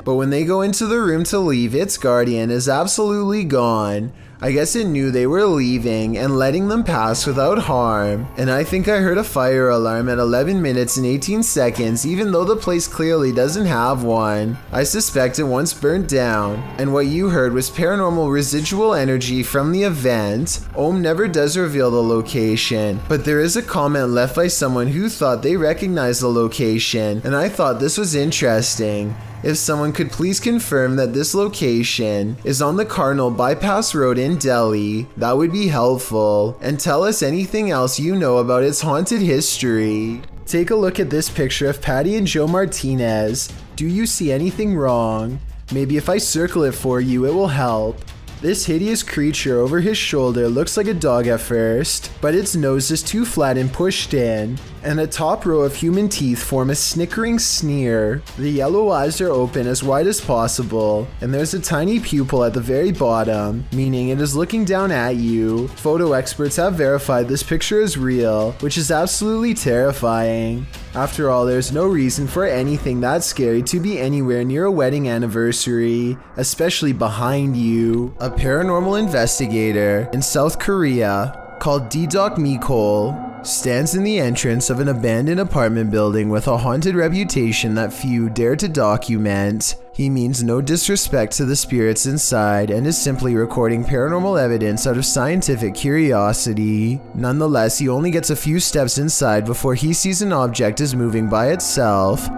But when they go into the room to leave, its guardian is absolutely gone. I guess it knew they were leaving and letting them pass without harm. And I think I heard a fire alarm at 11 minutes and 18 seconds, even though the place clearly doesn't have one. I suspect it once burnt down. And what you heard was paranormal residual energy from the event. Om never does reveal the location, but there is a comment left by someone who thought they recognized the location, and I thought this was interesting. If someone could please confirm that this location is on the Cardinal Bypass Road in Delhi, that would be helpful, and tell us anything else you know about its haunted history. Take a look at this picture of Patty and Joe Martinez. Do you see anything wrong? Maybe if I circle it for you, it will help. This hideous creature over his shoulder looks like a dog at first, but its nose is too flat and pushed in, and a top row of human teeth form a snickering sneer. The yellow eyes are open as wide as possible, and there's a tiny pupil at the very bottom, meaning it is looking down at you. Photo experts have verified this picture is real, which is absolutely terrifying. After all, there's no reason for anything that scary to be anywhere near a wedding anniversary, especially behind you. A paranormal investigator in South Korea called D-Doc Mikol stands in the entrance of an abandoned apartment building with a haunted reputation that few dare to document. He means no disrespect to the spirits inside and is simply recording paranormal evidence out of scientific curiosity. Nonetheless, he only gets a few steps inside before he sees an object is moving by itself.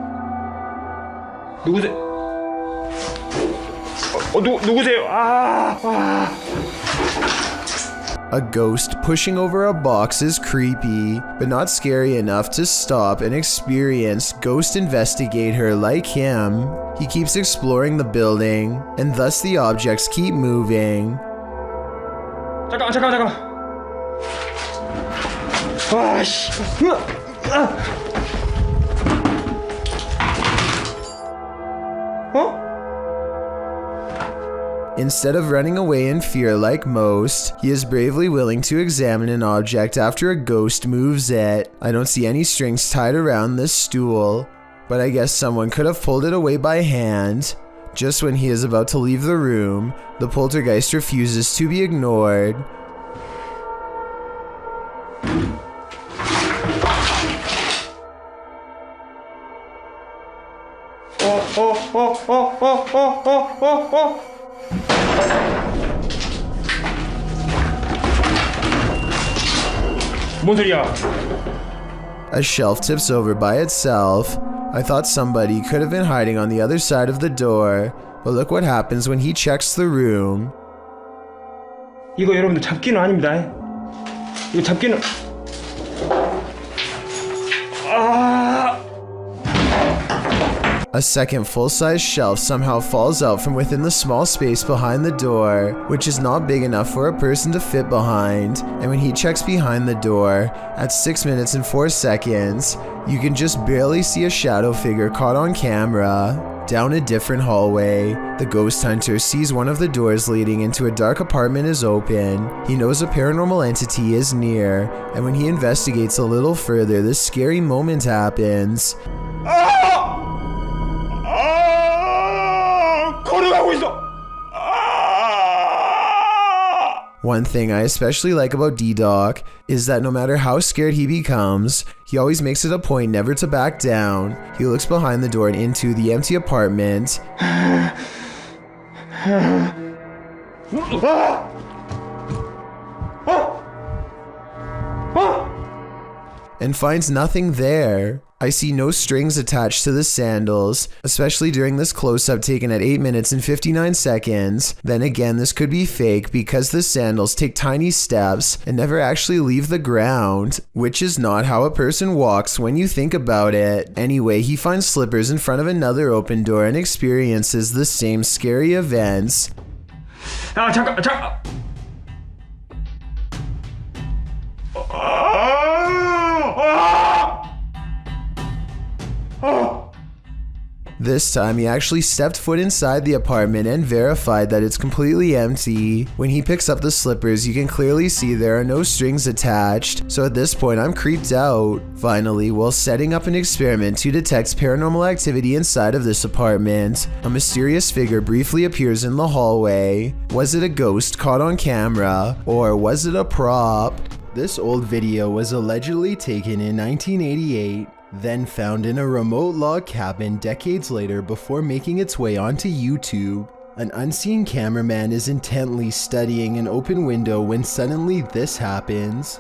누구세요? A ghost pushing over a box is creepy, but not scary enough to stop an experienced ghost investigator like him. He keeps exploring the building, and thus the objects keep moving. 잠깐. Instead of running away in fear like most, he is bravely willing to examine an object after a ghost moves it. I don't see any strings tied around this stool, but I guess someone could have pulled it away by hand. Just when he is about to leave the room, the poltergeist refuses to be ignored. 뭔 소리야? A shelf tips over by itself. I thought somebody could have been hiding on the other side of the door, but look what happens when he checks the room. 이거 여러분들 잡기는 아닙니다. 이거 잡기는 A second full-size shelf somehow falls out from within the small space behind the door, which is not big enough for a person to fit behind. And when he checks behind the door, at 6 minutes and 4 seconds, you can just barely see a shadow figure caught on camera. Down a different hallway, the ghost hunter sees one of the doors leading into a dark apartment is open. He knows a paranormal entity is near, and when he investigates a little further, this scary moment happens. One thing I especially like about D-Doc is that no matter how scared he becomes, he always makes it a point never to back down. He looks behind the door and into the empty apartment. and finds nothing there. I see no strings attached to the sandals, especially during this close-up taken at 8 minutes and 59 seconds. Then again, this could be fake because the sandals take tiny steps and never actually leave the ground, which is not how a person walks when you think about it. Anyway, he finds slippers in front of another open door and experiences the same scary events. This time he actually stepped foot inside the apartment and verified that it's completely empty. When he picks up the slippers, you can clearly see there are no strings attached, so at this point I'm creeped out. Finally, while setting up an experiment to detect paranormal activity inside of this apartment, a mysterious figure briefly appears in the hallway. Was it a ghost caught on camera, or was it a prop? This old video was allegedly taken in 1988. Then found in a remote log cabin decades later before making its way onto YouTube. An unseen cameraman is intently studying an open window when suddenly this happens.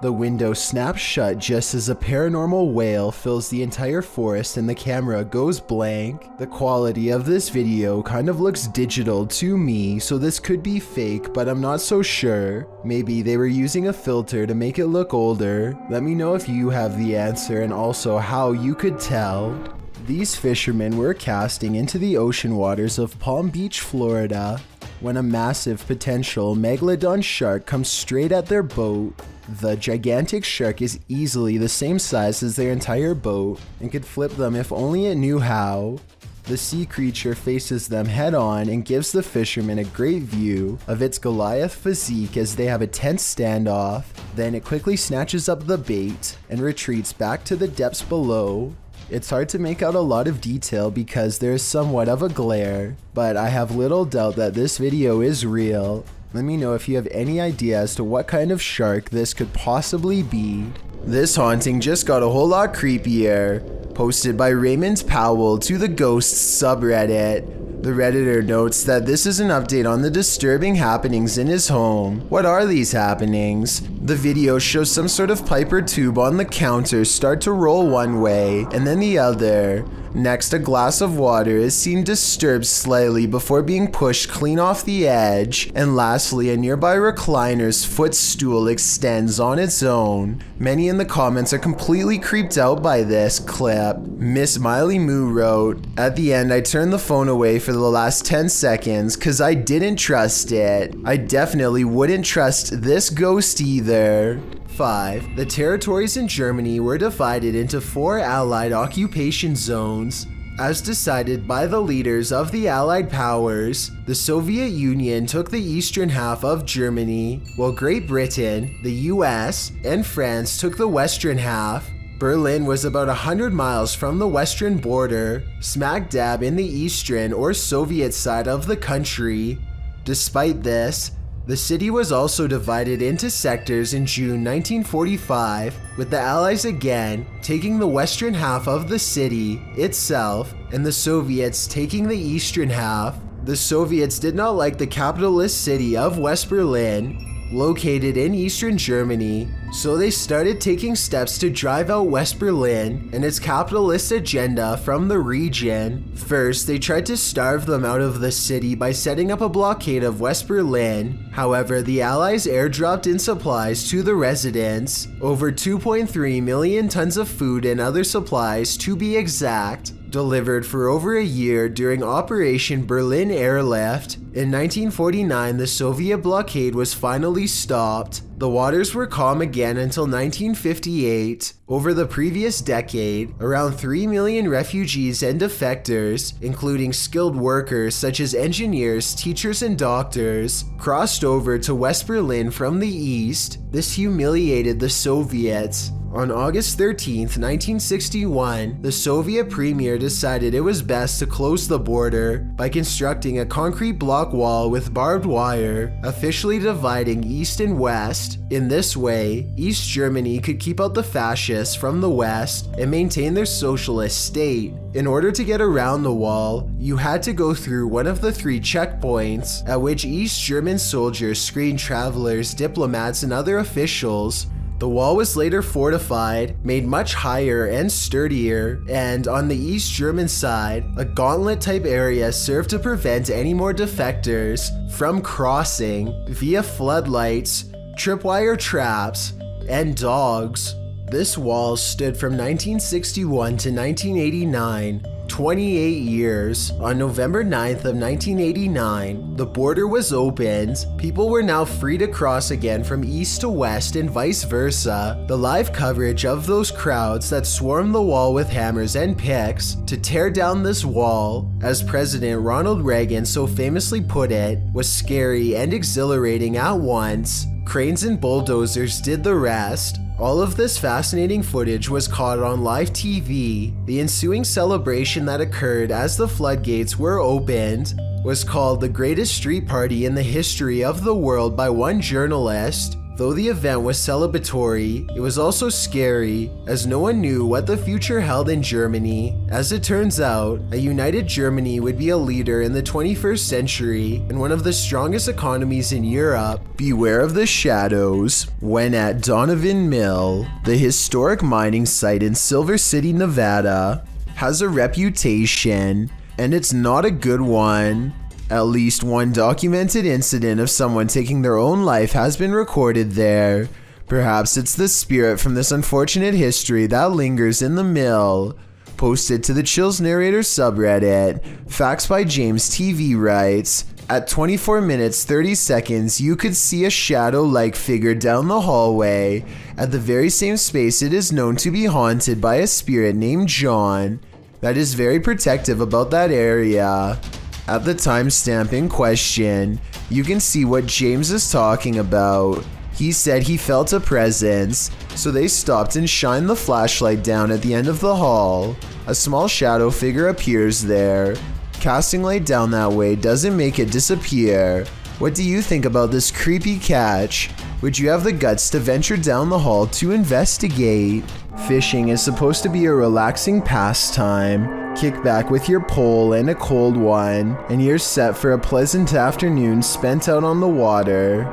The window snaps shut just as a paranormal wail fills the entire forest and the camera goes blank. The quality of this video kind of looks digital to me, so this could be fake, but I'm not so sure. Maybe they were using a filter to make it look older. Let me know if you have the answer and also how you could tell. These fishermen were casting into the ocean waters of Palm Beach, Florida, when a massive potential Macleod shark comes straight at their boat. The gigantic shark is easily the same size as their entire boat and could flip them if only it knew how. The sea creature faces them head on and gives the fishermen a great view of its Goliath physique as they have a tense standoff. Then it quickly snatches up the bait and retreats back to the depths below. It's hard to make out a lot of detail because there is somewhat of a glare, but I have little doubt that this video is real. Let me know if you have any idea as to what kind of shark this could possibly be. This haunting just got a whole lot creepier. Posted by Raymond Powell to the Ghosts subreddit. The Redditor notes that this is an update on the disturbing happenings in his home. What are these happenings? The video shows some sort of pipe or tube on the counter start to roll one way and then the other. Next, a glass of water is seen disturbed slightly before being pushed clean off the edge. And lastly, a nearby recliner's footstool extends on its own. Many in the comments are completely creeped out by this clip. Miss Miley Moo wrote, "At the end, I turned the phone away for the last 10 seconds because I didn't trust it. I definitely wouldn't trust this ghost either." 5. The territories in Germany were divided into 4 Allied occupation zones. As decided by the leaders of the Allied powers, the Soviet Union took the eastern half of Germany, while Great Britain, the US, and France took the western half. Berlin was about 100 miles from the western border, smack dab in the eastern or Soviet side of the country. Despite this, the city was also divided into sectors in June 1945, with the Allies again taking the western half of the city itself and the Soviets taking the eastern half. The Soviets did not like the capitalist city of West Berlin, located in eastern Germany, so they started taking steps to drive out West Berlin and its capitalist agenda from the region. First, they tried to starve them out of the city by setting up a blockade of West Berlin. However, the Allies airdropped in supplies to the residents, over 2.3 million tons of food and other supplies to be exact, delivered for over a year during Operation Berlin Airlift. In 1949, the Soviet blockade was finally stopped. The waters were calm again until 1958. Over the previous decade, around 3 million refugees and defectors, including skilled workers such as engineers, teachers, and doctors, crossed over to West Berlin from the east. This humiliated the Soviets. On August 13, 1961, the Soviet premier decided it was best to close the border by constructing a concrete block rock wall with barbed wire, officially dividing East and West. In this way, East Germany could keep out the fascists from the West and maintain their socialist state. In order to get around the wall, you had to go through one of the 3 checkpoints, at which East German soldiers screened travelers, diplomats, and other officials. The wall was later fortified, made much higher and sturdier, and on the East German side, a gauntlet-type area served to prevent any more defectors from crossing via floodlights, tripwire traps, and dogs. This wall stood from 1961 to 1989, 28 years. On November 9th of 1989, the border was opened. People were now free to cross again from east to west and vice versa. The live coverage of those crowds that swarmed the wall with hammers and picks to tear down this wall, as President Ronald Reagan so famously put it, was scary and exhilarating at once. Cranes and bulldozers did the rest. All of this fascinating footage was caught on live TV. The ensuing celebration that occurred as the floodgates were opened was called the greatest street party in the history of the world by one journalist. Though the event was celebratory, it was also scary, as no one knew what the future held in Germany. As it turns out, a united Germany would be a leader in the 21st century and one of the strongest economies in Europe. Beware of the shadows. When at Donovan Mill, the historic mining site in Silver City, Nevada, has a reputation, and it's not a good one. At least one documented incident of someone taking their own life has been recorded there. Perhaps it's the spirit from this unfortunate history that lingers in the mill. Posted to the Chills Narrator subreddit, Facts by James TV writes, at 24 minutes 30 seconds, you could see a shadow-like figure down the hallway at the very same space it is known to be haunted by a spirit named John that is very protective about that area. At the timestamp in question, you can see what James is talking about. He said he felt a presence, so they stopped and shined the flashlight down at the end of the hall. A small shadow figure appears there. Casting light down that way doesn't make it disappear. What do you think about this creepy catch? Would you have the guts to venture down the hall to investigate? Fishing is supposed to be a relaxing pastime. Kick back with your pole and a cold one, and you're set for a pleasant afternoon spent out on the water.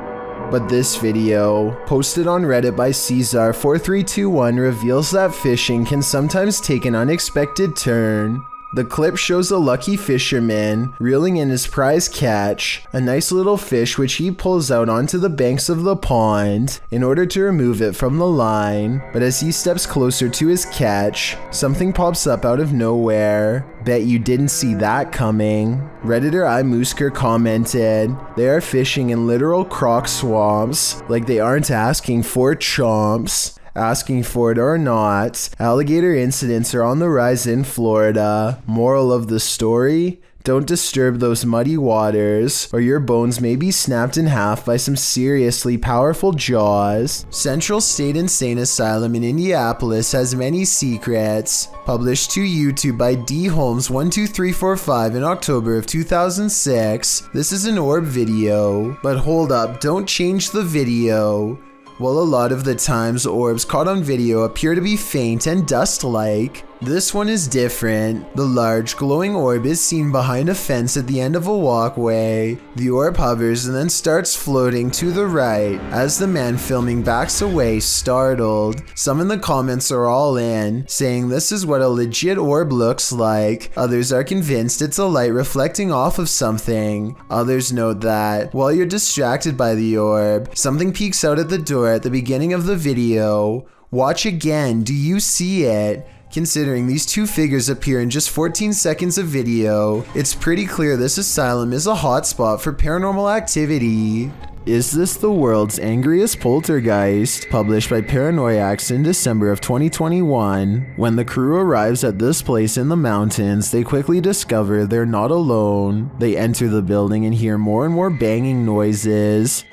But this video, posted on Reddit by Caesar4321, reveals that fishing can sometimes take an unexpected turn. The clip shows a lucky fisherman reeling in his prize catch, a nice little fish which he pulls out onto the banks of the pond in order to remove it from the line. But as he steps closer to his catch, something pops up out of nowhere. Bet you didn't see that coming. Redditor iMoosker commented, they are fishing in literal croc swamps, like they aren't asking for chomps. Asking for it or not, alligator incidents are on the rise in Florida. Moral of the story? Don't disturb those muddy waters, or your bones may be snapped in half by some seriously powerful jaws. Central State Insane Asylum in Indianapolis has many secrets. Published to YouTube by D. Holmes12345 in October of 2006. This is an orb video. But hold up, don't change the video. Well, a lot of the times orbs caught on video appear to be faint and dust-like. This one is different. The large glowing orb is seen behind a fence at the end of a walkway. The orb hovers and then starts floating to the right as the man filming backs away, startled. Some in the comments are all in, saying this is what a legit orb looks like. Others are convinced it's a light reflecting off of something. Others note that, while you're distracted by the orb, something peeks out at the door at the beginning of the video. Watch again, do you see it? Considering these two figures appear in just 14 seconds of video, it's pretty clear this asylum is a hotspot for paranormal activity. Is this the world's angriest poltergeist? Published by Paranoiacs in December of 2021. When the crew arrives at this place in the mountains, they quickly discover they're not alone. They enter the building and hear more and more banging noises.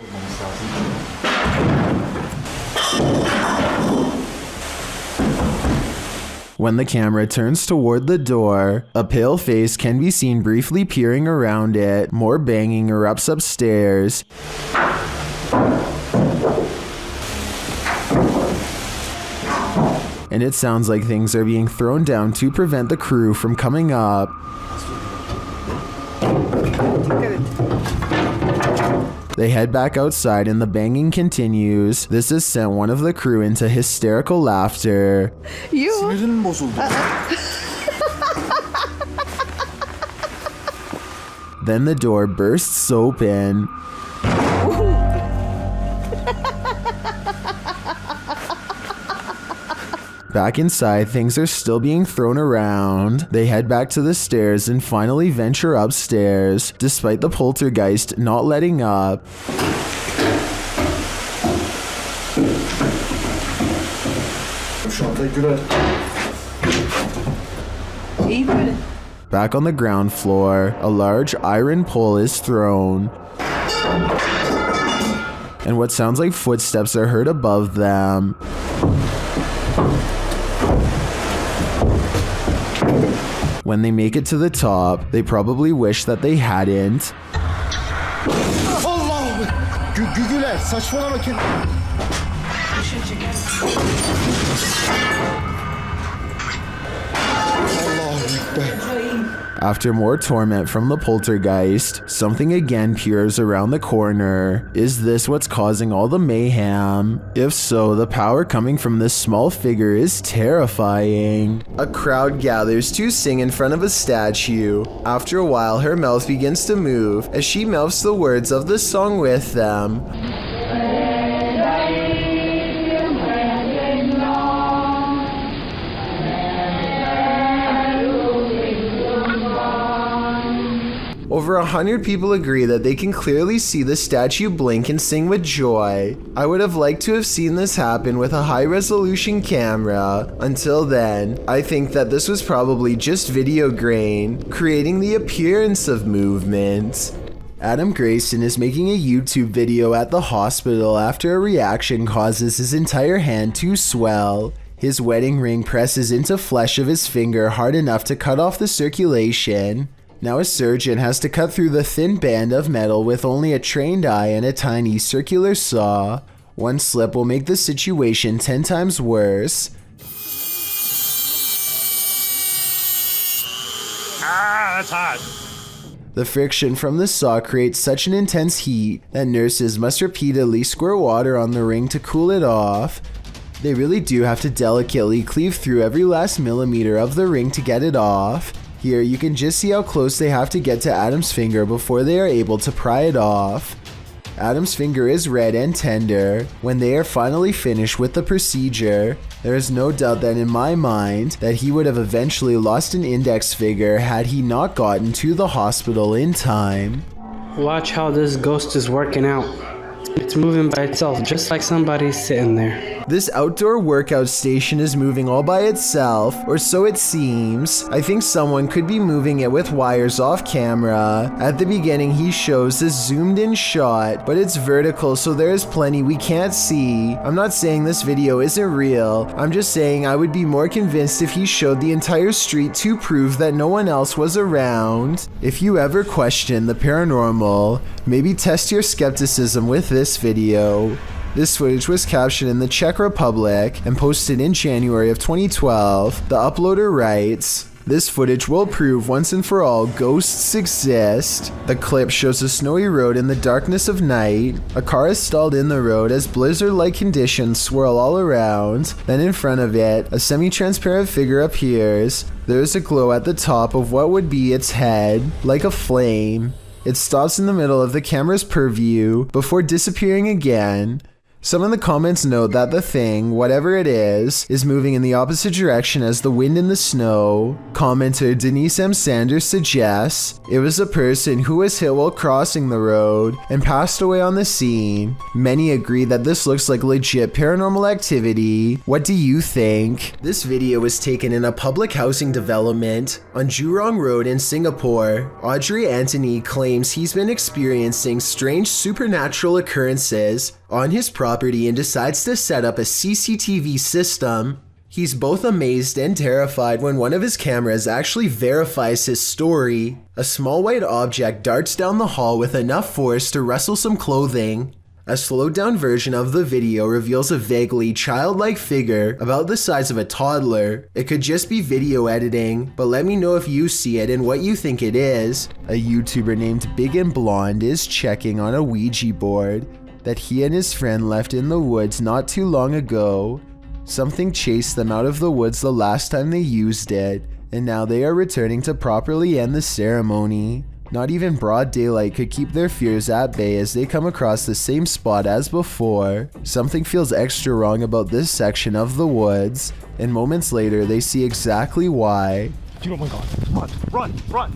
When the camera turns toward the door, a pale face can be seen briefly peering around it. More banging erupts upstairs. And it sounds like things are being thrown down to prevent the crew from coming up. They head back outside and the banging continues. This has sent one of the crew into hysterical laughter. Then the door bursts open. Back inside, things are still being thrown around. They head back to the stairs and finally venture upstairs, despite the poltergeist not letting up. Back on the ground floor, a large iron pole is thrown. And what sounds like footsteps are heard above them. When they make it to the top, they probably wish that they hadn't. After more torment from the poltergeist, something again peers around the corner. Is this what's causing all the mayhem? If so, the power coming from this small figure is terrifying. A crowd gathers to sing in front of a statue. After a while, her mouth begins to move as she mouths the words of the song with them. Over 100 people agree that they can clearly see the statue blink and sing with joy. I would have liked to have seen this happen with a high-resolution camera. Until then, I think that this was probably just video grain, creating the appearance of movement. Adam Grayson is making a YouTube video at the hospital after a reaction causes his entire hand to swell. His wedding ring presses into flesh of his finger hard enough to cut off the circulation. Now a surgeon has to cut through the thin band of metal with only a trained eye and a tiny circular saw. One slip will make the situation 10 times worse. That's hot. The friction from the saw creates such an intense heat that nurses must repeatedly squirt water on the ring to cool it off. They really do have to delicately cleave through every last millimeter of the ring to get it off. Here you can just see how close they have to get to Adam's finger before they are able to pry it off. Adam's finger is red and tender. When they are finally finished with the procedure, there is no doubt that in my mind that he would have eventually lost an index finger had he not gotten to the hospital in time. Watch how this ghost is working out. It's moving by itself, just like somebody's sitting there. This outdoor workout station is moving all by itself, or so it seems. I think someone could be moving it with wires off camera. At the beginning he shows this zoomed in shot, but it's vertical so there is plenty we can't see. I'm not saying this video isn't real, I'm just saying I would be more convinced if he showed the entire street to prove that no one else was around. If you ever question the paranormal, maybe test your skepticism with this video. This footage was captured in the Czech Republic and posted in January of 2012. The uploader writes, "This footage will prove once and for all ghosts exist." The clip shows a snowy road in the darkness of night. A car is stalled in the road as blizzard-like conditions swirl all around. Then in front of it, a semi-transparent figure appears. There is a glow at the top of what would be its head, like a flame. It stops in the middle of the camera's purview before disappearing again. Some in the comments note that the thing, whatever it is moving in the opposite direction as the wind and the snow. Commenter Denise M. Sanders suggests it was a person who was hit while crossing the road and passed away on the scene. Many agree that this looks like legit paranormal activity. What do you think? This video was taken in a public housing development on Jurong Road in Singapore. Audrey Anthony claims he's been experiencing strange supernatural occurrences on his property and decides to set up a CCTV system. He's both amazed and terrified when one of his cameras actually verifies his story. A small white object darts down the hall with enough force to rustle some clothing. A slowed down version of the video reveals a vaguely childlike figure about the size of a toddler. It could just be video editing, but let me know if you see it and what you think it is. A YouTuber named Big and Blonde is checking on a Ouija board that he and his friend left in the woods not too long ago. Something chased them out of the woods the last time they used it, and now they are returning to properly end the ceremony. Not even broad daylight could keep their fears at bay as they come across the same spot as before. Something feels extra wrong about this section of the woods, and moments later they see exactly why. Oh my god, run!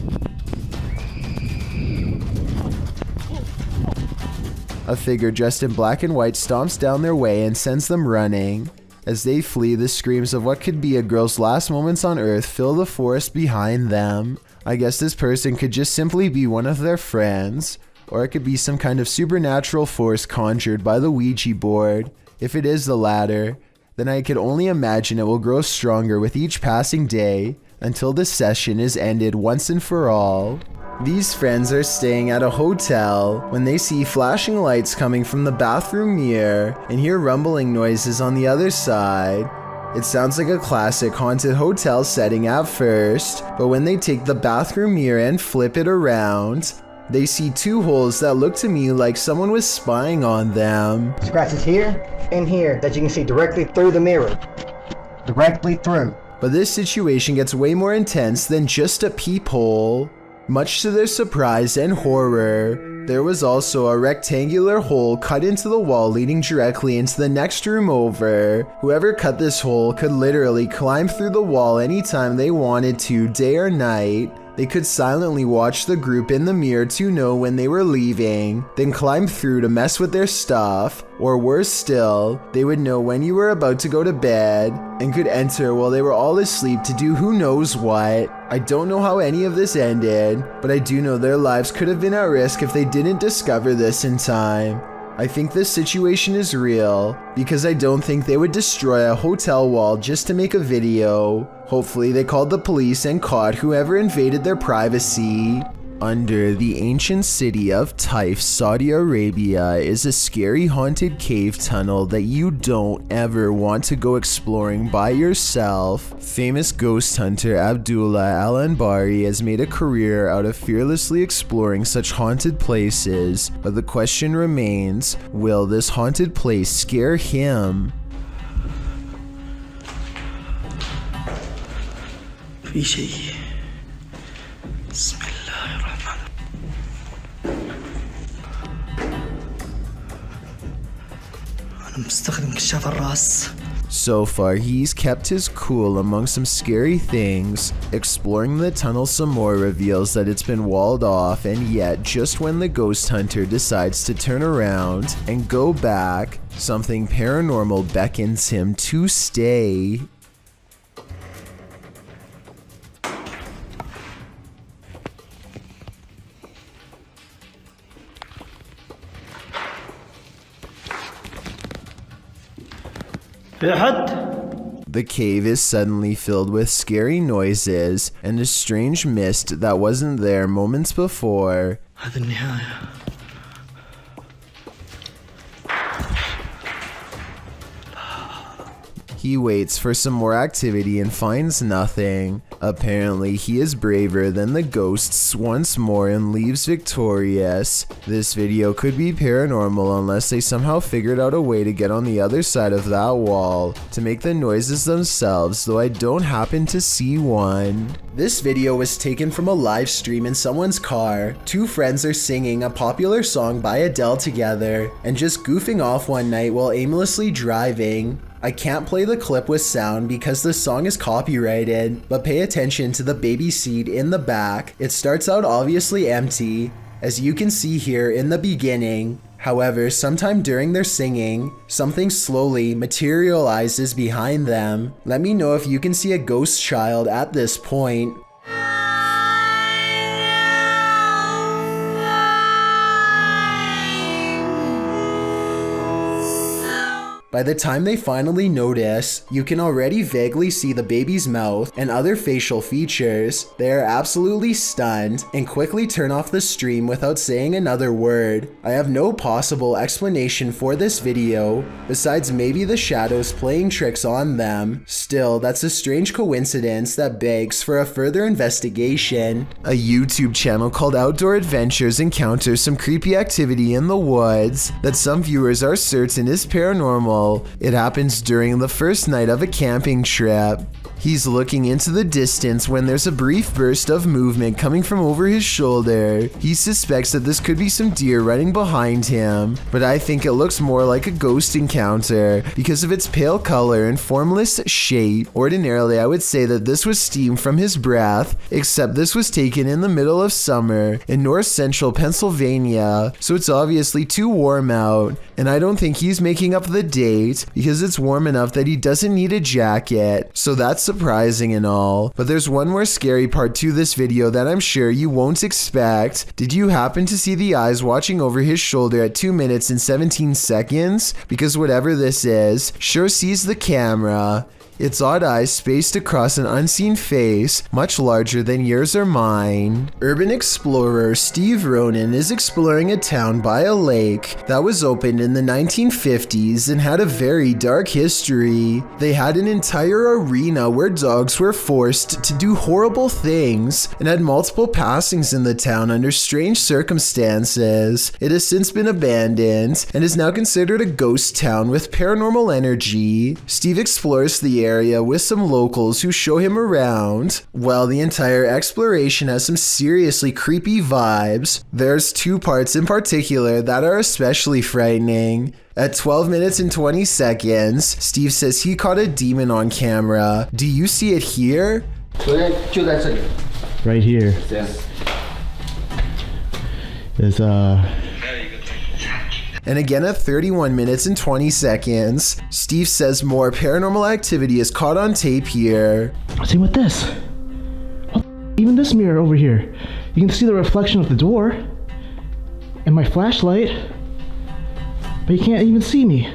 A figure dressed in black and white stomps down their way and sends them running. As they flee, the screams of what could be a girl's last moments on Earth fill the forest behind them. I guess this person could just simply be one of their friends, or it could be some kind of supernatural force conjured by the Ouija board. If it is the latter, then I could only imagine it will grow stronger with each passing day until this session is ended once and for all. These friends are staying at a hotel when they see flashing lights coming from the bathroom mirror and hear rumbling noises on the other side. It sounds like a classic haunted hotel setting at first, but when they take the bathroom mirror and flip it around, they see two holes that look to me like someone was spying on them. Scratches here and here that you can see directly through the mirror. Directly through. But this situation gets way more intense than just a peephole. Much to their surprise and horror, there was also a rectangular hole cut into the wall leading directly into the next room over. Whoever cut this hole could literally climb through the wall anytime they wanted to, day or night. They could silently watch the group in the mirror to know when they were leaving, then climb through to mess with their stuff, or worse still, they would know when you were about to go to bed, and could enter while they were all asleep to do who knows what. I don't know how any of this ended, but I do know their lives could have been at risk if they didn't discover this in time. I think this situation is real, because I don't think they would destroy a hotel wall just to make a video. Hopefully they called the police and caught whoever invaded their privacy. Under the ancient city of Taif, Saudi Arabia, is a scary haunted cave tunnel that you don't ever want to go exploring by yourself. Famous ghost hunter Abdullah Al-Anbari has made a career out of fearlessly exploring such haunted places, but the question remains, will this haunted place scare him? في شيء بسم الله الرحمن أنا مستخدم كشاف الرأس. So far, he's kept his cool among some scary things. Exploring the tunnel some more reveals that it's been walled off, and yet just when the ghost hunter decides to turn around and go back, something paranormal beckons him to stay. The cave is suddenly filled with scary noises and a strange mist that wasn't there moments before. هذا النهاية. He waits for some more activity and finds nothing. Apparently, he is braver than the ghosts once more and leaves victorious. This video could be paranormal unless they somehow figured out a way to get on the other side of that wall to make the noises themselves, though I don't happen to see one. This video was taken from a live stream in someone's car. Two friends are singing a popular song by Adele together and just goofing off one night while aimlessly driving. I can't play the clip with sound because the song is copyrighted, but pay attention to the baby seat in the back. It starts out obviously empty, as you can see here in the beginning. However, sometime during their singing, something slowly materializes behind them. Let me know if you can see a ghost child at this point. By the time they finally notice, you can already vaguely see the baby's mouth and other facial features. They are absolutely stunned and quickly turn off the stream without saying another word. I have no possible explanation for this video, besides maybe the shadows playing tricks on them. Still, that's a strange coincidence that begs for a further investigation. A YouTube channel called Outdoor Adventures encounters some creepy activity in the woods that some viewers are certain is paranormal. It happens during the first night of a camping trip. He's looking into the distance when there's a brief burst of movement coming from over his shoulder. He suspects that this could be some deer running behind him, but I think it looks more like a ghost encounter because of its pale color and formless shape. Ordinarily, I would say that this was steam from his breath, except this was taken in the middle of summer in north central Pennsylvania, so it's obviously too warm out, and I don't think he's making up the date because it's warm enough that he doesn't need a jacket, so that's surprising and all. But there's one more scary part to this video that I'm sure you won't expect. Did you happen to see the eyes watching over his shoulder at 2 minutes and 17 seconds? Because whatever this is, sure sees the camera. Its odd eyes spaced across an unseen face, much larger than yours or mine. Urban explorer Steve Ronan is exploring a town by a lake that was opened in the 1950s and had a very dark history. They had an entire arena where dogs were forced to do horrible things and had multiple passings in the town under strange circumstances. It has since been abandoned and is now considered a ghost town with paranormal energy. Steve explores the area with some locals who show him around. Well, the entire exploration has some seriously creepy vibes. There's two parts in particular that are especially frightening. At 12 minutes and 20 seconds, Steve says he caught a demon on camera. Do you see it here? Right here. There's And again at 31 minutes and 20 seconds, Steve says more paranormal activity is caught on tape here. See with this. Even this mirror over here. You can see the reflection of the door and my flashlight, but you can't even see me.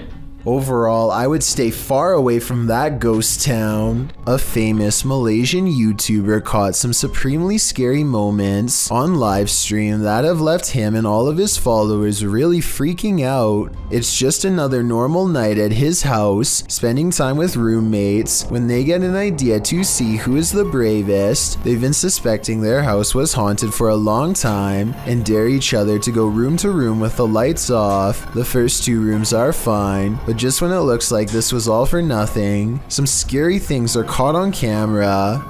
Overall, I would stay far away from that ghost town. A famous Malaysian YouTuber caught some supremely scary moments on live stream that have left him and all of his followers really freaking out. It's just another normal night at his house, spending time with roommates, when they get an idea to see who is the bravest. They've been suspecting their house was haunted for a long time and dare each other to go room to room with the lights off. The first two rooms are fine, but just when it looks like this was all for nothing, some scary things are caught on camera.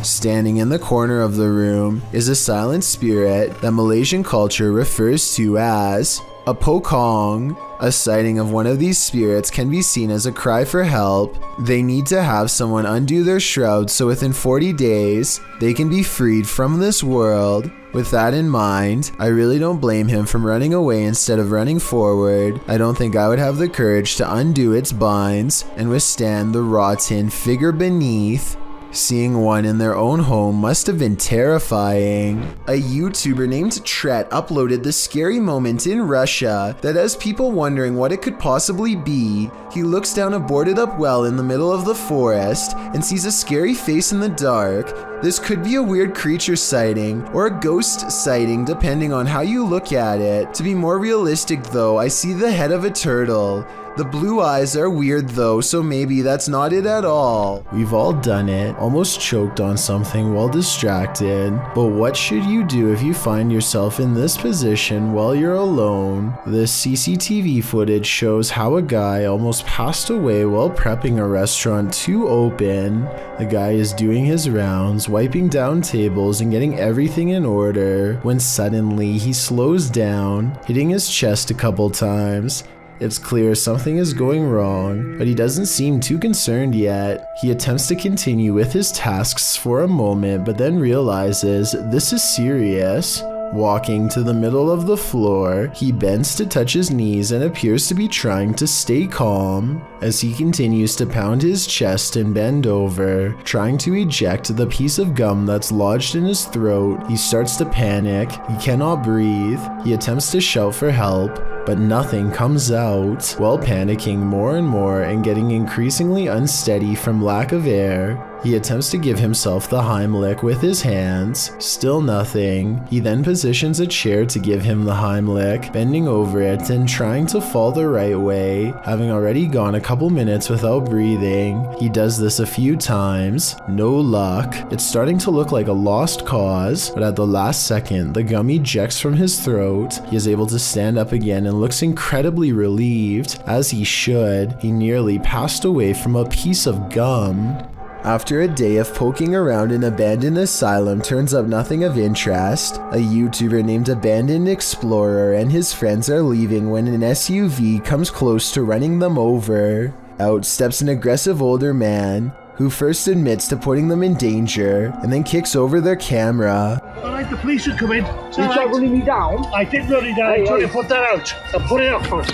Standing in the corner of the room is a silent spirit that Malaysian culture refers to as a pokong. A sighting of one of these spirits can be seen as a cry for help. They need to have someone undo their shroud so within 40 days, they can be freed from this world. With that in mind, I really don't blame him from running away instead of running forward. I don't think I would have the courage to undo its binds and withstand the rotten figure beneath. Seeing one in their own home must have been terrifying. A YouTuber named Tret uploaded this scary moment in Russia that has people wondering what it could possibly be. He looks down a boarded up well in the middle of the forest and sees a scary face in the dark. This could be a weird creature sighting or a ghost sighting depending on how you look at it. To be more realistic though, I see the head of a turtle. The blue eyes are weird though, so maybe that's not it at all. We've all done it, almost choked on something while distracted. But what should you do if you find yourself in this position while you're alone? This CCTV footage shows how a guy almost passed away while prepping a restaurant to open. The guy is doing his rounds, wiping down tables and getting everything in order, when suddenly he slows down, hitting his chest a couple times. It's clear something is going wrong, but he doesn't seem too concerned yet. He attempts to continue with his tasks for a moment, but then realizes this is serious. Walking to the middle of the floor, he bends to touch his knees and appears to be trying to stay calm. As he continues to pound his chest and bend over, trying to eject the piece of gum that's lodged in his throat, he starts to panic. He cannot breathe. He attempts to shout for help, but nothing comes out. While panicking more and more and getting increasingly unsteady from lack of air, he attempts to give himself the Heimlich with his hands. Still nothing. He then positions a chair to give him the Heimlich, bending over it and trying to fall the right way. Having already gone a couple minutes without breathing, he does this a few times. No luck. It's starting to look like a lost cause, but at the last second, the gum ejects from his throat. He is able to stand up again and looks incredibly relieved, as he should. He nearly passed away from a piece of gum. After a day of poking around an abandoned asylum turns up nothing of interest, a YouTuber named Abandoned Explorer and his friends are leaving when an SUV comes close to running them over. Out steps an aggressive older man, who first admits to putting them in danger and then kicks over their camera. Alright, the police are coming. You tried running me down? I did run you down. I'm trying to put that out. I'll put it out first.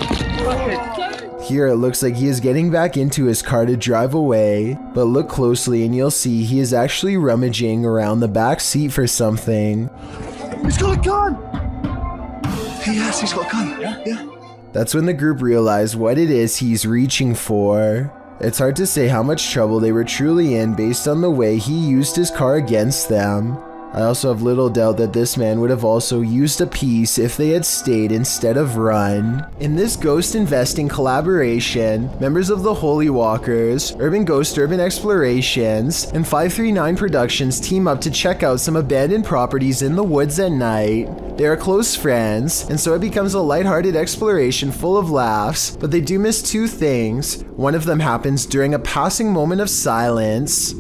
Here it looks like he is getting back into his car to drive away, but look closely and you'll see he is actually rummaging around the back seat for something. He's got a gun! Yes, he's got a gun. Yeah. That's when the group realized what it is he's reaching for. It's hard to say how much trouble they were truly in based on the way he used his car against them. I also have little doubt that this man would have also used a piece if they had stayed instead of run. In this ghost investing collaboration, members of the Holy Walkers, Urban Ghost Urban Explorations, and 539 Productions team up to check out some abandoned properties in the woods at night. They are close friends, and so it becomes a lighthearted exploration full of laughs, but they do miss two things. One of them happens during a passing moment of silence.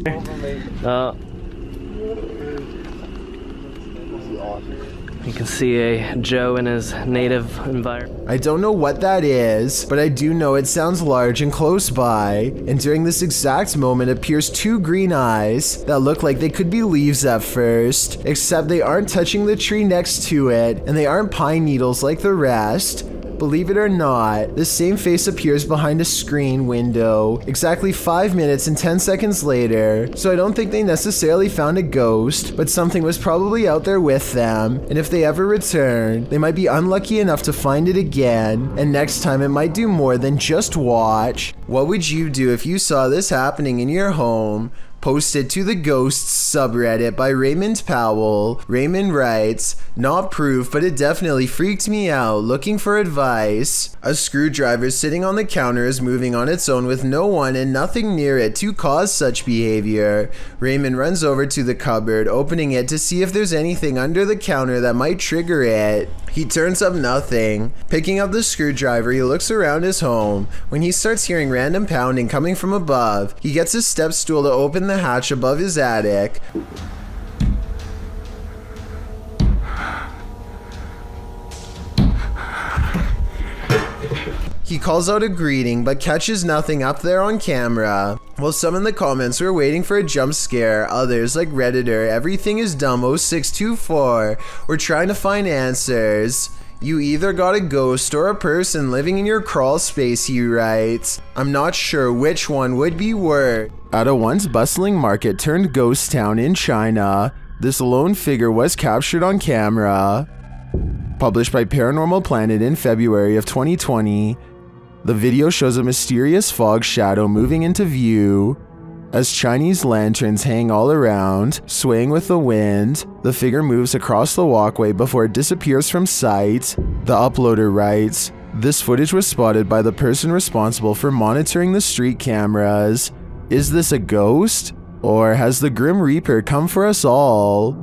You can see a Joe in his native environment. I don't know what that is, but I do know it sounds large and close by, and during this exact moment appears two green eyes that look like they could be leaves at first, except they aren't touching the tree next to it, and they aren't pine needles like the rest. Believe it or not, the same face appears behind a screen window exactly 5 minutes and 10 seconds later, so I don't think they necessarily found a ghost, but something was probably out there with them, and if they ever return, they might be unlucky enough to find it again, and next time it might do more than just watch. What would you do if you saw this happening in your home? Posted to the Ghosts subreddit by Raymond Powell. Raymond writes, "Not proof, but it definitely freaked me out. Looking for advice. A screwdriver sitting on the counter is moving on its own with no one and nothing near it to cause such behavior. Raymond runs over to the cupboard, opening it to see if there's anything under the counter that might trigger it. He turns up nothing. Picking up the screwdriver, he looks around his home. When he starts hearing random pounding coming from above, he gets his step stool to open the hatch above his attic. He calls out a greeting but catches nothing up there on camera. While some in the comments were waiting for a jump scare, others like Redditor Everything is Dumb 0624 were trying to find answers. You either got a ghost or a person living in your crawl space, he writes. I'm not sure which one would be worse. At a once bustling market turned ghost town in China, this lone figure was captured on camera. Published by Paranormal Planet in February of 2020, the video shows a mysterious fog shadow moving into view. As Chinese lanterns hang all around, swaying with the wind, the figure moves across the walkway before it disappears from sight. The uploader writes, "This footage was spotted by the person responsible for monitoring the street cameras. Is this a ghost? Or has the Grim Reaper come for us all?"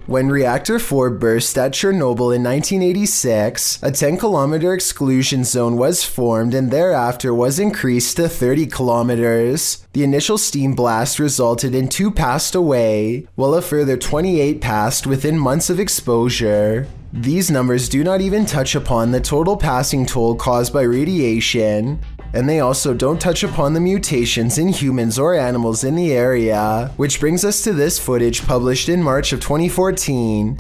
When Reactor 4 burst at Chernobyl in 1986, a 10-kilometer exclusion zone was formed and thereafter was increased to 30 kilometers. The initial steam blast resulted in 2 passed away, while a further 28 passed within months of exposure. These numbers do not even touch upon the total passing toll caused by radiation, and they also don't touch upon the mutations in humans or animals in the area, which brings us to this footage published in March of 2014.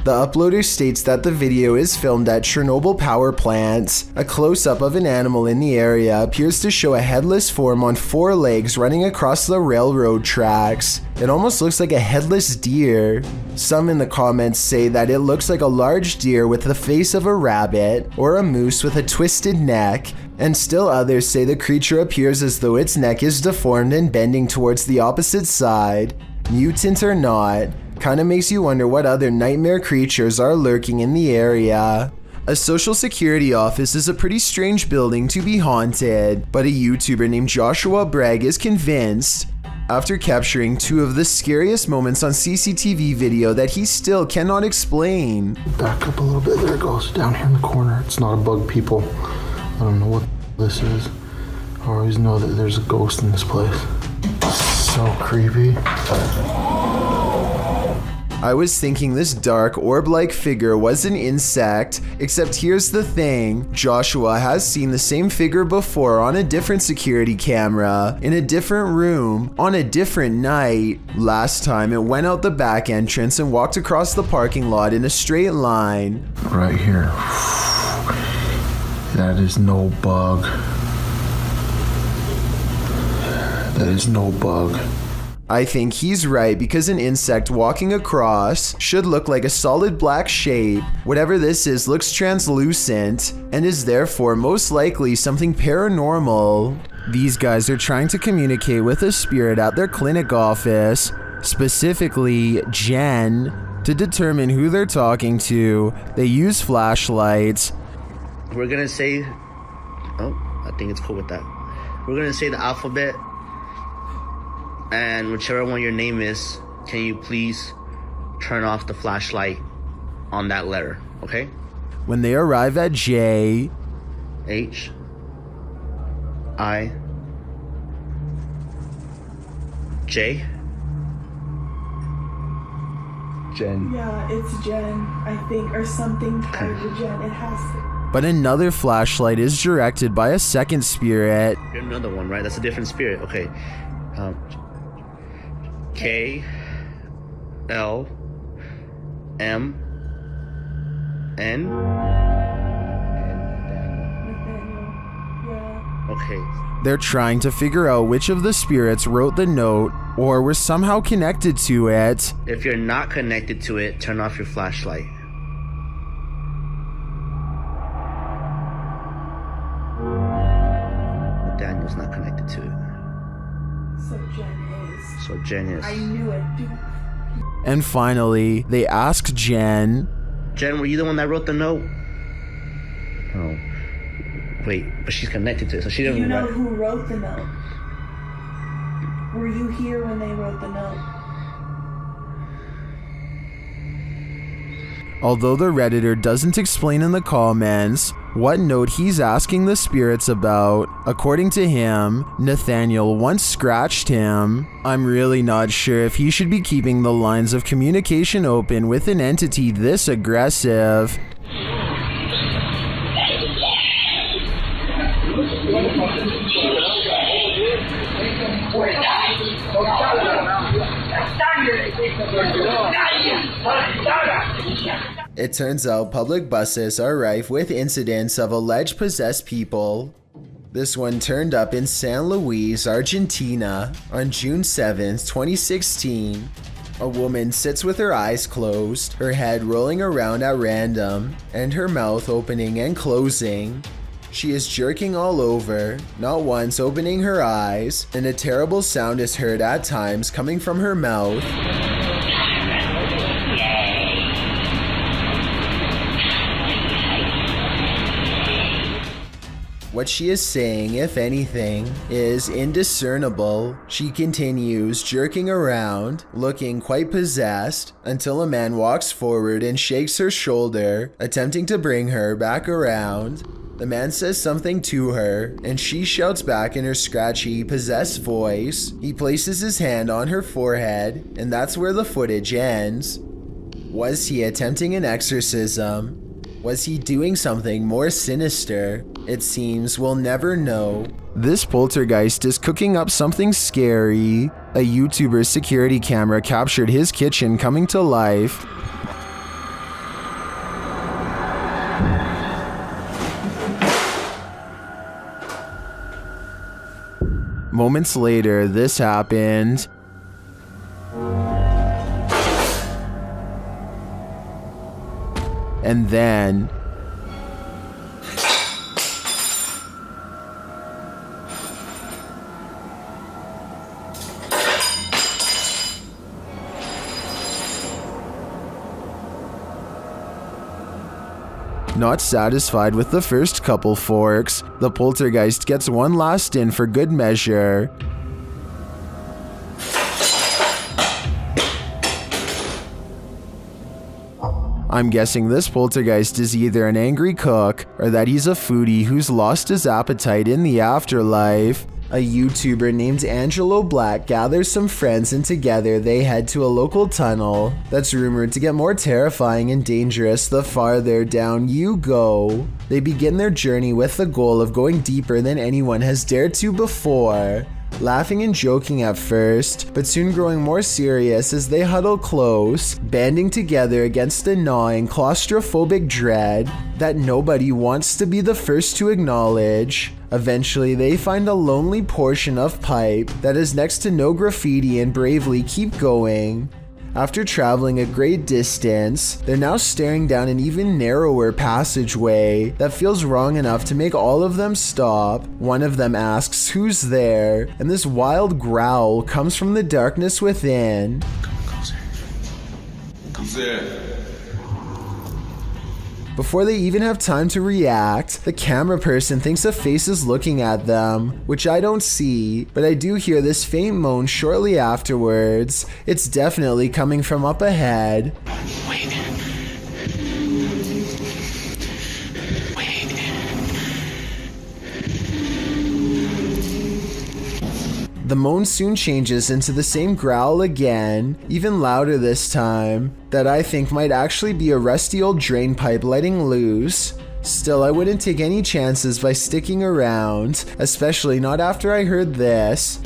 The uploader states that the video is filmed at Chernobyl power plants. A close-up of an animal in the area appears to show a headless form on 4 legs running across the railroad tracks. It almost looks like a headless deer. Some in the comments say that it looks like a large deer with the face of a rabbit, or a moose with a twisted neck, and still others say the creature appears as though its neck is deformed and bending towards the opposite side. Mutant or not, kinda makes you wonder what other nightmare creatures are lurking in the area. A social security office is a pretty strange building to be haunted, but a YouTuber named Joshua Bragg is convinced, after capturing 2 of the scariest moments on CCTV video that he still cannot explain. Back up a little bit, there it goes, down here in the corner. It's not a bug, people. I don't know what this is. I always know that there's a ghost in this place. So creepy. I was thinking this dark orb-like figure was an insect, except here's the thing, Joshua has seen the same figure before on a different security camera, in a different room, on a different night. Last time it went out the back entrance and walked across the parking lot in a straight line. Right here. That is no bug. That is no bug. I think he's right because an insect walking across should look like a solid black shape. Whatever this is looks translucent and is therefore most likely something paranormal. These guys are trying to communicate with a spirit at their clinic office, specifically Jen. To determine who they're talking to, they use flashlights. We're gonna say, oh, I think it's cool with that. We're gonna say the alphabet. And whichever one your name is, can you please turn off the flashlight on that letter, okay? When they arrive at J, H, I, J, Jen. Yeah, it's Jen, I think, or something tied to Jen. It has to. But another flashlight is directed by a second spirit. You're another one, right? That's a different spirit. Okay. K, L, M, N. Okay. They're trying to figure out which of the spirits wrote the note or were somehow connected to it. If you're not connected to it, turn off your flashlight. Daniel's not connected to it. So Jen is. So Jen is. I knew it, dude. And finally, they ask Jen. Jen, were you the one that wrote the note? Oh. Wait, but she's connected to it, so she didn't. You know who wrote the note? Were you here when they wrote the note? Although the Redditor doesn't explain in the comments what note he's asking the spirits about, according to him, Nathaniel once scratched him. I'm really not sure if he should be keeping the lines of communication open with an entity this aggressive. It turns out public buses are rife with incidents of alleged possessed people. This one turned up in San Luis, Argentina on June 7th, 2016. A woman sits with her eyes closed, her head rolling around at random, and her mouth opening and closing. She is jerking all over, not once opening her eyes, and a terrible sound is heard at times coming from her mouth. What she is saying, if anything, is indiscernible. She continues jerking around, looking quite possessed, until a man walks forward and shakes her shoulder, attempting to bring her back around. The man says something to her, and she shouts back in her scratchy, possessed voice. He places his hand on her forehead, and that's where the footage ends. Was he attempting an exorcism? Was he doing something more sinister? It seems we'll never know. This poltergeist is cooking up something scary. A YouTuber's security camera captured his kitchen coming to life. Moments later, this happened. And then not satisfied with the first couple forks, the poltergeist gets one last in for good measure. I'm guessing this poltergeist is either an angry cook or that he's a foodie who's lost his appetite in the afterlife. A YouTuber named Angelo Black gathers some friends and together they head to a local tunnel that's rumored to get more terrifying and dangerous the farther down you go. They begin their journey with the goal of going deeper than anyone has dared to before. Laughing and joking at first, but soon growing more serious as they huddle close, banding together against the gnawing, claustrophobic dread that nobody wants to be the first to acknowledge. Eventually, they find a lonely portion of pipe that is next to no graffiti and bravely keep going. After traveling a great distance, they're now staring down an even narrower passageway that feels wrong enough to make all of them stop. One of them asks who's there, and this wild growl comes from the darkness within. Come closer. Who's there? Before they even have time to react, the camera person thinks a face is looking at them, which I don't see, but I do hear this faint moan shortly afterwards. It's definitely coming from up ahead. Wait. The moan soon changes into the same growl again, even louder this time, that I think might actually be a rusty old drain pipe letting loose. Still, I wouldn't take any chances by sticking around, especially not after I heard this.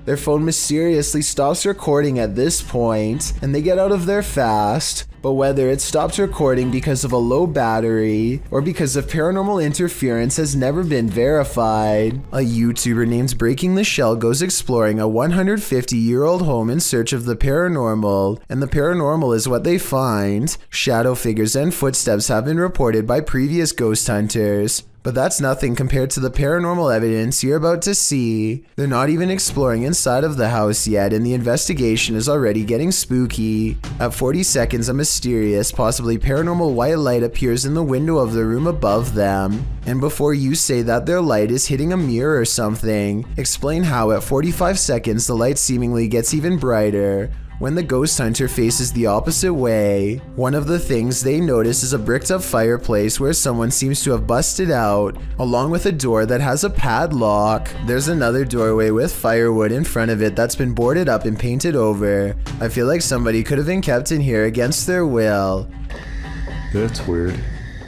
Their phone mysteriously stops recording at this point, and they get out of there fast. But whether it stopped recording because of a low battery or because of paranormal interference has never been verified. A YouTuber named Breaking the Shell goes exploring a 150-year-old home in search of the paranormal, and the paranormal is what they find. Shadow figures and footsteps have been reported by previous ghost hunters. But that's nothing compared to the paranormal evidence you're about to see. They're not even exploring inside of the house yet, and the investigation is already getting spooky. At 40 seconds, a mysterious, possibly paranormal white light appears in the window of the room above them. And before you say that their light is hitting a mirror or something, explain how at 45 seconds the light seemingly gets even brighter. When the ghost hunter faces the opposite way, one of the things they notice is a bricked up fireplace where someone seems to have busted out, along with a door that has a padlock. There's another doorway with firewood in front of it that's been boarded up and painted over. I feel like somebody could have been kept in here against their will. That's weird.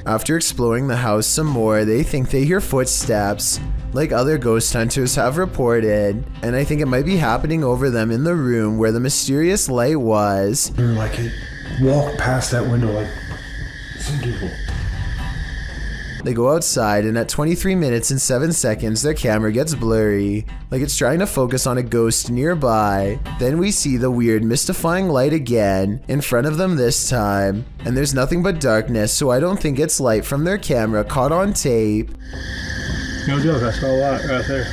After exploring the house some more, they think they hear footsteps, like other ghost hunters have reported, and I think it might be happening over them in the room where the mysterious light was. Like it walked past that window like some people. They go outside, and at 23 minutes and 7 seconds, their camera gets blurry, like it's trying to focus on a ghost nearby. Then we see the weird, mystifying light again, in front of them this time, and there's nothing but darkness, so I don't think it's light from their camera caught on tape. No joke, I saw a lot right there.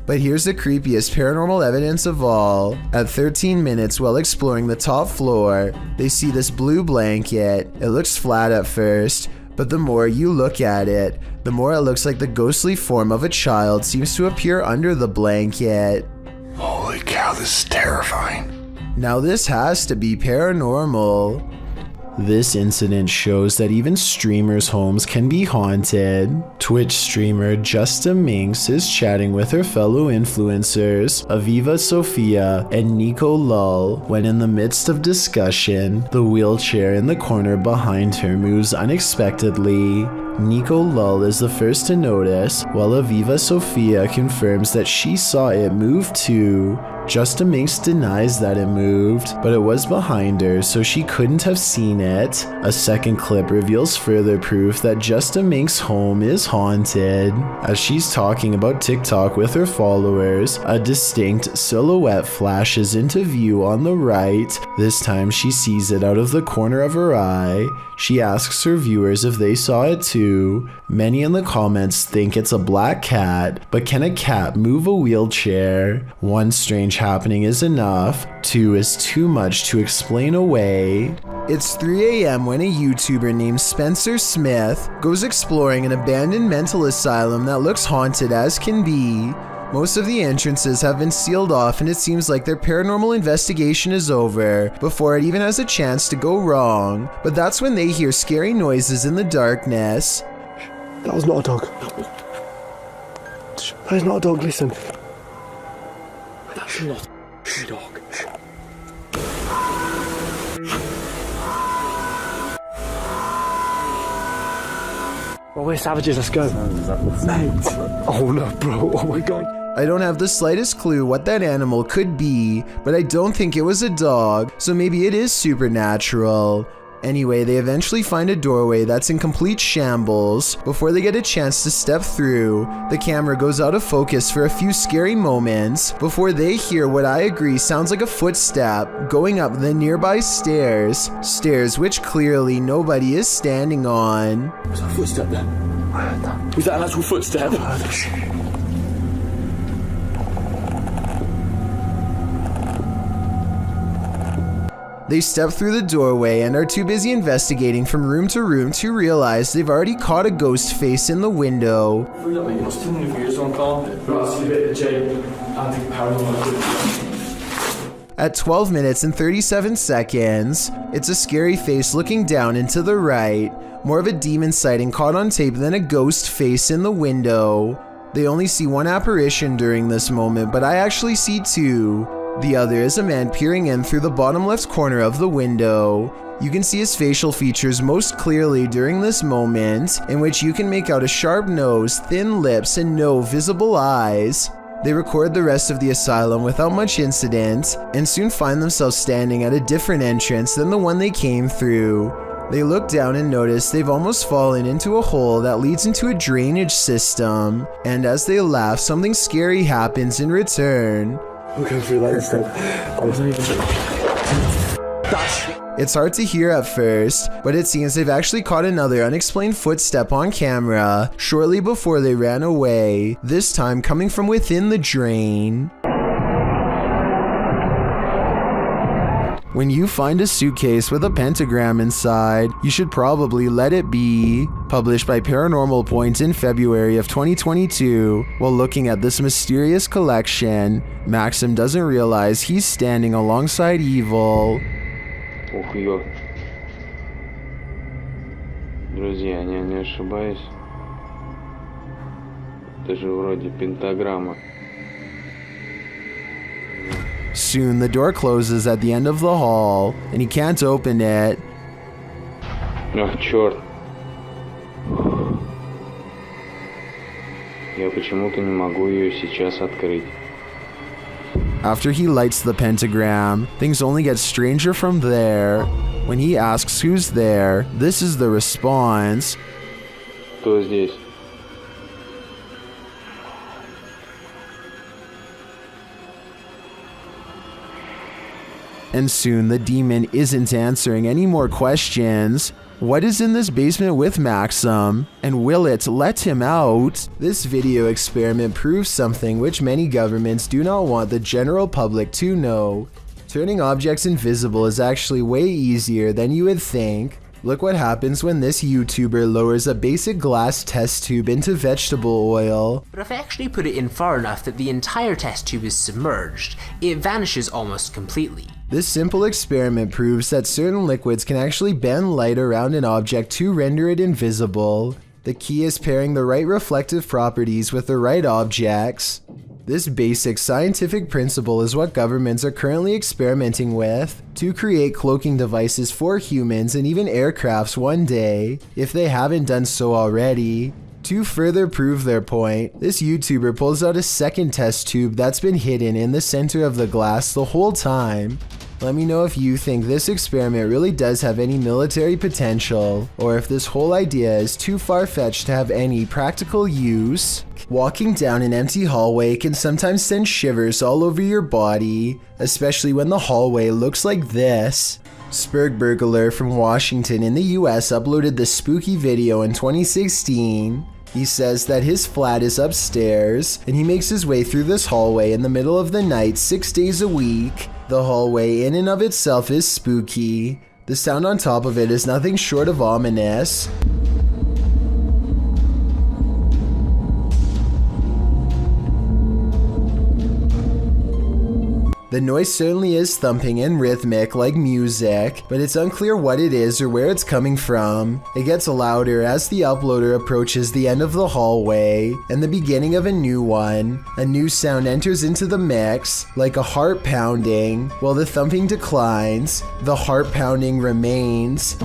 But here's the creepiest paranormal evidence of all. At 13 minutes while exploring the top floor, they see this blue blanket. It looks flat at first, but the more you look at it, the more it looks like the ghostly form of a child seems to appear under the blanket. Holy cow, this is terrifying. Now this has to be paranormal. This incident shows that even streamers' homes can be haunted. Twitch streamer Justa Minx is chatting with her fellow influencers, Aviva Sophia and Nico Lull, when in the midst of discussion, the wheelchair in the corner behind her moves unexpectedly. Nico Lull is the first to notice, while Aviva Sophia confirms that she saw it move too. Justa Minx denies that it moved, but it was behind her, so she couldn't have seen it. A second clip reveals further proof that Justa Minx's home is haunted. As she's talking about TikTok with her followers, a distinct silhouette flashes into view on the right. This time she sees it out of the corner of her eye. She asks her viewers if they saw it too. Many in the comments think it's a black cat, but can a cat move a wheelchair? One strange happening is enough, two is too much to explain away. It's 3 a.m. when a YouTuber named Spencer Smith goes exploring an abandoned mental asylum that looks haunted as can be. Most of the entrances have been sealed off and it seems like their paranormal investigation is over before it even has a chance to go wrong. But that's when they hear scary noises in the darkness. That was not a dog. That is not a dog, listen. That's not a dog. Well, we're savages, let's go. Mate. Oh no, bro, oh my god. I don't have the slightest clue what that animal could be, but I don't think it was a dog, so maybe it is supernatural. Anyway, they eventually find a doorway that's in complete shambles. Before they get a chance to step through, the camera goes out of focus for a few scary moments before they hear what I agree sounds like a footstep going up the nearby stairs. Stairs which clearly nobody is standing on. Was that a footstep then? Was that an actual footstep? They step through the doorway and are too busy investigating from room to room to realize they've already caught a ghost face in the window. At 12 minutes and 37 seconds, it's a scary face looking down and to the right. More of a demon sighting caught on tape than a ghost face in the window. They only see one apparition during this moment, but I actually see two. The other is a man peering in through the bottom left corner of the window. You can see his facial features most clearly during this moment, in which you can make out a sharp nose, thin lips, and no visible eyes. They record the rest of the asylum without much incident, and soon find themselves standing at a different entrance than the one they came through. They look down and notice they've almost fallen into a hole that leads into a drainage system, and as they laugh, something scary happens in return. It's hard to hear at first, but it seems they've actually caught another unexplained footstep on camera shortly before they ran away, this time coming from within the drain. When you find a suitcase with a pentagram inside, you should probably let it be. Published by Paranormal Point in February of 2022, while looking at this mysterious collection, Maxim doesn't realize he's standing alongside evil. Друзья, я не ошибаюсь. Это же вроде пентаграмма. Soon the door closes at the end of the hall, and he can't open it. Ах, черт. Я почему-то не могу ее сейчас открыть. After he lights the pentagram, things only get stranger from there. When he asks who's there, this is the response. Кто здесь? And soon the demon isn't answering any more questions. What is in this basement with Maxim? And will it let him out? This video experiment proves something which many governments do not want the general public to know. Turning objects invisible is actually way easier than you would think. Look what happens when this YouTuber lowers a basic glass test tube into vegetable oil. But if I actually put it in far enough that the entire test tube is submerged, it vanishes almost completely. This simple experiment proves that certain liquids can actually bend light around an object to render it invisible. The key is pairing the right reflective properties with the right objects. This basic scientific principle is what governments are currently experimenting with to create cloaking devices for humans and even aircrafts one day, if they haven't done so already. To further prove their point, this YouTuber pulls out a second test tube that's been hidden in the center of the glass the whole time. Let me know if you think this experiment really does have any military potential, or if this whole idea is too far-fetched to have any practical use. Walking down an empty hallway can sometimes send shivers all over your body, especially when the hallway looks like this. Spurgburglar from Washington in the US uploaded this spooky video in 2016. He says that his flat is upstairs, and he makes his way through this hallway in the middle of the night 6 days a week. The hallway in and of itself is spooky. The sound on top of it is nothing short of ominous. The noise certainly is thumping and rhythmic like music, but it's unclear what it is or where it's coming from. It gets louder as the uploader approaches the end of the hallway and the beginning of a new one. A new sound enters into the mix, like a heart pounding. While the thumping declines, the heart pounding remains.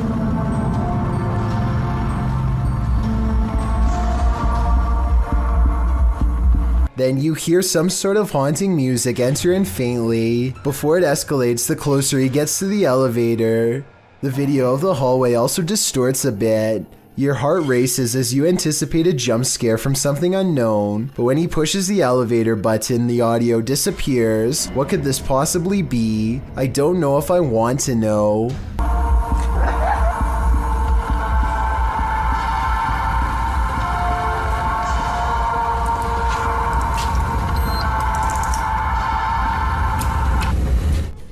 Then you hear some sort of haunting music enter in faintly, before it escalates the closer he gets to the elevator. The video of the hallway also distorts a bit. Your heart races as you anticipate a jump scare from something unknown, but when he pushes the elevator button, the audio disappears. What could this possibly be? I don't know if I want to know.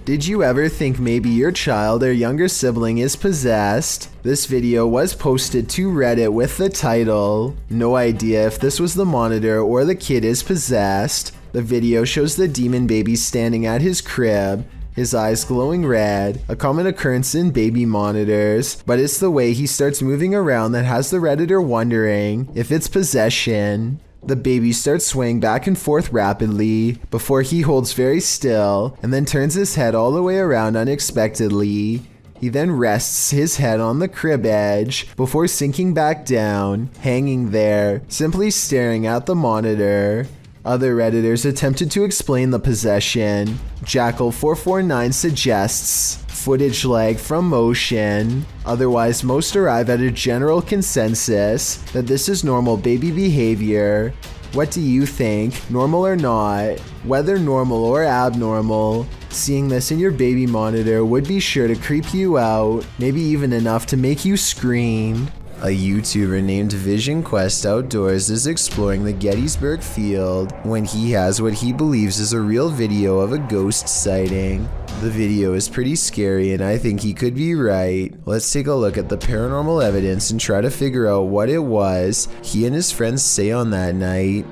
Did you ever think maybe your child or younger sibling is possessed? This video was posted to Reddit with the title, "No idea if this was the monitor or the kid is possessed." The video shows the demon baby standing at his crib, his eyes glowing red, a common occurrence in baby monitors, but it's the way he starts moving around that has the Redditor wondering if it's possession. The baby starts swaying back and forth rapidly before he holds very still and then turns his head all the way around unexpectedly. He then rests his head on the crib edge before sinking back down, hanging there, simply staring at the monitor. Other Redditors attempted to explain the possession. Jackal449 suggests footage lag from motion. Otherwise, most arrive at a general consensus that this is normal baby behavior. What do you think, normal or not? Whether normal or abnormal, seeing this in your baby monitor would be sure to creep you out, maybe even enough to make you scream. A YouTuber named Vision Quest Outdoors is exploring the Gettysburg Field when he has what he believes is a real video of a ghost sighting. The video is pretty scary and I think he could be right. Let's take a look at the paranormal evidence and try to figure out what it was he and his friends say on that night.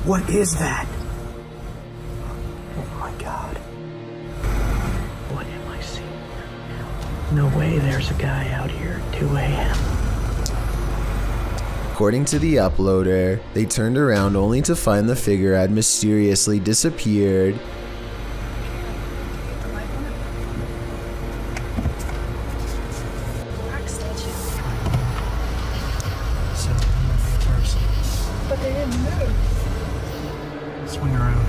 What is that? Oh my god. What am I seeing? No way there's a guy out here at 2 a.m. According to the uploader, they turned around only to find the figure had mysteriously disappeared. But they didn't move. Swing around.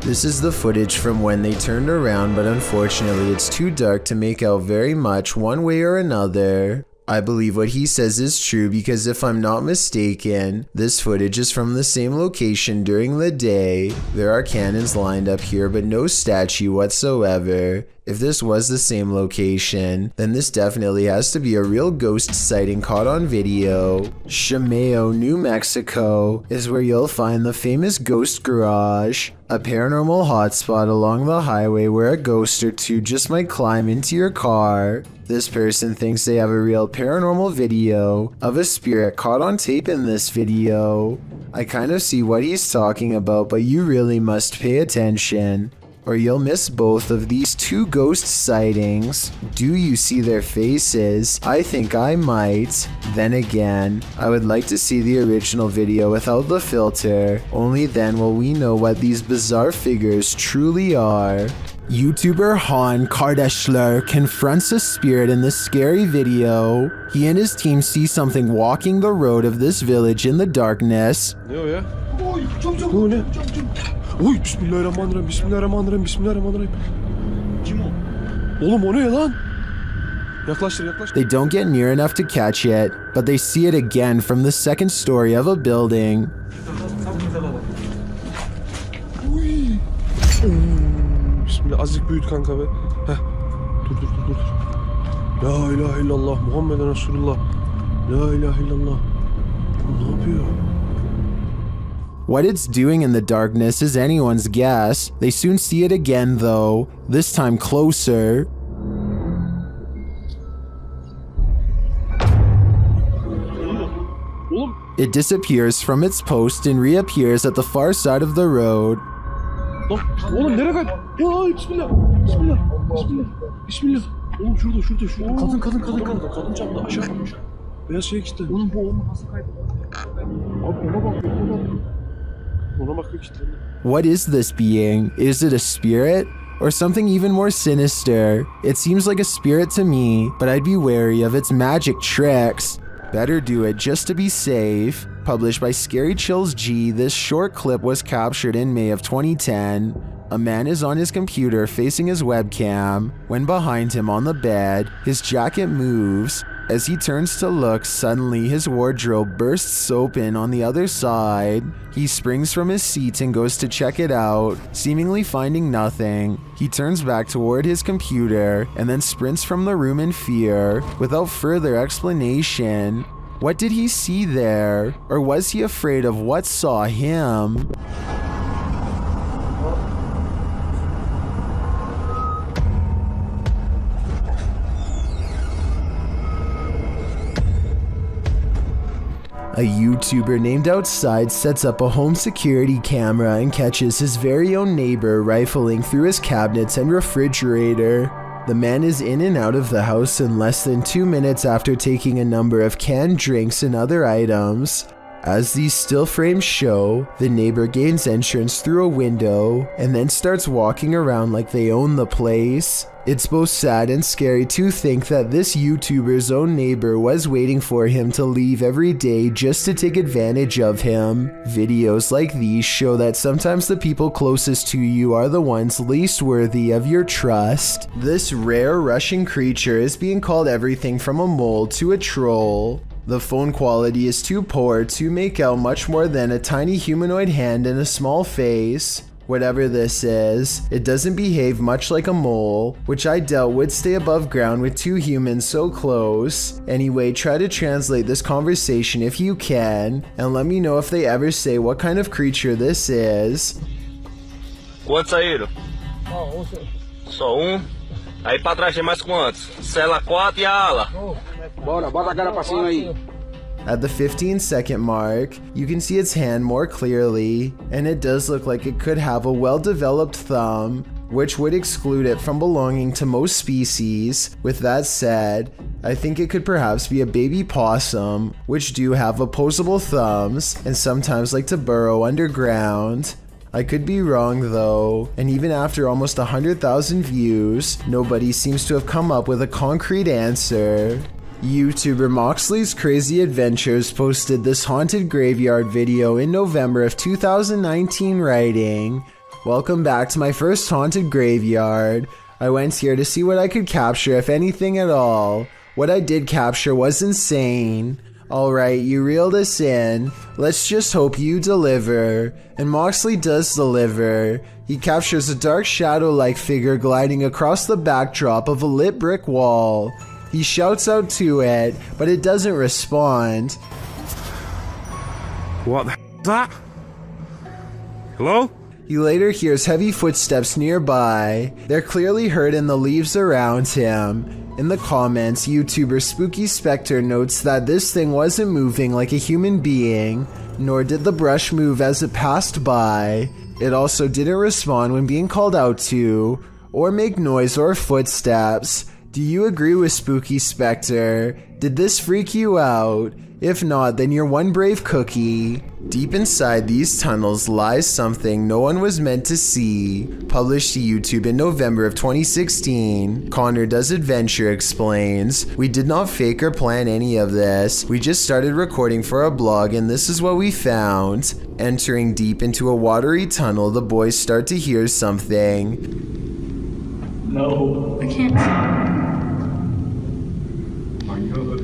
This is the footage from when they turned around, but unfortunately it's too dark to make out very much one way or another. I believe what he says is true because if I'm not mistaken, this footage is from the same location during the day. There are cannons lined up here, but no statue whatsoever. If this was the same location, then this definitely has to be a real ghost sighting caught on video. Shemeo, New Mexico is where you'll find the famous Ghost Garage, a paranormal hotspot along the highway where a ghost or two just might climb into your car. This person thinks they have a real paranormal video of a spirit caught on tape in this video. I kind of see what he's talking about, but you really must pay attention. or you'll miss both of these two ghost sightings. Do you see their faces? I think I might. Then again, I would like to see the original video without the filter. Only then will we know what these bizarre figures truly are. YouTuber Han Kardashler confronts a spirit in this scary video. He and his team see something walking the road of this village in the darkness. Ne o ya? Bu ne? Oy bismillahirrahmanirrahim, bismillahirrahmanirrahim, bismillahirrahmanirrahim. Kim o? Oğlum o ne lan? Yaklaştır, yaklaştır. They don't get near enough to catch it, but they see it again from the second story of a building. Bismillah, azıcık büyüt kanka be. Heh. Dur. La ilahe illallah, Muhammeden Resulullah. La ilahe illallah. Ne yapıyor? What it's doing in the darkness is anyone's guess. They soon see it again though, this time closer. It disappears from its post and reappears at the far side of the road. Oğlum nereye kaç? Ya bismillah. Bismillah. Bismillah. Bismillah. Oğlum şurada. Kadın camda aşağı. Beyaz şey işte. Oğlum bu oğlum nasıl kaydı? Abi ona bak. Ona bakıyor işte. What is this being? Is it a spirit? Or something even more sinister? It seems like a spirit to me, but I'd be wary of its magic tricks. Better do it just to be safe. Published by Scary Chills G, this short clip was captured in May of 2010. A man is on his computer facing his webcam, when behind him on the bed, his jacket moves. As he turns to look, suddenly his wardrobe bursts open on the other side. He springs from his seat and goes to check it out, seemingly finding nothing. He turns back toward his computer and then sprints from the room in fear, without further explanation. What did he see there? Or was he afraid of what saw him? A YouTuber named Outside sets up a home security camera and catches his very own neighbor rifling through his cabinets and refrigerator. The man is in and out of the house in less than 2 minutes after taking a number of canned drinks and other items. As these still frames show, the neighbor gains entrance through a window and then starts walking around like they own the place. It's both sad and scary to think that this YouTuber's own neighbor was waiting for him to leave every day just to take advantage of him. Videos like these show that sometimes the people closest to you are the ones least worthy of your trust. This rare Russian creature is being called everything from a mole to a troll. The phone quality is too poor to make out much more than a tiny humanoid hand and a small face. Whatever this is, it doesn't behave much like a mole, which I doubt would stay above ground with two humans so close. Anyway, try to translate this conversation if you can, and let me know if they ever say what kind of creature this is. Quantos saíram? Só Aí pra trás tem mais quantos? Cela 4 e a ala. Bora, bota a cara pra cima aí. At the 15-second mark, you can see its hand more clearly, and it does look like it could have a well-developed thumb, which would exclude it from belonging to most species. With that said, I think it could perhaps be a baby possum, which do have opposable thumbs and sometimes like to burrow underground. I could be wrong though, and even after almost 100,000 views, nobody seems to have come up with a concrete answer. YouTuber Moxley's Crazy Adventures posted this haunted graveyard video in November of 2019 writing, "Welcome back to my first haunted graveyard. I went here to see what I could capture, if anything at all. What I did capture was insane. Alright, you reeled us in. Let's just hope you deliver." And Moxley does deliver. He captures a dark shadow-like figure gliding across the backdrop of a lit brick wall. He shouts out to it, but it doesn't respond. What the is that? Hello? He later hears heavy footsteps nearby. They're clearly heard in the leaves around him. In the comments, YouTuber Spooky Spectre notes that this thing wasn't moving like a human being, nor did the brush move as it passed by. It also didn't respond when being called out to, or make noise or footsteps. Do you agree with Spooky Spectre? Did this freak you out? If not, then you're one brave cookie. Deep inside these tunnels lies something no one was meant to see. Published to YouTube in November of 2016, Connor Does Adventure explains, "We did not fake or plan any of this. We just started recording for a blog and this is what we found." Entering deep into a watery tunnel, the boys start to hear something. No. I can't.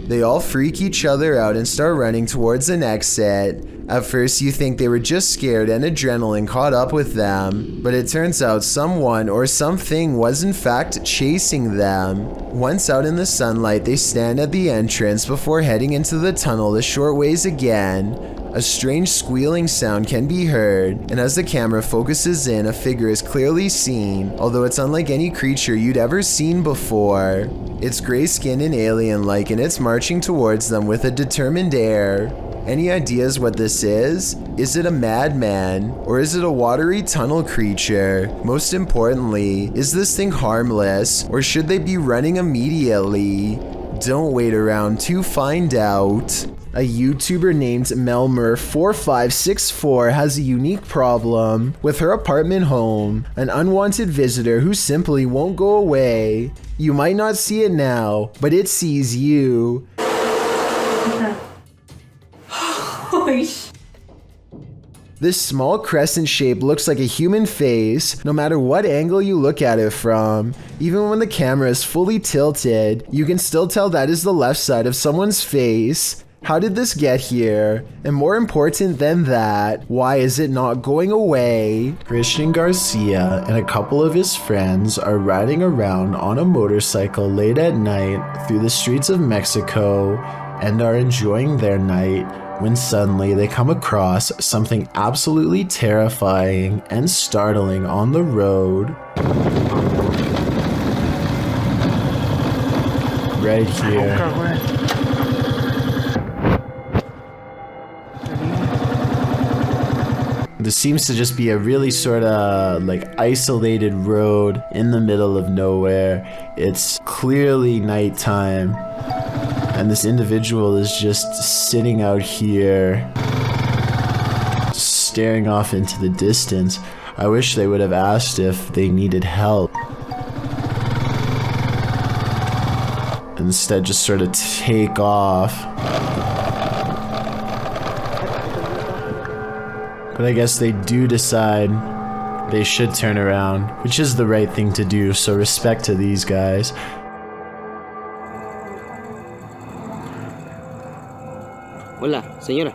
They all freak each other out and start running towards an exit. At first you think they were just scared and adrenaline caught up with them, but it turns out someone or something was in fact chasing them. Once out in the sunlight, they stand at the entrance before heading into the tunnel a short ways again. A strange squealing sound can be heard, and as the camera focuses in, a figure is clearly seen, although it's unlike any creature you'd ever seen before. It's gray skinned and alien-like, and it's marching towards them with a determined air. Any ideas what this is? Is it a madman? Or is it a watery tunnel creature? Most importantly, is this thing harmless? Or should they be running immediately? Don't wait around to find out. A YouTuber named Melmer4564 has a unique problem with her apartment home, an unwanted visitor who simply won't go away. You might not see it now, but it sees you. This small crescent shape looks like a human face, no matter what angle you look at it from. Even when the camera is fully tilted, you can still tell that is the left side of someone's face. How did this get here? And more important than that, why is it not going away? Christian Garcia and a couple of his friends are riding around on a motorcycle late at night through the streets of Mexico and are enjoying their night when suddenly they come across something absolutely terrifying and startling on the road. Right here. This seems to just be a really sort of like isolated road in the middle of nowhere. It's clearly nighttime, and this individual is just sitting out here, staring off into the distance. I wish they would have asked if they needed help. Instead, just sort of take off. But I guess they do decide they should turn around, which is the right thing to do, so respect to these guys. Hola, señora.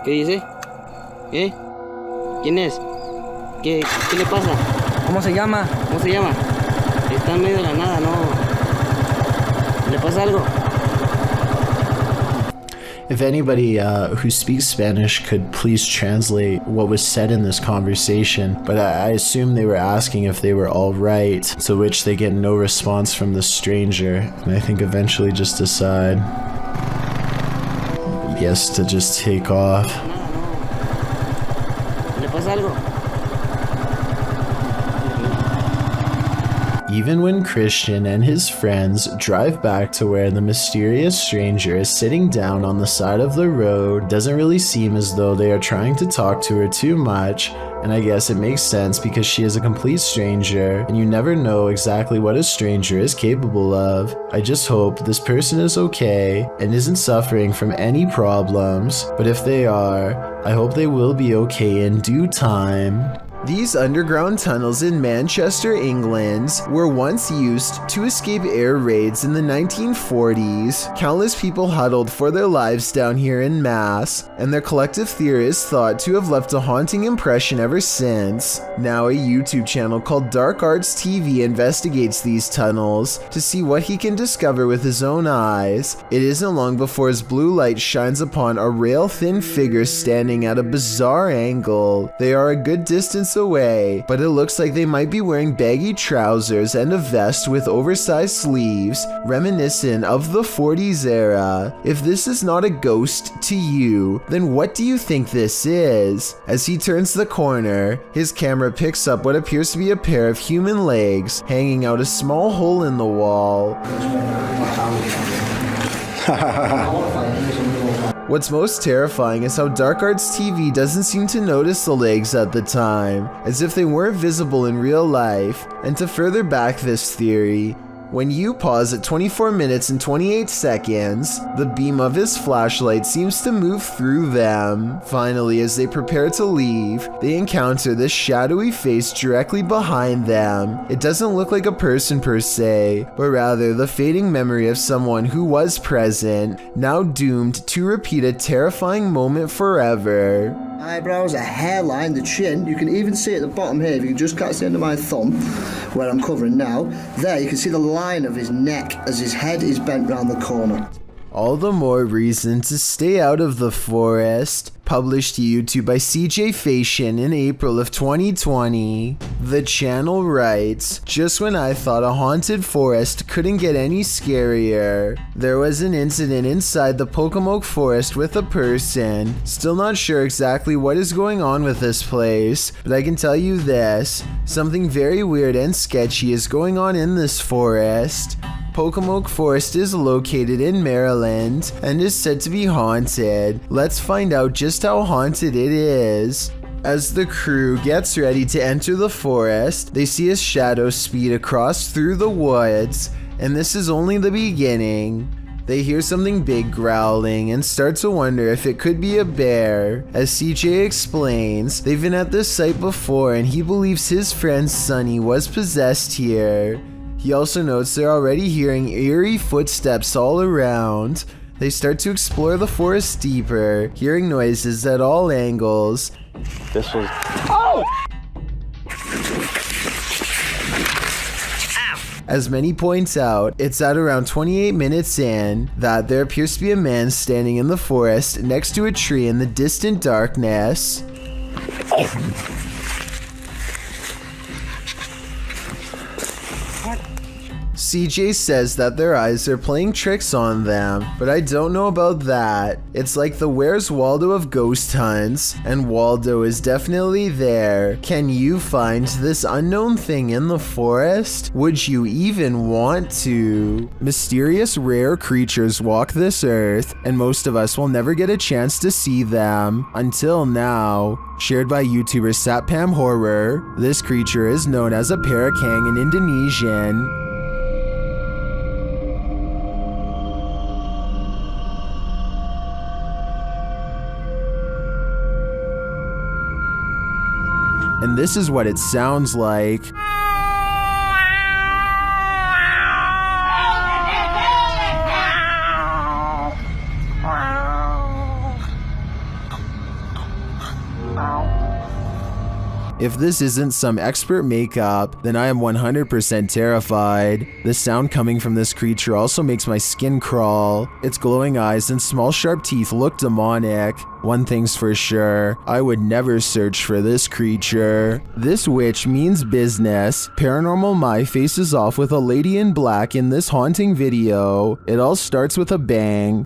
¿Qué dice? ¿Eh? ¿Quién es? ¿Qué le pasa? ¿Cómo se llama? ¿Cómo se llama? Está en medio de la nada, ¿no? ¿Le pasa algo? If anybody who speaks Spanish could please translate what was said in this conversation, but I assume they were asking if they were all right, to which they get no response from the stranger, and I think eventually just decide, yes, to just take off. ¿Le pasa algo? Even when Christian and his friends drive back to where the mysterious stranger is sitting down on the side of the road, it doesn't really seem as though they are trying to talk to her too much, and I guess it makes sense because she is a complete stranger, and you never know exactly what a stranger is capable of. I just hope this person is okay and isn't suffering from any problems, but if they are, I hope they will be okay in due time. These underground tunnels in Manchester, England, were once used to escape air raids in the 1940s. Countless people huddled for their lives down here in mass, and their collective theory is thought to have left a haunting impression ever since. Now a YouTube channel called Dark Arts TV investigates these tunnels to see what he can discover with his own eyes. It isn't long before his blue light shines upon a rail-thin figure standing at a bizarre angle. They are a good distance distance away, but it looks like they might be wearing baggy trousers and a vest with oversized sleeves, reminiscent of the 40s era. If this is not a ghost to you, then what do you think this is? As he turns the corner, his camera picks up what appears to be a pair of human legs hanging out a small hole in the wall. What's most terrifying is how Dark Arts TV doesn't seem to notice the legs at the time, as if they weren't visible in real life. And to further back this theory, when you pause at 24 minutes and 28 seconds, the beam of his flashlight seems to move through them. Finally, as they prepare to leave, they encounter this shadowy face directly behind them. It doesn't look like a person per se, but rather the fading memory of someone who was present, now doomed to repeat a terrifying moment forever. Eyebrows, a hairline, the chin. You can even see at the bottom here, if you can just catch the end of my thumb, where I'm covering now, there you can see the line of his neck as his head is bent round the corner. All the more reason to stay out of the forest. Published to YouTube by CJ Fashion in April of 2020. The channel writes, just when I thought a haunted forest couldn't get any scarier, there was an incident inside the Pocomoke forest with a person. Still not sure exactly what is going on with this place, but I can tell you this, something very weird and sketchy is going on in this forest. Pocomoke Forest is located in Maryland and is said to be haunted. Let's find out just how haunted it is. As the crew gets ready to enter the forest, they see a shadow speed across through the woods, and this is only the beginning. They hear something big growling and start to wonder if it could be a bear. As CJ explains, they've been at this site before and he believes his friend Sunny was possessed here. He also notes they're already hearing eerie footsteps all around. They start to explore the forest deeper, hearing noises at all angles. This was... Oh! As many points out, it's at around 28 minutes in that there appears to be a man standing in the forest next to a tree in the distant darkness. CJ says that their eyes are playing tricks on them, but I don't know about that. It's like the Where's Waldo of ghost hunts, and Waldo is definitely there. Can you find this unknown thing in the forest? Would you even want to? Mysterious rare creatures walk this earth, and most of us will never get a chance to see them. Until now. Shared by YouTuber Satpam Horror, this creature is known as a parakang in Indonesian. And this is what it sounds like. If this isn't some expert makeup, then I am 100% terrified. The sound coming from this creature also makes my skin crawl. Its glowing eyes and small sharp teeth look demonic. One thing's for sure, I would never search for this creature. This witch means business. Paranormal Mai faces off with a lady in black in this haunting video. It all starts with a bang.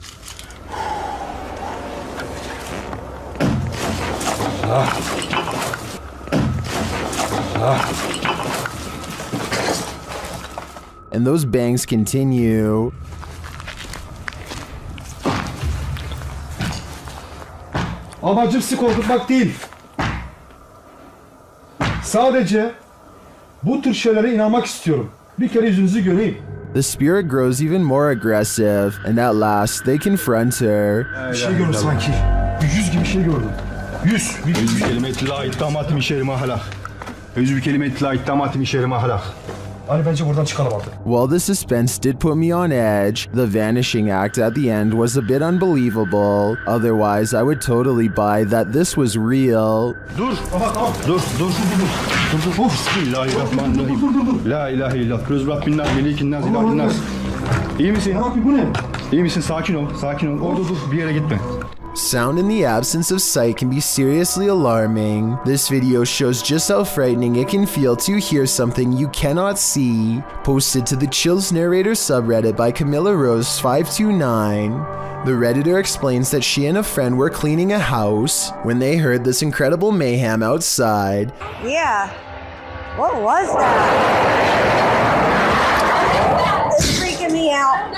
And those bangs continue. Amacım sizi korkutmak değil. Sadece bu tür şeylere inanmak istiyorum. Bir kere yüzünüzü göreyim. The spirit grows even more aggressive, and at last they confront her. Bir şey gördüm sanki. Yüz gibi bir şey gördüm. Yüz. Yüz bir kelime itla iddamatım işerime halak. Yüz bir kelime itla iddamatım işerime halak. Hani bence buradan çıkalım artık. While the suspense did put me on edge, the vanishing act at the end was a bit unbelievable. Otherwise, I would totally buy that this was real. Dur. Dur. Bismillahirrahmanirrahim. La ilahe illallah. Kırız Rabbin nas, melikin nas, ilahin nas. İyi misin? Rabbi bu ne? İyi misin? Sakin ol. Orada dur. Bir yere gitme. Sound in the absence of sight can be seriously alarming. This video shows just how frightening it can feel to hear something you cannot see. Posted to the Chills Narrator subreddit by Camilla Rose 529. The Redditor explains that she and a friend were cleaning a house when they heard this incredible mayhem outside. Yeah. What was that? It's freaking me out.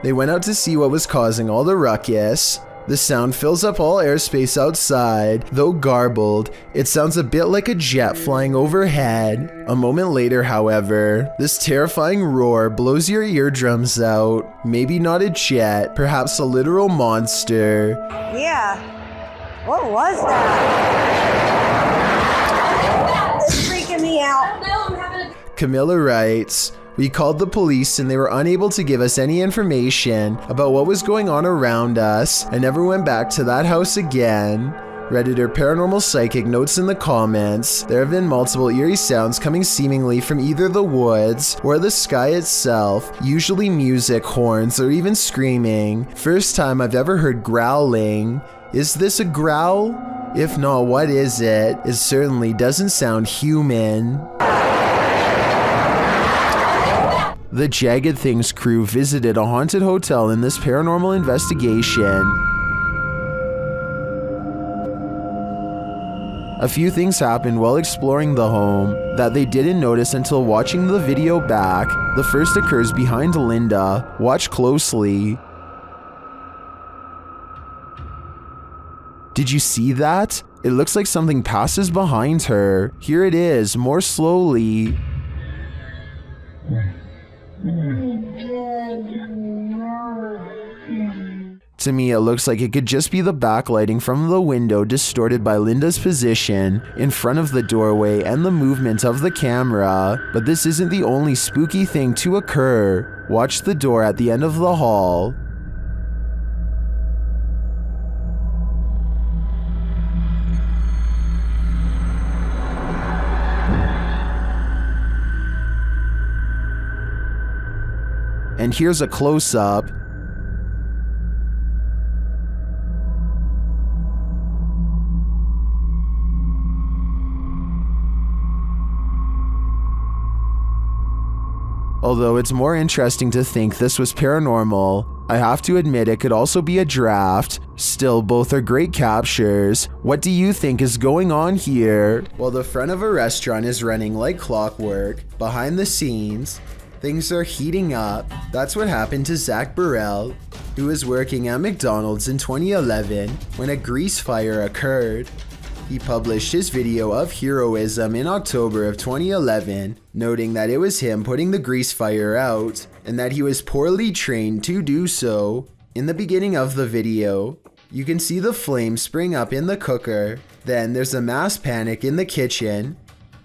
They went out to see what was causing all the ruckus. The sound fills up all airspace outside. Though garbled, it sounds a bit like a jet flying overhead. A moment later, however, this terrifying roar blows your eardrums out. Maybe not a jet, perhaps a literal monster. Yeah. What was that? It's freaking me out. Camilla writes, "We called the police and they were unable to give us any information about what was going on around us and never went back to that house again." Redditor Paranormal Psychic notes in the comments, there have been multiple eerie sounds coming seemingly from either the woods or the sky itself, usually music, horns, or even screaming. First time I've ever heard growling. Is this a growl? If not, what is it? It certainly doesn't sound human. The Jagged Things crew visited a haunted hotel in this paranormal investigation. A few things happened while exploring the home that they didn't notice until watching the video back. The first occurs behind Linda. Watch closely. Did you see that? It looks like something passes behind her. Here it is, more slowly. To me, it looks like it could just be the backlighting from the window distorted by Linda's position in front of the doorway and the movement of the camera. But this isn't the only spooky thing to occur. Watch the door at the end of the hall. And here's a close-up. Although it's more interesting to think this was paranormal, I have to admit it could also be a draft. Still, both are great captures. What do you think is going on here? While the front of a restaurant is running like clockwork, behind the scenes, things are heating up. That's what happened to Zach Burrell, who was working at McDonald's in 2011 when a grease fire occurred. He published his video of heroism in October of 2011, noting that it was him putting the grease fire out and that he was poorly trained to do so. In the beginning of the video, you can see the flames spring up in the cooker. Then there's a mass panic in the kitchen,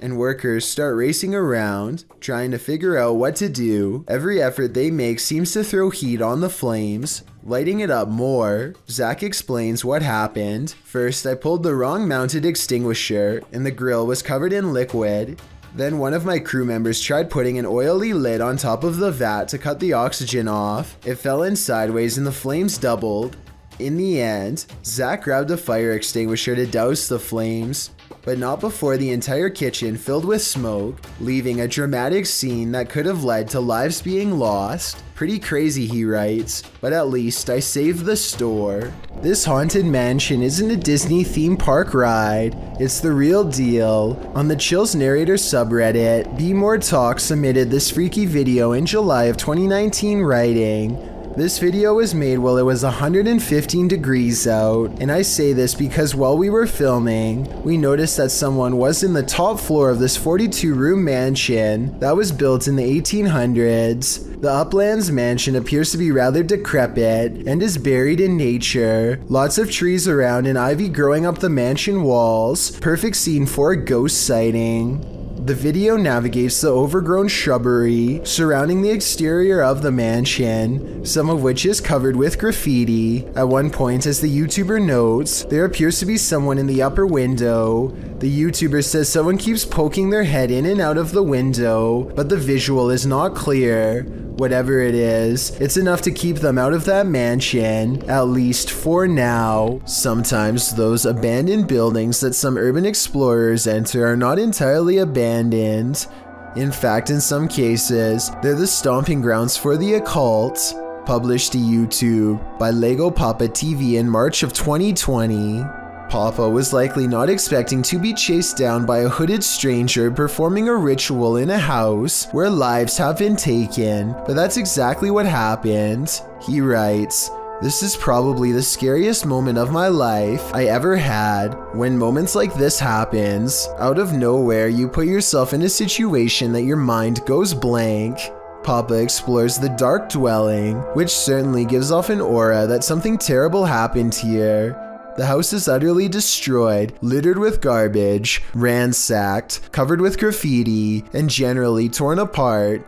and workers start racing around, trying to figure out what to do. Every effort they make seems to throw heat on the flames, lighting it up more. Zach explains what happened. "First, I pulled the wrong mounted extinguisher, and the grill was covered in liquid. Then one of my crew members tried putting an oily lid on top of the vat to cut the oxygen off. It fell in sideways and the flames doubled. In the end, Zach grabbed a fire extinguisher to douse the flames, but not before the entire kitchen filled with smoke, leaving a dramatic scene that could have led to lives being lost. Pretty crazy," he writes, "but at least I saved the store." This haunted mansion isn't a Disney theme park ride, it's the real deal. On the Chills Narrator subreddit, Be More Talk submitted this freaky video in July of 2019 writing, "This video was made while it was 115 degrees out, and I say this because while we were filming, we noticed that someone was in the top floor of this 42-room mansion that was built in the 1800s. The Uplands mansion appears to be rather decrepit and is buried in nature. Lots of trees around and ivy growing up the mansion walls. Perfect scene for a ghost sighting." The video navigates the overgrown shrubbery surrounding the exterior of the mansion, some of which is covered with graffiti. At one point, as the YouTuber notes, there appears to be someone in the upper window. The YouTuber says someone keeps poking their head in and out of the window, but the visual is not clear. Whatever it is, it's enough to keep them out of that mansion, at least for now. Sometimes those abandoned buildings that some urban explorers enter are not entirely abandoned. In fact, in some cases, they're the stomping grounds for the occult. Published to YouTube by Lego Papa TV in March of 2020. Papa was likely not expecting to be chased down by a hooded stranger performing a ritual in a house where lives have been taken, but that's exactly what happened. He writes, "This is probably the scariest moment of my life I ever had. When moments like this happens, out of nowhere you put yourself in a situation that your mind goes blank." Papa explores the dark dwelling, which certainly gives off an aura that something terrible happened here. The house is utterly destroyed, littered with garbage, ransacked, covered with graffiti, and generally torn apart.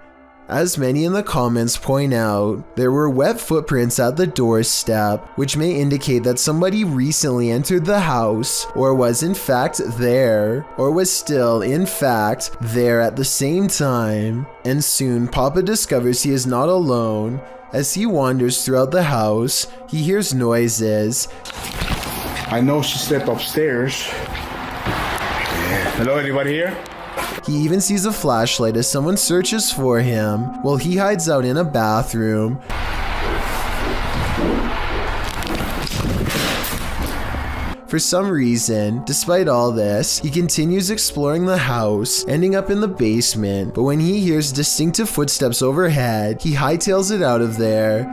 As many in the comments point out, there were wet footprints at the doorstep, which may indicate that somebody recently entered the house, or was in fact there, or was still in fact there at the same time. And soon Papa discovers he is not alone. As he wanders throughout the house, he hears noises. I know she stepped upstairs. Hello, anybody here? He even sees a flashlight as someone searches for him while he hides out in a bathroom. For some reason, despite all this, he continues exploring the house, ending up in the basement, but when he hears distinctive footsteps overhead, he hightails it out of there.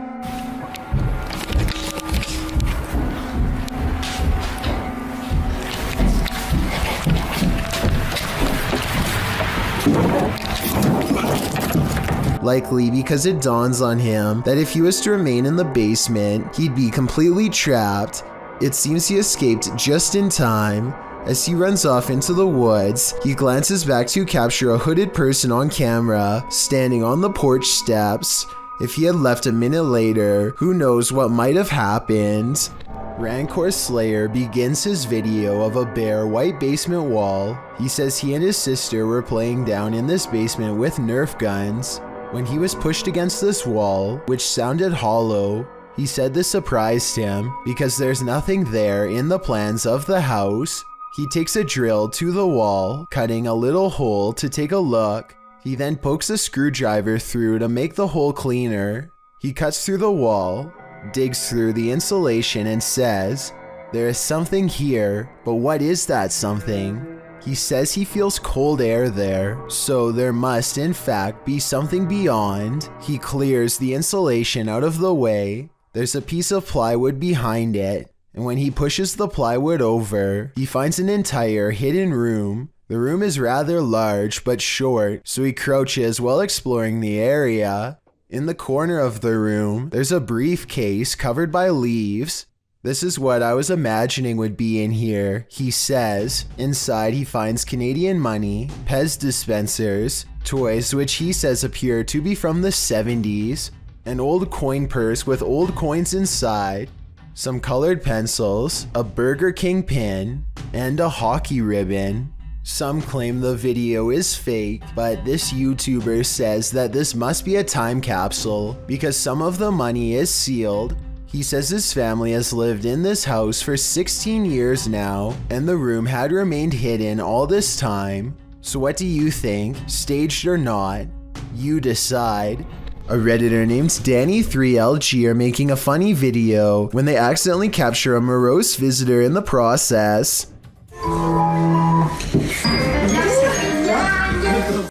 Likely because it dawns on him that if he was to remain in the basement, he'd be completely trapped. It seems he escaped just in time. As he runs off into the woods, he glances back to capture a hooded person on camera, standing on the porch steps. If he had left a minute later, who knows what might have happened. Rancor Slayer begins his video of a bare white basement wall. He says he and his sister were playing down in this basement with Nerf guns when he was pushed against this wall, which sounded hollow. He said this surprised him because there's nothing there in the plans of the house. He takes a drill to the wall, cutting a little hole to take a look. He then pokes a screwdriver through to make the hole cleaner. He cuts through the wall, digs through the insulation and says, "There is something here, but what is that something?" He says he feels cold air there, so there must in fact be something beyond. He clears the insulation out of the way. There's a piece of plywood behind it, and when he pushes the plywood over, he finds an entire hidden room. The room is rather large but short, so he crouches while exploring the area. In the corner of the room, there's a briefcase covered by leaves. "This is what I was imagining would be in here," he says. Inside he finds Canadian money, Pez dispensers, toys which he says appear to be from the 70s, an old coin purse with old coins inside, some colored pencils, a Burger King pin, and a hockey ribbon. Some claim the video is fake, but this YouTuber says that this must be a time capsule because some of the money is sealed. He says his family has lived in this house for 16 years now, and the room had remained hidden all this time. So what do you think, staged or not? You decide. A Redditor named Danny3LG are making a funny video when they accidentally capture a morose visitor in the process.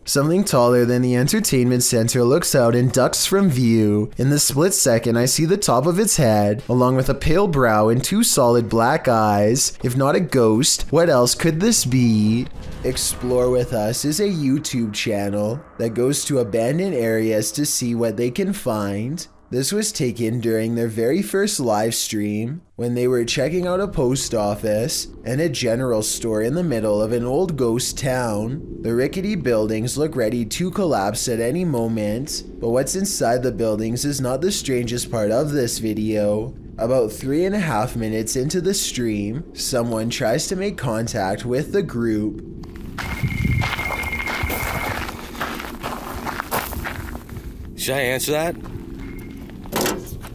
Something taller than the entertainment center looks out and ducks from view. In the split second, I see the top of its head, along with a pale brow and two solid black eyes. If not a ghost, what else could this be? Explore With Us is a YouTube channel that goes to abandoned areas to see what they can find. This was taken during their very first live stream when they were checking out a post office and a general store in the middle of an old ghost town. The rickety buildings look ready to collapse at any moment, but what's inside the buildings is not the strangest part of this video. About 3.5 minutes into the stream, someone tries to make contact with the group. Should I answer that?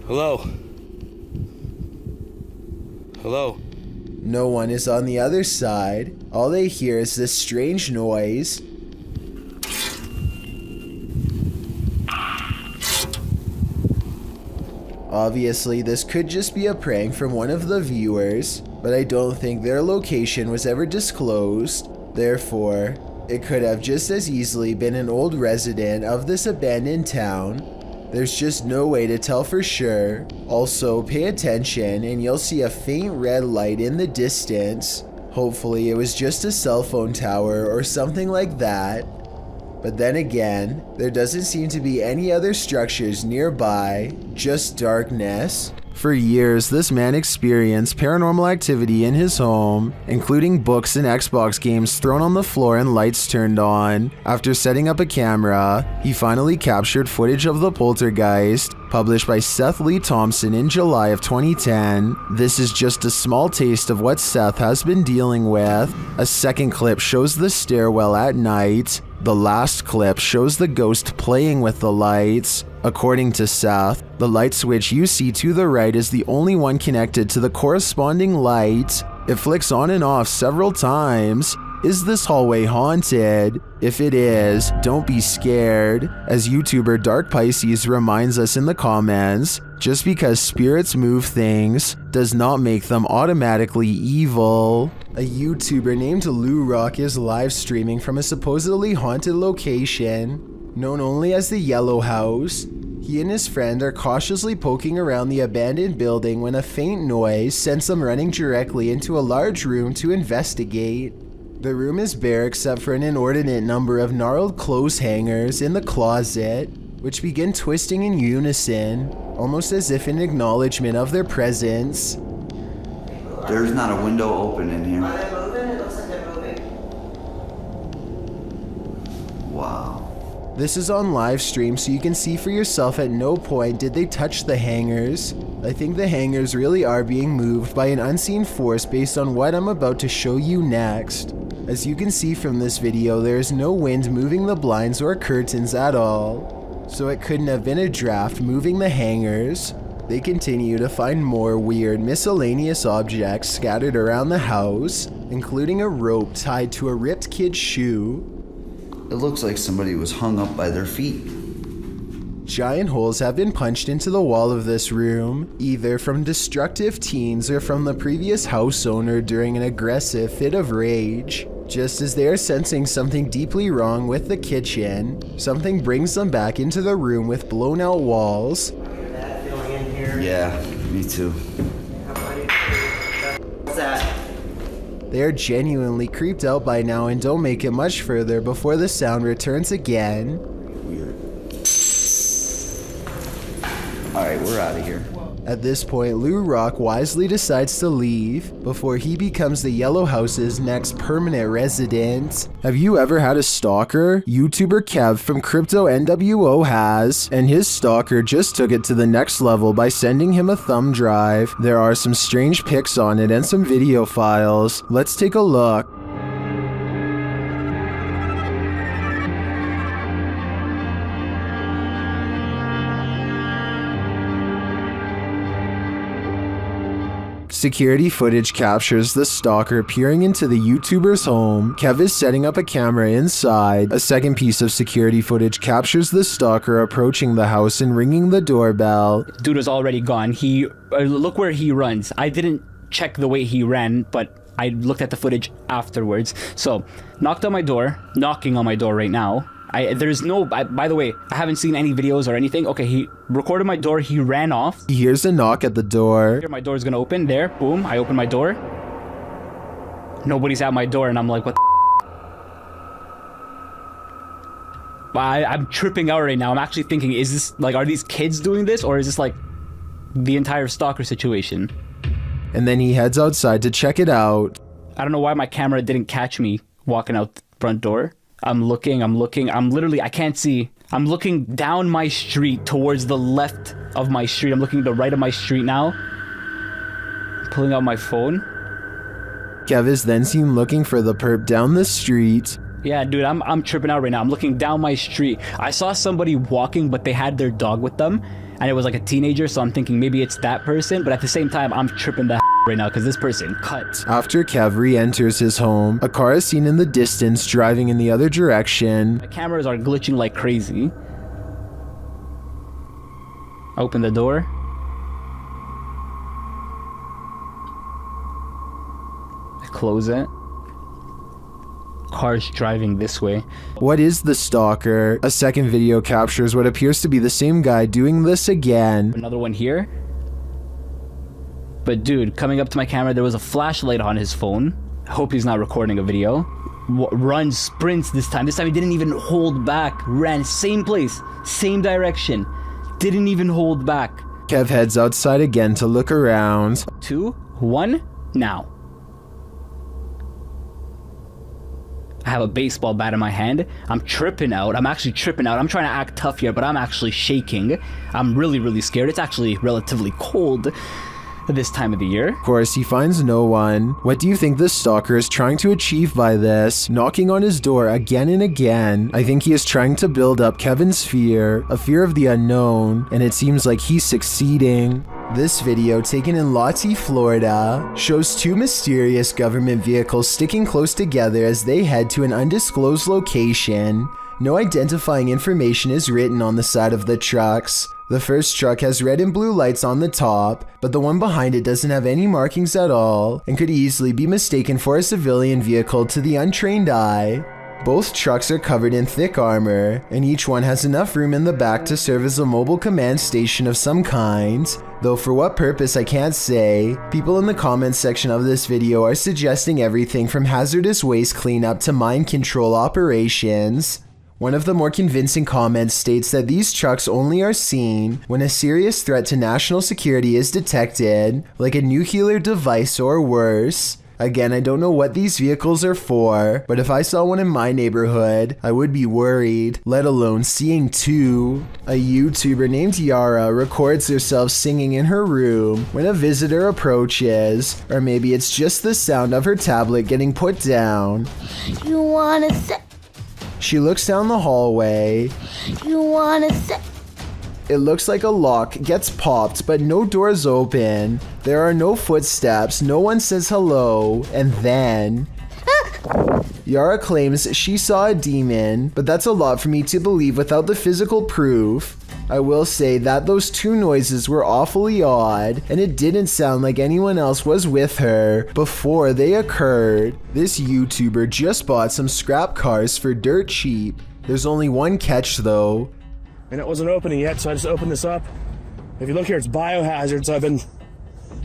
Hello? Hello? No one is on the other side. All they hear is this strange noise. Obviously, this could just be a prank from one of the viewers, but I don't think their location was ever disclosed. Therefore, it could have just as easily been an old resident of this abandoned town. There's just no way to tell for sure. Also, pay attention and you'll see a faint red light in the distance. Hopefully it was just a cell phone tower or something like that. But then again, there doesn't seem to be any other structures nearby, just darkness. For years, this man experienced paranormal activity in his home, including books and Xbox games thrown on the floor and lights turned on. After setting up a camera, he finally captured footage of the poltergeist, published by Seth Lee Thompson in July of 2010. This is just a small taste of what Seth has been dealing with. A second clip shows the stairwell at night. The last clip shows the ghost playing with the lights. According to Seth, the light switch you see to the right is the only one connected to the corresponding light. It flicks on and off several times. Is this hallway haunted? If it is, don't be scared. As YouTuber Dark Pisces reminds us in the comments, just because spirits move things does not make them automatically evil. A YouTuber named Lou Rock is live streaming from a supposedly haunted location known only as the Yellow House. He and his friend are cautiously poking around the abandoned building when a faint noise sends them running directly into a large room to investigate. The room is bare except for an inordinate number of gnarled clothes hangers in the closet, which begin twisting in unison, almost as if in acknowledgement of their presence. There's not a window open in here. Are they moving? It looks like they're moving. Wow. This is on live stream, so you can see for yourself at no point did they touch the hangers. I think the hangers really are being moved by an unseen force based on what I'm about to show you next. As you can see from this video, there is no wind moving the blinds or curtains at all, so it couldn't have been a draft moving the hangers. They continue to find more weird miscellaneous objects scattered around the house, including a rope tied to a ripped kid's shoe. It looks like somebody was hung up by their feet. Giant holes have been punched into the wall of this room, either from destructive teens or from the previous house owner during an aggressive fit of rage. Just as they are sensing something deeply wrong with the kitchen, something brings them back into the room with blown out walls. Yeah, me too. What's that? They are genuinely creeped out by now and don't make it much further before the sound returns again. Weird. Alright, we're out of here. At this point, Lou Rock wisely decides to leave before he becomes the Yellow House's next permanent resident. Have you ever had a stalker? YouTuber Kev from Crypto NWO has, and his stalker just took it to the next level by sending him a thumb drive. There are some strange pics on it and some video files. Let's take a look. Security footage captures the stalker peering into the YouTuber's home. Kev is setting up a camera inside. A second piece of security footage captures the stalker approaching the house and ringing the doorbell. Dude is already gone. He look where he runs. I didn't check the way he ran, but I looked at the footage afterwards. So, knocking on my door right now. There's no, by the way, I haven't seen any videos or anything. Okay, he recorded my door, he ran off. He hears a knock at the door. Here, my door's gonna open, there, boom, I open my door. Nobody's at my door, and I'm like, what the I'm tripping out right now. I'm actually thinking, is this, like, are these kids doing this, or is this, like, the entire stalker situation? And then he heads outside to check it out. I don't know why my camera didn't catch me walking out the front door. I'm looking, I'm literally, I can't see. I'm looking down my street towards the left of my street. I'm looking to the right of my street now. I'm pulling out my phone. Kev is then seen looking for the perp down the street. Yeah, dude, I'm tripping out right now. I'm looking down my street. I saw somebody walking, but they had their dog with them, and it was like a teenager, so I'm thinking maybe it's that person, but at the same time, I'm tripping the right now because this person cut. After Kev re-enters his home, a car is seen in the distance driving in the other direction. My cameras are glitching like crazy. Open the door. I close it. Cars driving this way. What is the stalker? A second video captures what appears to be the same guy doing this again. Another one here. But dude, coming up to my camera, there was a flashlight on his phone. I hope he's not recording a video. Runs, sprints this time. This time he didn't even hold back. Ran, same place, same direction. Didn't even hold back. Kev heads outside again to look around. 2, 1, now. I have a baseball bat in my hand. I'm tripping out. I'm actually tripping out. I'm trying to act tough here, but I'm actually shaking. I'm really, really scared. It's actually relatively cold this time of the year. Of course, he finds no one. What do you think the stalker is trying to achieve by this? Knocking on his door again and again. I think he is trying to build up Kevin's fear, a fear of the unknown, and it seems like he's succeeding. This video, taken in Lottie, Florida, shows two mysterious government vehicles sticking close together as they head to an undisclosed location. No identifying information is written on the side of the trucks. The first truck has red and blue lights on the top, but the one behind it doesn't have any markings at all and could easily be mistaken for a civilian vehicle to the untrained eye. Both trucks are covered in thick armor, and each one has enough room in the back to serve as a mobile command station of some kind. Though for what purpose I can't say. People in the comments section of this video are suggesting everything from hazardous waste cleanup to mind control operations. One of the more convincing comments states that these trucks only are seen when a serious threat to national security is detected, like a nuclear device or worse. Again, I don't know what these vehicles are for, but if I saw one in my neighborhood, I would be worried, let alone seeing two. A YouTuber named Yara records herself singing in her room when a visitor approaches, or maybe it's just the sound of her tablet getting put down. You wanna say? She looks down the hallway. You wanna say? It looks like a lock gets popped, but no doors open. There are no footsteps, no one says hello, and then... Yara claims she saw a demon, but that's a lot for me to believe without the physical proof. I will say that those two noises were awfully odd, and it didn't sound like anyone else was with her before they occurred. This YouTuber just bought some scrap cars for dirt cheap. There's only one catch though. And it wasn't opening yet, so I just opened this up. If you look here, it's biohazard, so I've been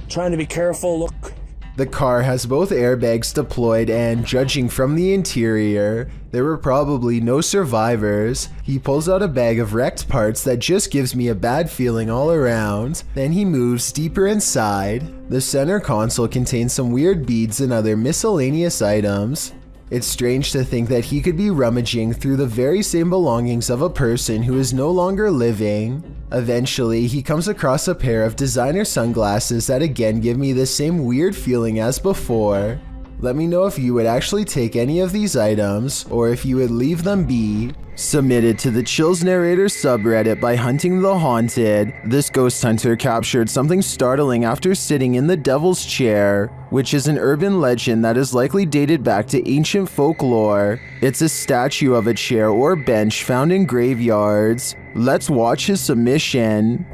trying to be careful. Look. The car has both airbags deployed, and judging from the interior, there were probably no survivors. He pulls out a bag of wrecked parts that just gives me a bad feeling all around. Then he moves deeper inside. The center console contains some weird beads and other miscellaneous items. It's strange to think that he could be rummaging through the very same belongings of a person who is no longer living. Eventually, he comes across a pair of designer sunglasses that again give me the same weird feeling as before. Let me know if you would actually take any of these items, or if you would leave them be. Submitted to the Chills Narrator subreddit by Hunting the Haunted, this ghost hunter captured something startling after sitting in the Devil's Chair, which is an urban legend that is likely dated back to ancient folklore. It's a statue of a chair or bench found in graveyards. Let's watch his submission.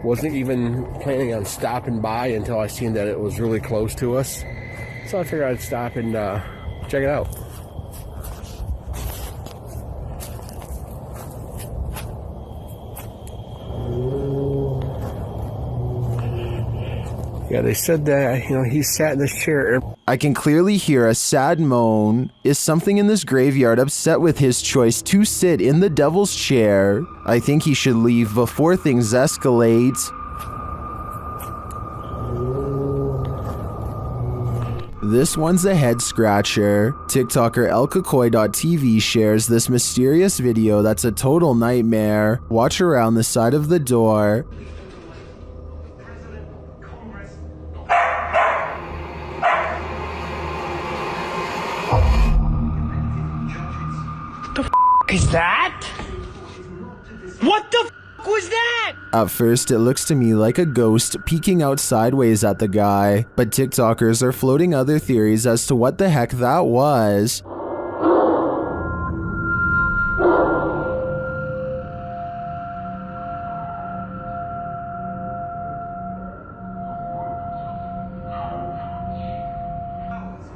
Wasn't even planning on stopping by until I seen that it was really close to us. So I figured I'd stop and check it out. Yeah, they said that, he sat in this chair. I can clearly hear a sad moan. Is something in this graveyard upset with his choice to sit in the Devil's Chair? I think he should leave before things escalate. This one's a head scratcher. TikToker elkakoi.tv shares this mysterious video that's a total nightmare. Watch around the side of the door. is that? What the was that? At first, it looks to me like a ghost peeking out sideways at the guy, but TikTokers are floating other theories as to what the heck that was.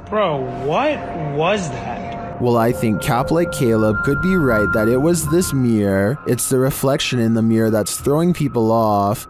Bro, what was that? Well, I think Cap like Caleb could be right that it was this mirror. It's the reflection in the mirror that's throwing people off.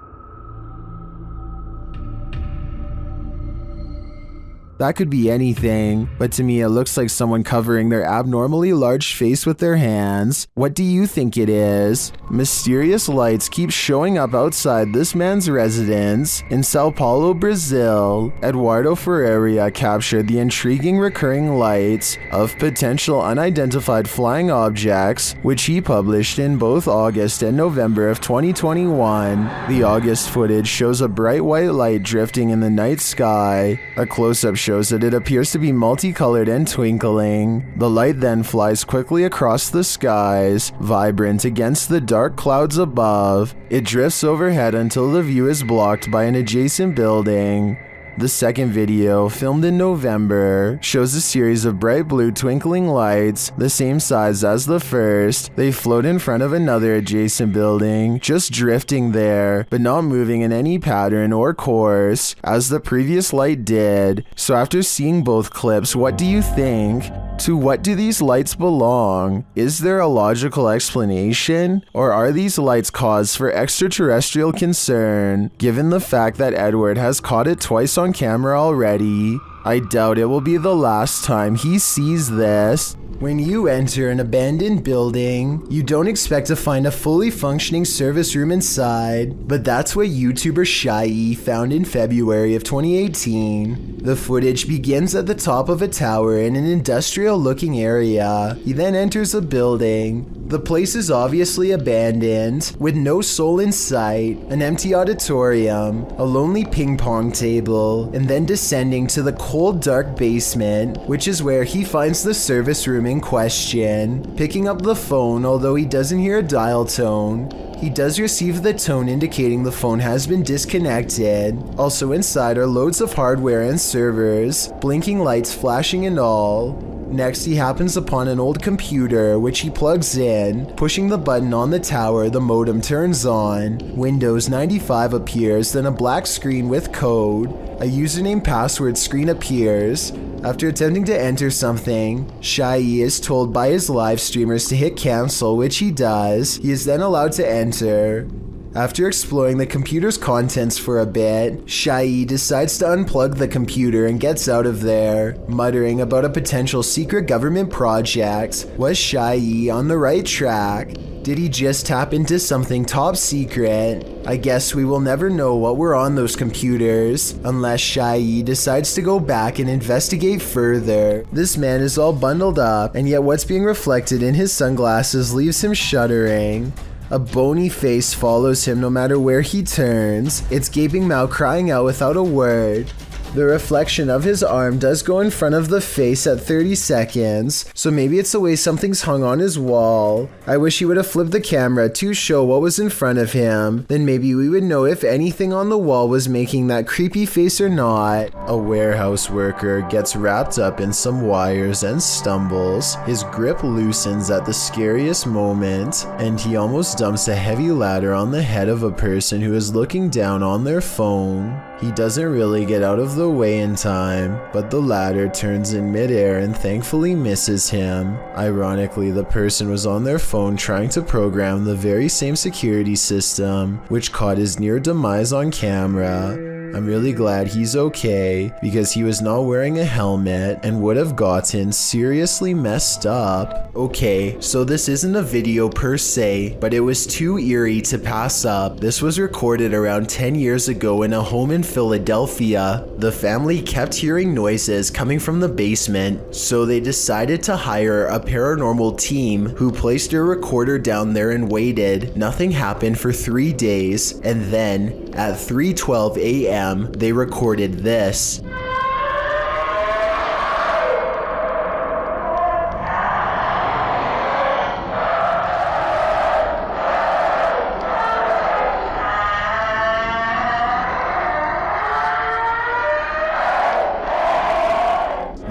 That could be anything, but to me it looks like someone covering their abnormally large face with their hands. What do you think it is? Mysterious lights keep showing up outside this man's residence in Sao Paulo, Brazil. Eduardo Ferreira captured the intriguing recurring lights of potential unidentified flying objects, which he published in both August and November of 2021. The August footage shows a bright white light drifting in the night sky. A close-up shows that it appears to be multicolored and twinkling. The light then flies quickly across the skies, vibrant against the dark clouds above. It drifts overhead until the view is blocked by an adjacent building. The second video, filmed in November, shows a series of bright blue twinkling lights, the same size as the first. They float in front of another adjacent building, just drifting there, but not moving in any pattern or course, as the previous light did. So after seeing both clips, what do you think? To what do these lights belong? Is there a logical explanation? Or are these lights cause for extraterrestrial concern? Given the fact that Edward has caught it twice on camera already, I doubt it will be the last time he sees this. When you enter an abandoned building, you don't expect to find a fully functioning service room inside, but that's what YouTuber Shai found in February of 2018. The footage begins at the top of a tower in an industrial-looking area. He then enters a building. The place is obviously abandoned, with no soul in sight, an empty auditorium, a lonely ping pong table, and then descending to the cold, dark basement, which is where he finds the service room in question. Picking up the phone, although he doesn't hear a dial tone, he does receive the tone indicating the phone has been disconnected. Also inside are loads of hardware and servers, blinking lights flashing and all. Next, he happens upon an old computer, which he plugs in. Pushing the button on the tower, the modem turns on. Windows 95 appears, then a black screen with code. A username password screen appears. After attempting to enter something, Shai is told by his live streamers to hit cancel, which he does. He is then allowed to enter. After exploring the computer's contents for a bit, Shai decides to unplug the computer and gets out of there, muttering about a potential secret government project. Was Shai on the right track? Did he just tap into something top secret? I guess we will never know what were on those computers, unless Shai decides to go back and investigate further. This man is all bundled up, and yet what's being reflected in his sunglasses leaves him shuddering. A bony face follows him no matter where he turns, its gaping mouth crying out without a word. The reflection of his arm does go in front of the face at 30 seconds, so maybe it's the way something's hung on his wall. I wish he would have flipped the camera to show what was in front of him, then maybe we would know if anything on the wall was making that creepy face or not. A warehouse worker gets wrapped up in some wires and stumbles. His grip loosens at the scariest moment, and he almost dumps a heavy ladder on the head of a person who is looking down on their phone. He doesn't really get out of the way in time, but the ladder turns in midair and thankfully misses him. Ironically, the person was on their phone trying to program the very same security system, which caught his near demise on camera. I'm really glad he's okay, because he was not wearing a helmet and would have gotten seriously messed up. Okay, so this isn't a video per se, but it was too eerie to pass up. This was recorded around 10 years ago in a home in Philadelphia. The family kept hearing noises coming from the basement, so they decided to hire a paranormal team who placed a recorder down there and waited. Nothing happened for 3 days, and then at 3:12 a.m. they recorded this.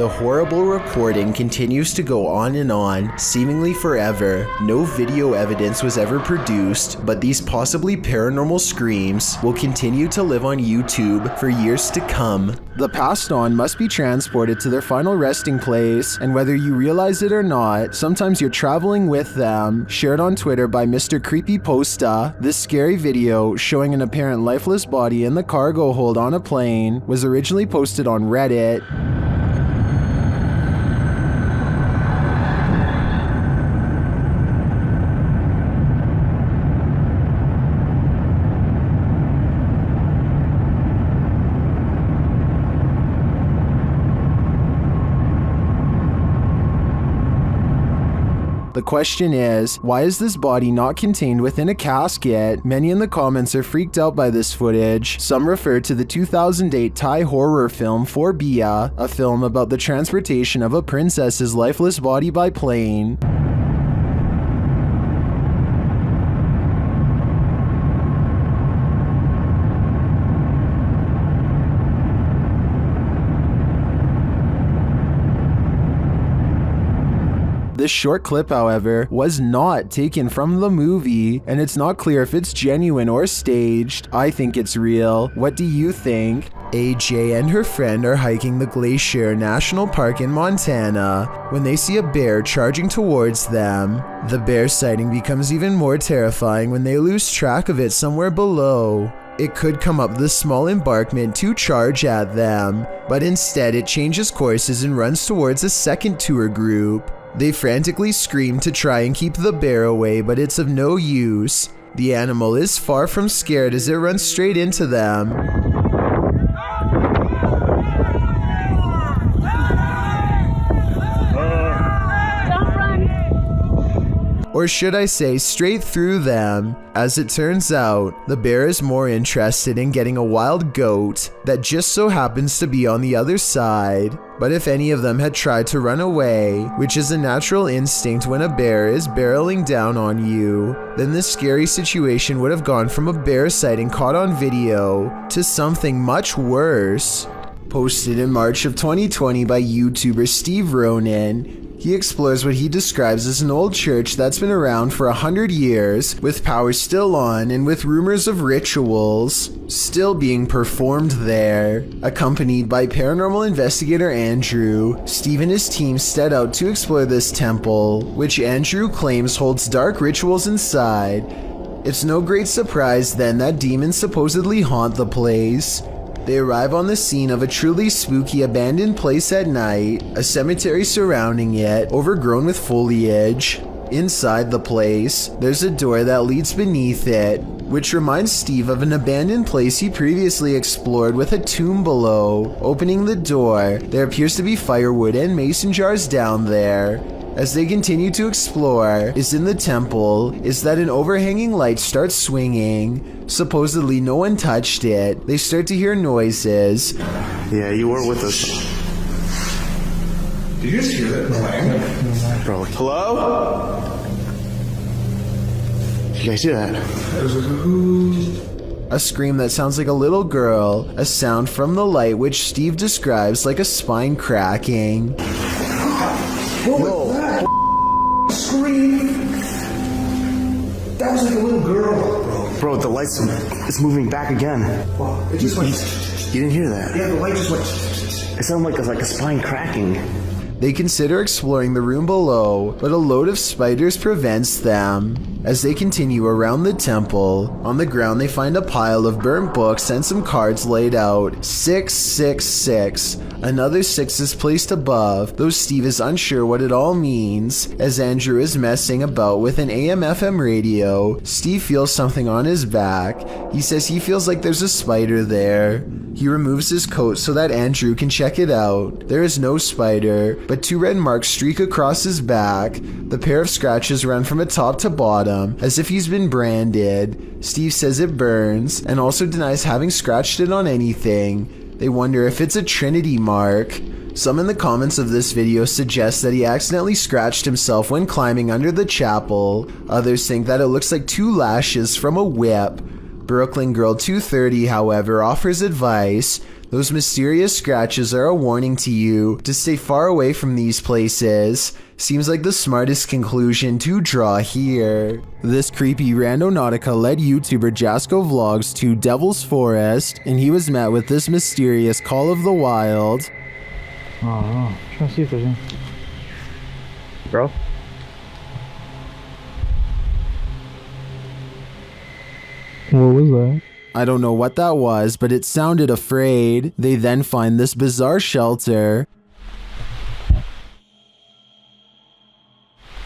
The horrible recording continues to go on and on, seemingly forever. No video evidence was ever produced, but these possibly paranormal screams will continue to live on YouTube for years to come. The passed on must be transported to their final resting place, and whether you realize it or not, sometimes you're traveling with them. Shared on Twitter by Mr. Creepypasta, this scary video showing an apparent lifeless body in the cargo hold on a plane was originally posted on Reddit. The question is, why is this body not contained within a casket? Many in the comments are freaked out by this footage. Some refer to the 2008 Thai horror film Phobia, a film about the transportation of a princess's lifeless body by plane. This short clip, however, was not taken from the movie, and it's not clear if it's genuine or staged. I think it's real. What do you think? AJ and her friend are hiking the Glacier National Park in Montana when they see a bear charging towards them. The bear sighting becomes even more terrifying when they lose track of it somewhere below. It could come up the small embankment to charge at them, but instead it changes courses and runs towards a second tour group. They frantically scream to try and keep the bear away, but it's of no use. The animal is far from scared as it runs straight into them. Or should I say straight through them. As it turns out, the bear is more interested in getting a wild goat that just so happens to be on the other side. But if any of them had tried to run away, which is a natural instinct when a bear is barreling down on you, then this scary situation would have gone from a bear sighting caught on video to something much worse. Posted in March of 2020 by YouTuber Steve Ronan, he explores what he describes as an old church that's been around for 100 years, with power still on and with rumors of rituals still being performed there. Accompanied by paranormal investigator Andrew, Steve and his team set out to explore this temple, which Andrew claims holds dark rituals inside. It's no great surprise then that demons supposedly haunt the place. They arrive on the scene of a truly spooky abandoned place at night, a cemetery surrounding it, overgrown with foliage. Inside the place, there's a door that leads beneath it, which reminds Steve of an abandoned place he previously explored with a tomb below. Opening the door, there appears to be firewood and mason jars down there. As they continue to explore, in the temple, is that an overhanging light starts swinging. Supposedly no one touched it. They start to hear noises. Yeah, you were with us. Did you just hear that clang? Bro, hello? You guys hear that? A scream that sounds like a little girl, a sound from the light which Steve describes like a spine cracking. What was that? Scream! That was like a little girl, bro. Bro, the light's it's moving back again. Wow, it just went. You didn't hear that? Yeah, the light just went. It sounded like a spine cracking. They consider exploring the room below, but a load of spiders prevents them. As they continue around the temple, on the ground they find a pile of burnt books and some cards laid out. 666. Another 6 is placed above, though Steve is unsure what it all means. As Andrew is messing about with an AM/FM radio, Steve feels something on his back. He says he feels like there's a spider there. He removes his coat so that Andrew can check it out. There is no spider, but 2 red marks streak across his back. The pair of scratches run from top to bottom, as if he's been branded. Steve says it burns, and also denies having scratched it on anything. They wonder if it's a Trinity mark. Some in the comments of this video suggest that he accidentally scratched himself when climbing under the chapel. Others think that it looks like 2 lashes from a whip. Brooklyn Girl 230, however, offers advice. Those mysterious scratches are a warning to you to stay far away from these places. Seems like the smartest conclusion to draw here. This creepy Randonautica led YouTuber Jasco Vlogs to Devil's Forest, and he was met with this mysterious call of the wild. Oh, trying to see if there's any. Bro? What was that? I don't know what that was, but it sounded afraid. They then find this bizarre shelter.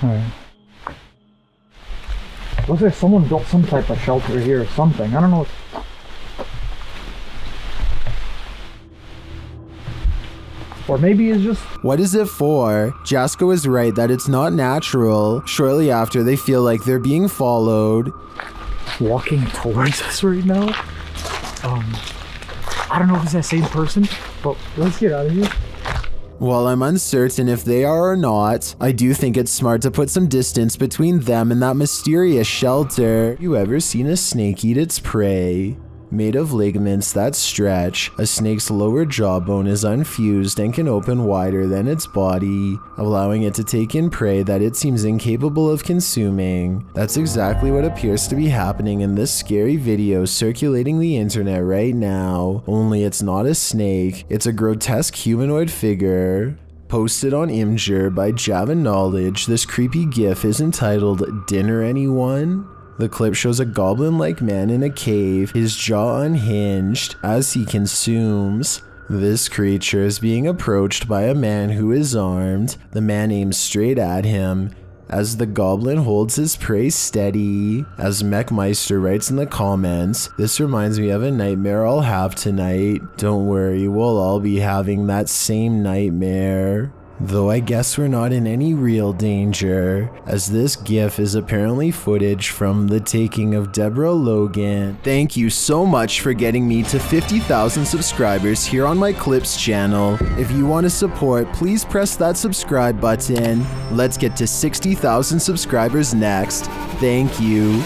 Alright. Looks like someone built some type of shelter here or something. I don't know. Or maybe it's just... What is it for? Jasco is right that it's not natural. Shortly after, they feel like they're being followed. Walking towards us right now. I don't know if it's that same person, but let's get out of here. While I'm uncertain if they are or not, I do think it's smart to put some distance between them and that mysterious shelter. You ever seen a snake eat its prey? Made of ligaments that stretch, a snake's lower jawbone is unfused and can open wider than its body, allowing it to take in prey that it seems incapable of consuming. That's exactly what appears to be happening in this scary video circulating the internet right now, only it's not a snake, it's a grotesque humanoid figure. Posted on Imgur by Java Knowledge, this creepy gif is entitled "Dinner Anyone?" The clip shows a goblin-like man in a cave, his jaw unhinged, as he consumes. This creature is being approached by a man who is armed. The man aims straight at him, as the goblin holds his prey steady. As Mechmeister writes in the comments, "This reminds me of a nightmare I'll have tonight. Don't worry, we'll all be having that same nightmare." Though I guess we're not in any real danger, as this GIF is apparently footage from the taking of Deborah Logan. Thank you so much for getting me to 50,000 subscribers here on my Clips channel. If you want to support, please press that subscribe button. Let's get to 60,000 subscribers next. Thank you.